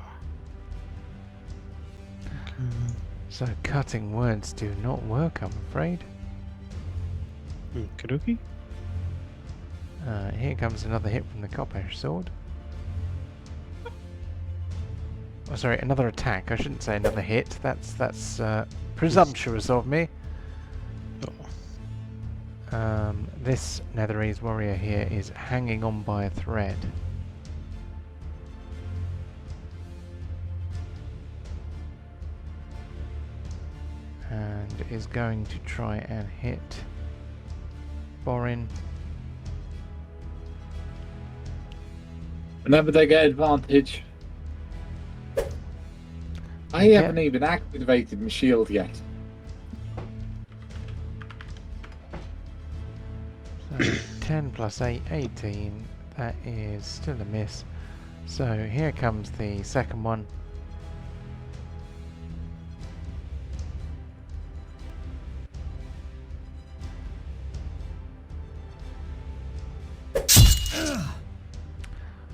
So cutting words do not work, I'm afraid. Okie dokie. Here comes another hit from the Coppesh sword. Oh, sorry, another attack. I shouldn't say another hit. That's presumptuous of me. This Netherese warrior here is hanging on by a thread. And is going to try and hit Borin. Whenever they get advantage. I haven't even activated my shield yet. So 10 plus 8, 18. That is still a miss. So here comes the second one.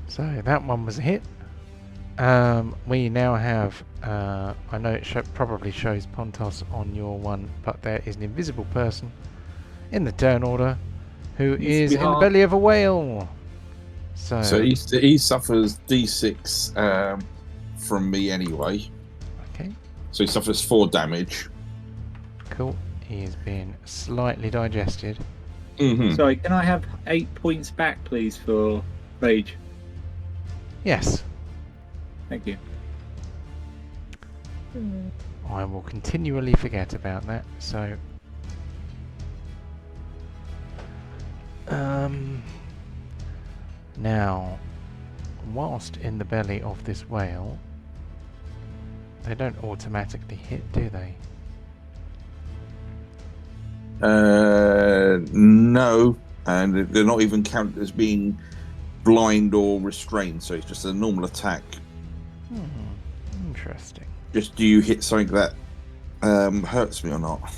So that one was a hit. We now have, I know it probably shows Pontos on your one, but there is an invisible person in the turn order who is in the belly of a whale. So he suffers D6 from me anyway. Okay. So he suffers 4 damage. Cool. He is being slightly digested. Mm-hmm. Sorry, can I have 8 points back, please, for rage? Yes. Thank you. I will continually forget about that, so now, whilst in the belly of this whale, they don't automatically hit, do they? No, and they're not even counted as being blind or restrained, so it's just a normal attack. Interesting. Just do you hit something that hurts me or not?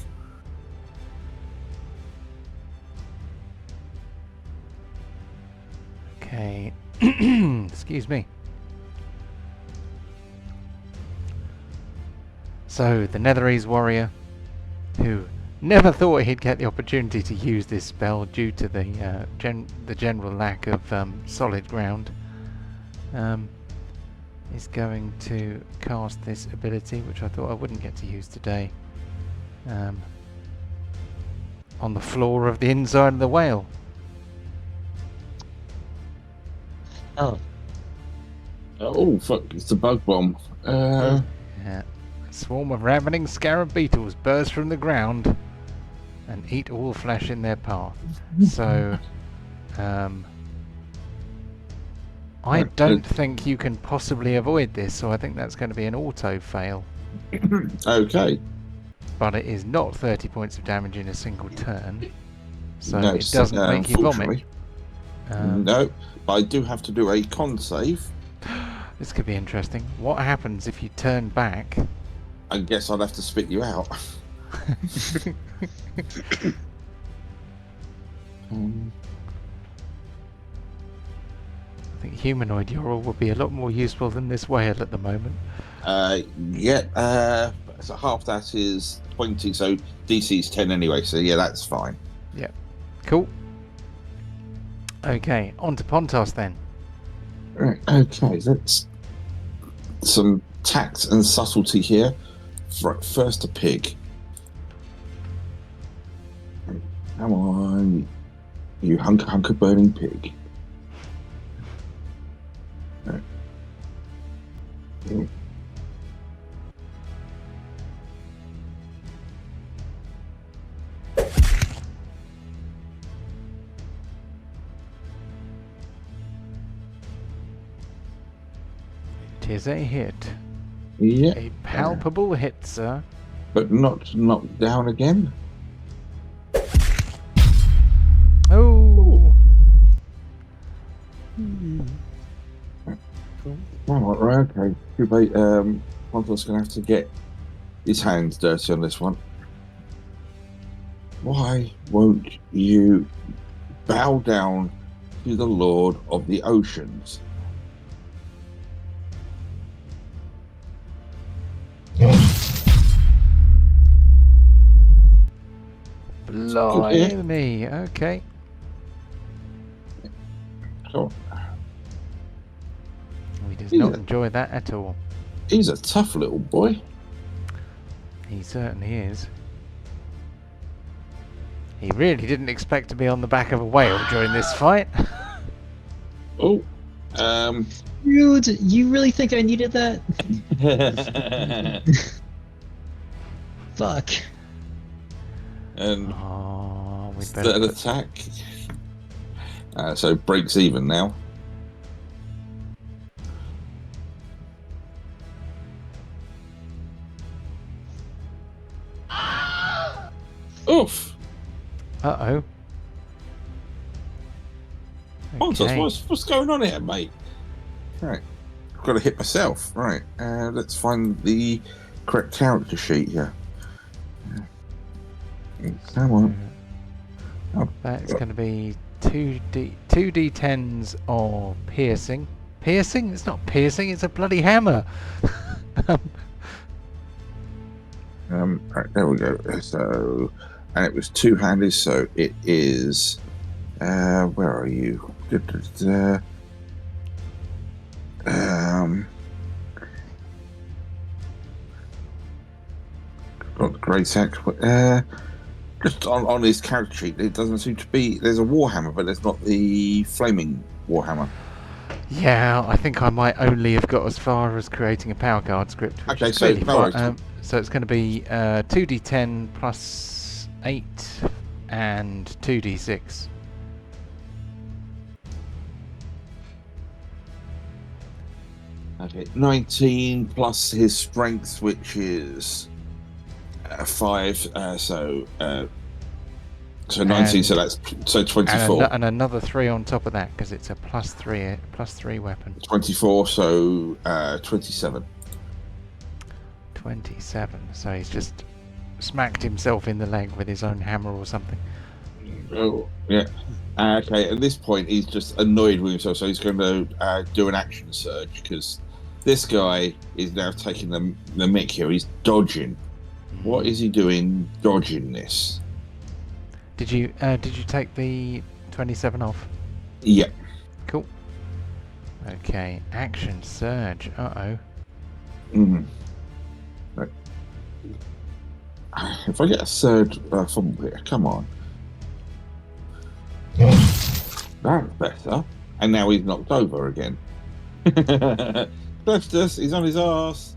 Okay. Excuse me. So, the Netherese warrior, who never thought he'd get the opportunity to use this spell due to the general lack of solid ground, is going to cast this ability, which I thought I wouldn't get to use today, on the floor of the inside of the whale. Oh fuck! It's a bug bomb. Yeah. A swarm of ravening scarab beetles burst from the ground and eat all flesh in their path. So, I don't think you can possibly avoid this, so I think that's going to be an auto fail. Okay. But it is not 30 points of damage in a single turn, so No, it doesn't make you vomit. No, but I do have to do a con save. This could be interesting. What happens if you turn back? I guess I'd have to spit you out. I think humanoid Ural would be a lot more useful than this whale at the moment. So half that is 20, so DC's 10 anyway, so yeah, that's fine. Yeah. Cool. Okay, on to Pontos then. Right, okay, let's... Some tact and subtlety here. First a pig. Come on, you hunker burning pig. Right. It is a hit. Yeah, A palpable hit, sir. but not knocked down again. Oh! Right, okay. Too late. Pontos gonna have to get his hands dirty on this one. Why won't you bow down to the Lord of the Oceans? Blimey, okay. So, He does not enjoy that at all. he's a tough little boy. He certainly is. He really didn't expect to be on the back of a whale during this fight. Oh, Rude! You really think I needed that? Fuck. and Oh, we third better. attack. So breaks even now. Oof! Uh-oh. Pontos, Okay. what's going on here, mate? Right, I've got to hit myself. Right, let's find the correct character sheet here. Come on. Oh, That's going to be 2d10s of piercing. Piercing? It's not piercing, it's a bloody hammer. right, there we go. So, and it was two-handed, so it is. Where are you? Got the great axe. Just on his character sheet, it doesn't seem to be. There's a warhammer, but there's not the flaming warhammer. Yeah, I think I might only have got as far as creating a power card script. Which Okay, is so clearly no fine. worries. So it's going to be 2d10 plus 8 and 2d6. Okay, 19 plus his strength, which is 5. So 19. So that's 24. And another 3 on top of that because it's a plus 3 weapon. 24. So 27. 27. So he's just smacked himself in the leg with his own hammer or something. Oh, yeah. Okay, at this point, he's just annoyed with himself, so he's going to do an action surge because this guy is now taking the mick here. He's dodging. What is he doing dodging this? Did you take the 27 off? Yeah. Cool. Okay, action surge. Uh-oh. Mm. Right. If I get a surge from here, come on. That's better. And now he's knocked over again. Left us, he's on his arse.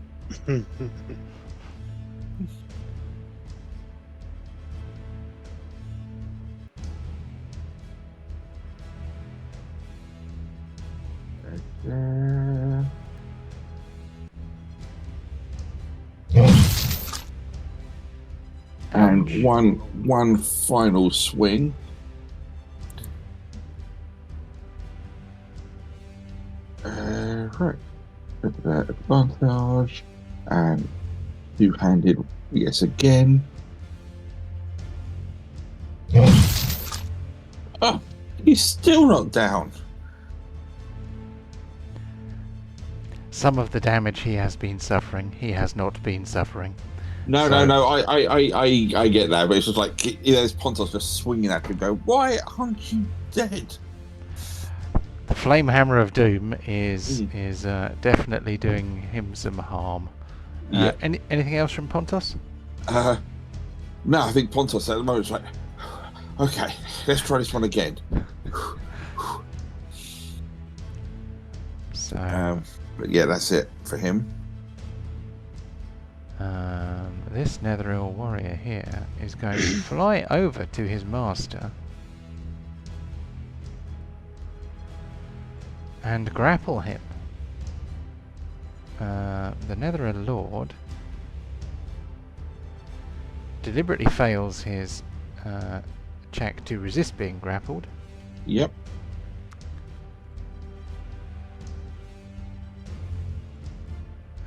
And one final swing. Right. Advantage and Two-handed, yes, again. Oh, he's still not down. Some of the damage he has been suffering, he has not been suffering. No, So- no. I get that, but it's just like there's Pontos just swinging at him. Go, why aren't you dead? The Flame Hammer of Doom is definitely doing him some harm. Yeah. Anything else from Pontos? No, I think Pontos at the moment is like, okay, let's try this one again. So, But yeah, that's it for him. this Netheril warrior here is going to fly over to his master and grapple him. The Netheril Lord deliberately fails his check to resist being grappled. Yep.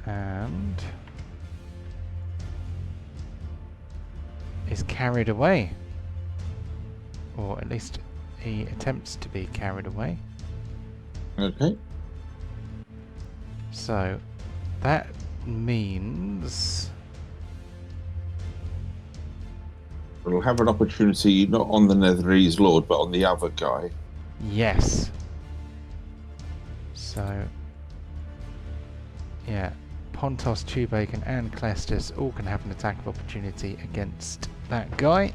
And is carried away, or at least he attempts to be carried away. Okay. So that means We'll have an opportunity not on the Netherese Lord, but on the other guy. yes. So yeah, Pontos, Tubacon and Clestus all can have an attack of opportunity against that guy.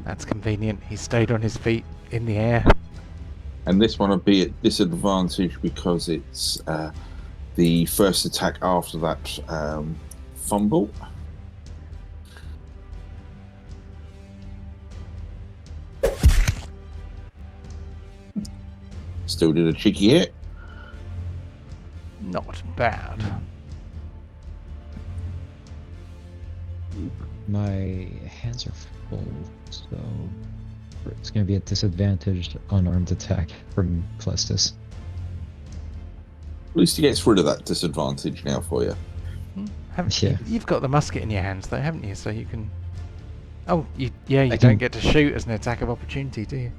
That's convenient. He stayed on his feet in the air. And this one will be at disadvantage because it's the first attack after that fumble. Still did a cheeky hit. Not bad. My hands are full, so it's going to be a disadvantaged unarmed attack from Clestus. At least he gets rid of that disadvantage now for you. Yeah. You've got the musket in your hands, though, haven't you? So you can. Oh, you don't can- get to shoot as an attack of opportunity, do you?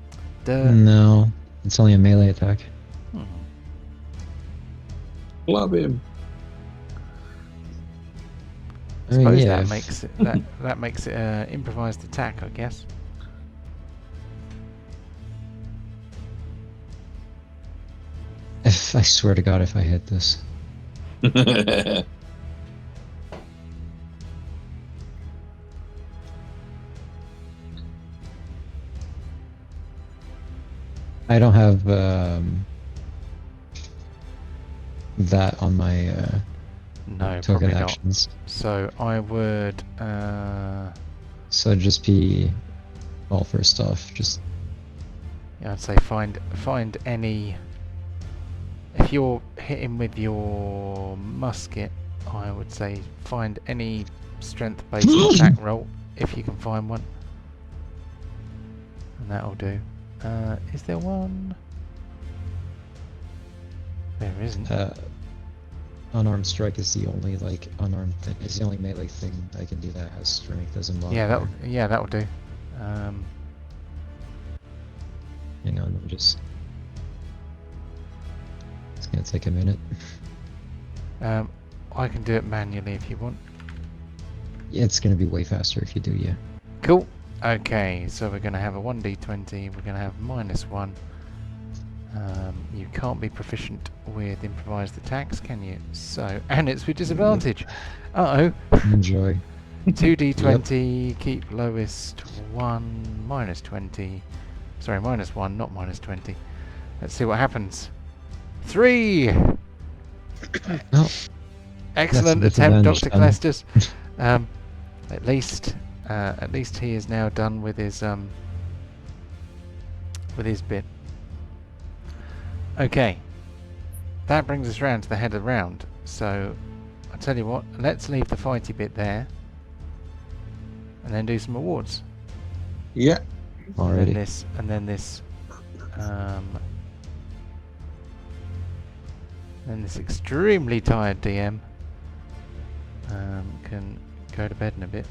Duh. No, it's only a melee attack. Hmm. Love him. I suppose yeah, that if- makes it that makes it improvised attack, I guess. I swear to God, if I hit this. I don't have that on my No, token probably not. actions. So I would. So it'd just be, well, first off, just Yeah, I'd say find any. If you're hitting with your musket, I would say find any strength-based attack roll if you can find one, and that'll do. Is there one? There isn't. unarmed strike is the only unarmed thing. It's the only melee thing I can do that has strength as a modifier. That'll do. Hang on, I'm just. It's gonna take a minute. I can do it manually if you want. Yeah, it's gonna be way faster if you do, yeah. Cool. Okay, so we're going to have a 1d20. We're going to have -1. You can't be proficient with improvised attacks, can you? So, and it's with disadvantage. Uh-oh. Enjoy. 2d20, keep lowest 1, -20. Sorry, -1, not -20. Let's see what happens. 3! Oh, Excellent That's attempt, disadvantage Dr. then. Clestus. At least he is now done with his bit. Okay, that brings us round to the head of the round. So I tell you what, let's leave the fighty bit there, and then do some awards. Yeah. Already. And then this extremely tired DM can go to bed in a bit.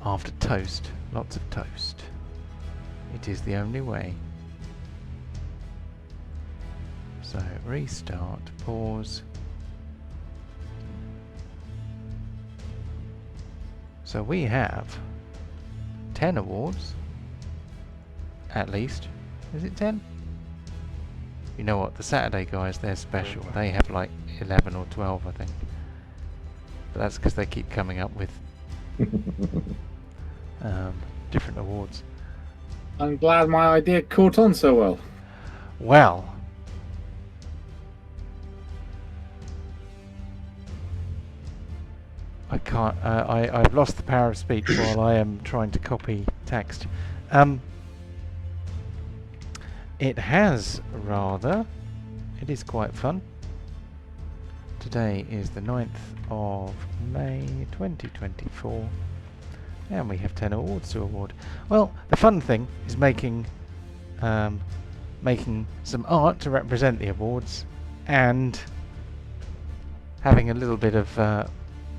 After toast, lots of toast. It is the only way. So restart, pause. So we have 10 awards, at least. Is it 10? You know what, the Saturday guys, they're special. They have like 11 or 12, I think. But that's because they keep coming up with different awards. I'm glad my idea caught on so well. Well, I can't. I've lost the power of speech while I am trying to copy text. It has rather. It is quite fun. Today is the 9th of May 2024, and we have 10 awards to award. Well, the fun thing is making some art to represent the awards, and having a little bit of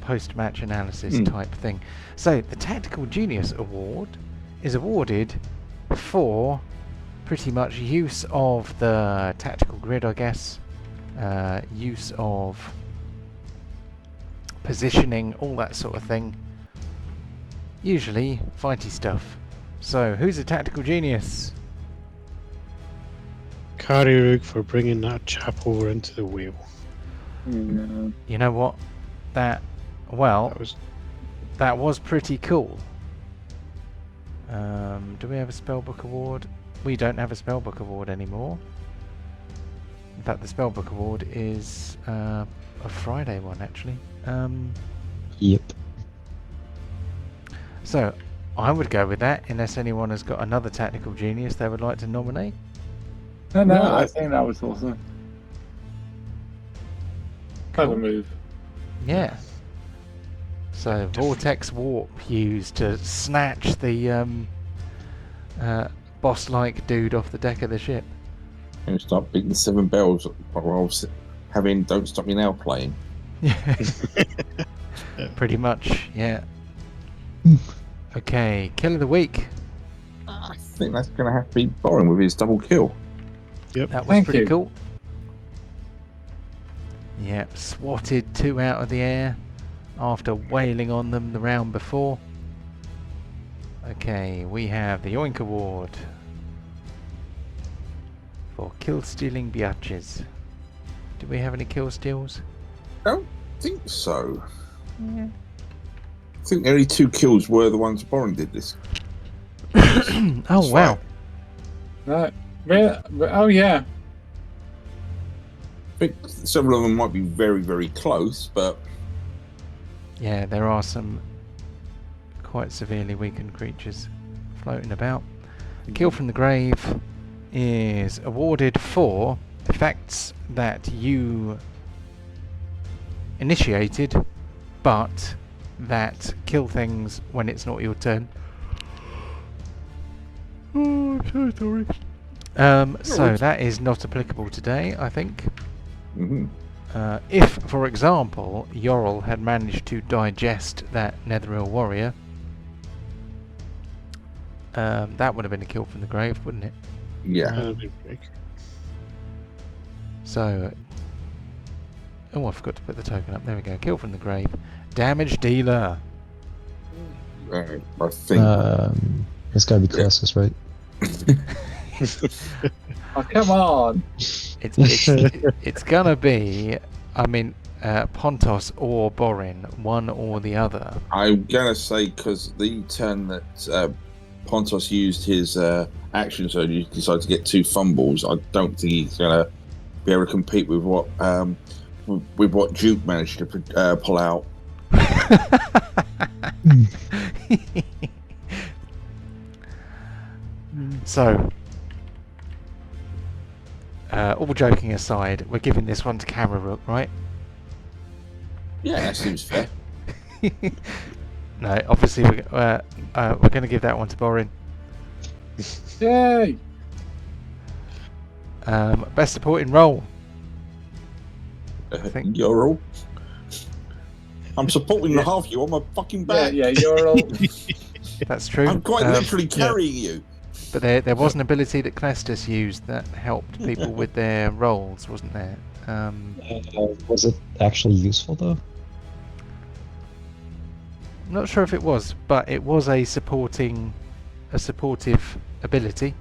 post-match analysis type thing. So the Tactical Genius Award is awarded for pretty much use of the tactical grid, I guess, use of positioning, all that sort of thing. Usually fighty stuff. So who's a tactical genius? Carry Rook for bringing that chap over into the wheel. Yeah. You know what? That was pretty cool. Do we have a Spellbook Award? We don't have a Spellbook Award anymore. In fact, the Spellbook Award is a Friday one, actually. Yep. So, I would go with that, unless anyone has got another tactical genius they would like to nominate. No, I think that was awesome. Clever move. Yeah. So, Vortex Warp used to snatch the boss-like dude off the deck of the ship. And start beating the 7 bells while I was having Don't Stop Me Now playing. Yeah. Pretty much, yeah. Okay, kill of the week. I think that's going to have to be Boring with his double kill. Yep. That was Thank pretty you. cool. Yep, swatted 2 out of the air after wailing on them the round before. Okay, we have the Yoink Award for kill stealing biatches. Do we have any kill steals? I don't think so. Yeah. I think the only 2 kills were the ones Boring did this. Oh wow. No, oh yeah. I think several of them might be very, very close, but Yeah, there are some quite severely weakened creatures floating about. Kill from the Grave is awarded for effects that you initiated, but that kill things when it's not your turn. Oh, I'm so sorry. So that is not applicable today, I think. If, for example, Yorl had managed to digest that Netheril warrior, that would have been a kill from the grave, wouldn't it? yeah. That'd be big. So, oh, I forgot to put the token up. There we go. Kill from the grave. Damage dealer. I think. It's gotta be Colossus, right? Oh, come on. It's gonna be, I mean, Pontos or Borin, one or the other. I'm going to say, because the turn that Pontos used his action, so he decided to get 2 fumbles, I don't think he's going to be able to compete with what Duke managed to pull out. So, all joking aside, we're giving this one to Camera Rook, right? Yeah, that seems fair. No, obviously we're going to give that one to Borin. Yay! Best supporting role. think- You're all. I'm supporting the half you on my fucking back. Yeah, you're all. That's true. I'm quite literally carrying you. But there was an ability that Clestus used that helped people with their roles, wasn't there? Was it actually useful though? I'm not sure if it was, but it was a supportive ability.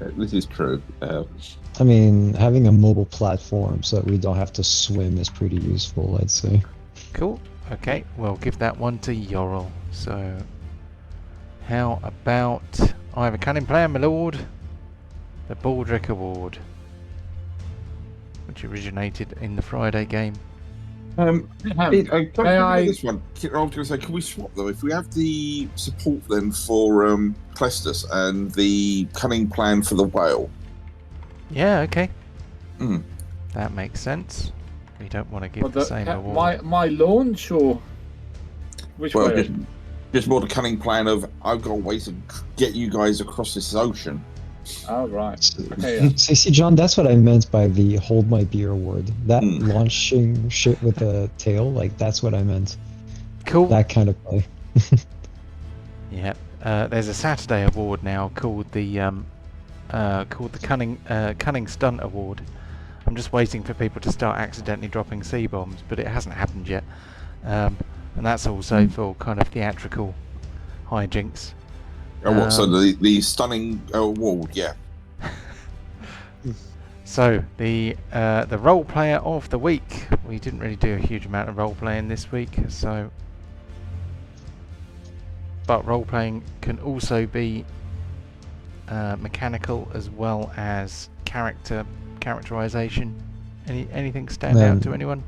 This is true. I mean, having a mobile platform so that we don't have to swim is pretty useful, I'd say. Cool. Okay, we'll give that one to Yorl. So, how about I have a cunning plan, my lord? The Baldric Award, which originated in the Friday game. Can I- this one? I was going to say, can we swap them? If we have the support then for Clestus and the cunning plan for the whale. Yeah, okay. Mm. That makes sense. We don't want to give the same award. My launch or which Well, way? just more the cunning plan of I've got a way to get you guys across this ocean. Oh right. So, Okay, yeah. so see, John, that's what I meant by the hold my beer award. That launching shit with a tail, like that's what I meant. Cool. That kind of play. Yeah. There's a Saturday award now called the Cunning Stunt Award. I'm just waiting for people to start accidentally dropping C-bombs, but it hasn't happened yet. And that's also for kind of theatrical hijinks. Oh, so the stunning award, yeah. So the role player of the week. We didn't really do a huge amount of role playing this week, so. But role playing can also be mechanical as well as characterization. Anything stand out to anyone?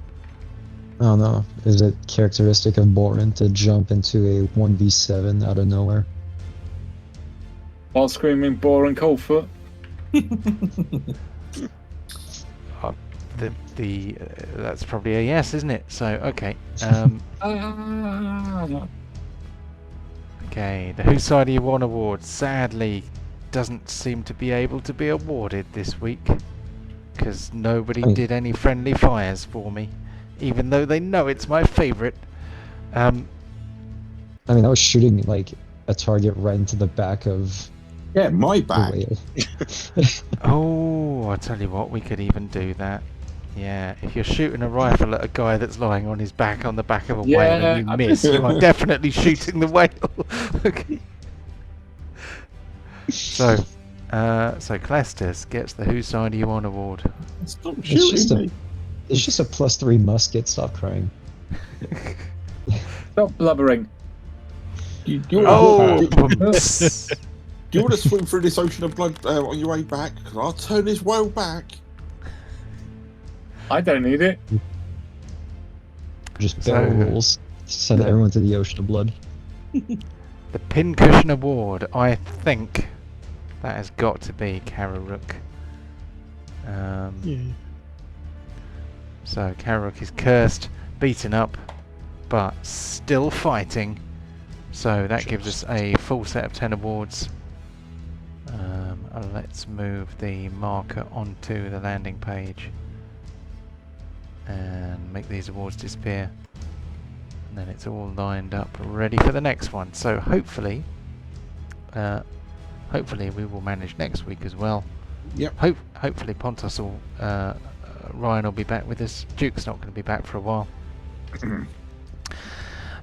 I don't know. Is it characteristic of Borin to jump into a 1v7 out of nowhere? While screaming boring cold foot. That's probably a yes, isn't it? So okay. Okay, the Whose Side Are You On award sadly doesn't seem to be able to be awarded this week because nobody did any friendly fires for me, even though they know it's my favourite. I mean, I was shooting like a target right into the back of my the back. whale. Oh, I tell you what, we could even do that. Yeah, if you're shooting a rifle at a guy that's lying on his back on the back of a whale and you miss, you are definitely shooting the whale. Okay. So Clestus gets the Whose Side Are You On award. Stop It's shooting me. just a +3 musket. Stop crying. Stop blubbering. Do you Oh! want to swim through this ocean of blood on your way back? 'Cause I'll turn this whale back. I don't need it. Just barrel rolls. Send everyone to the ocean of blood. The Pincushion Award, I think that has got to be Kararuk. Yeah. So Kararuk is cursed, beaten up, but still fighting. So that gives us a full set of 10 awards. Let's move the marker onto the landing page and make these awards disappear. And then it's all lined up, ready for the next one. So hopefully we will manage next week as well. Yep. Hopefully Pontos will, Ryan will be back with us. Duke's not going to be back for a while.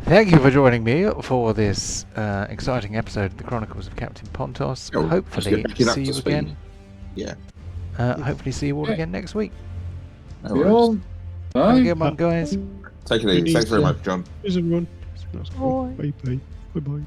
Thank you for joining me for this exciting episode of the Chronicles of Captain Pontos. Oh, Hopefully let's get back see up you to speed. again. Yeah. Hopefully see you all again next week. No See you worries. all. Have a Bye. good one, guys. Take it easy. Thanks very much, John. Cheers, everyone. Bye bye. Bye bye.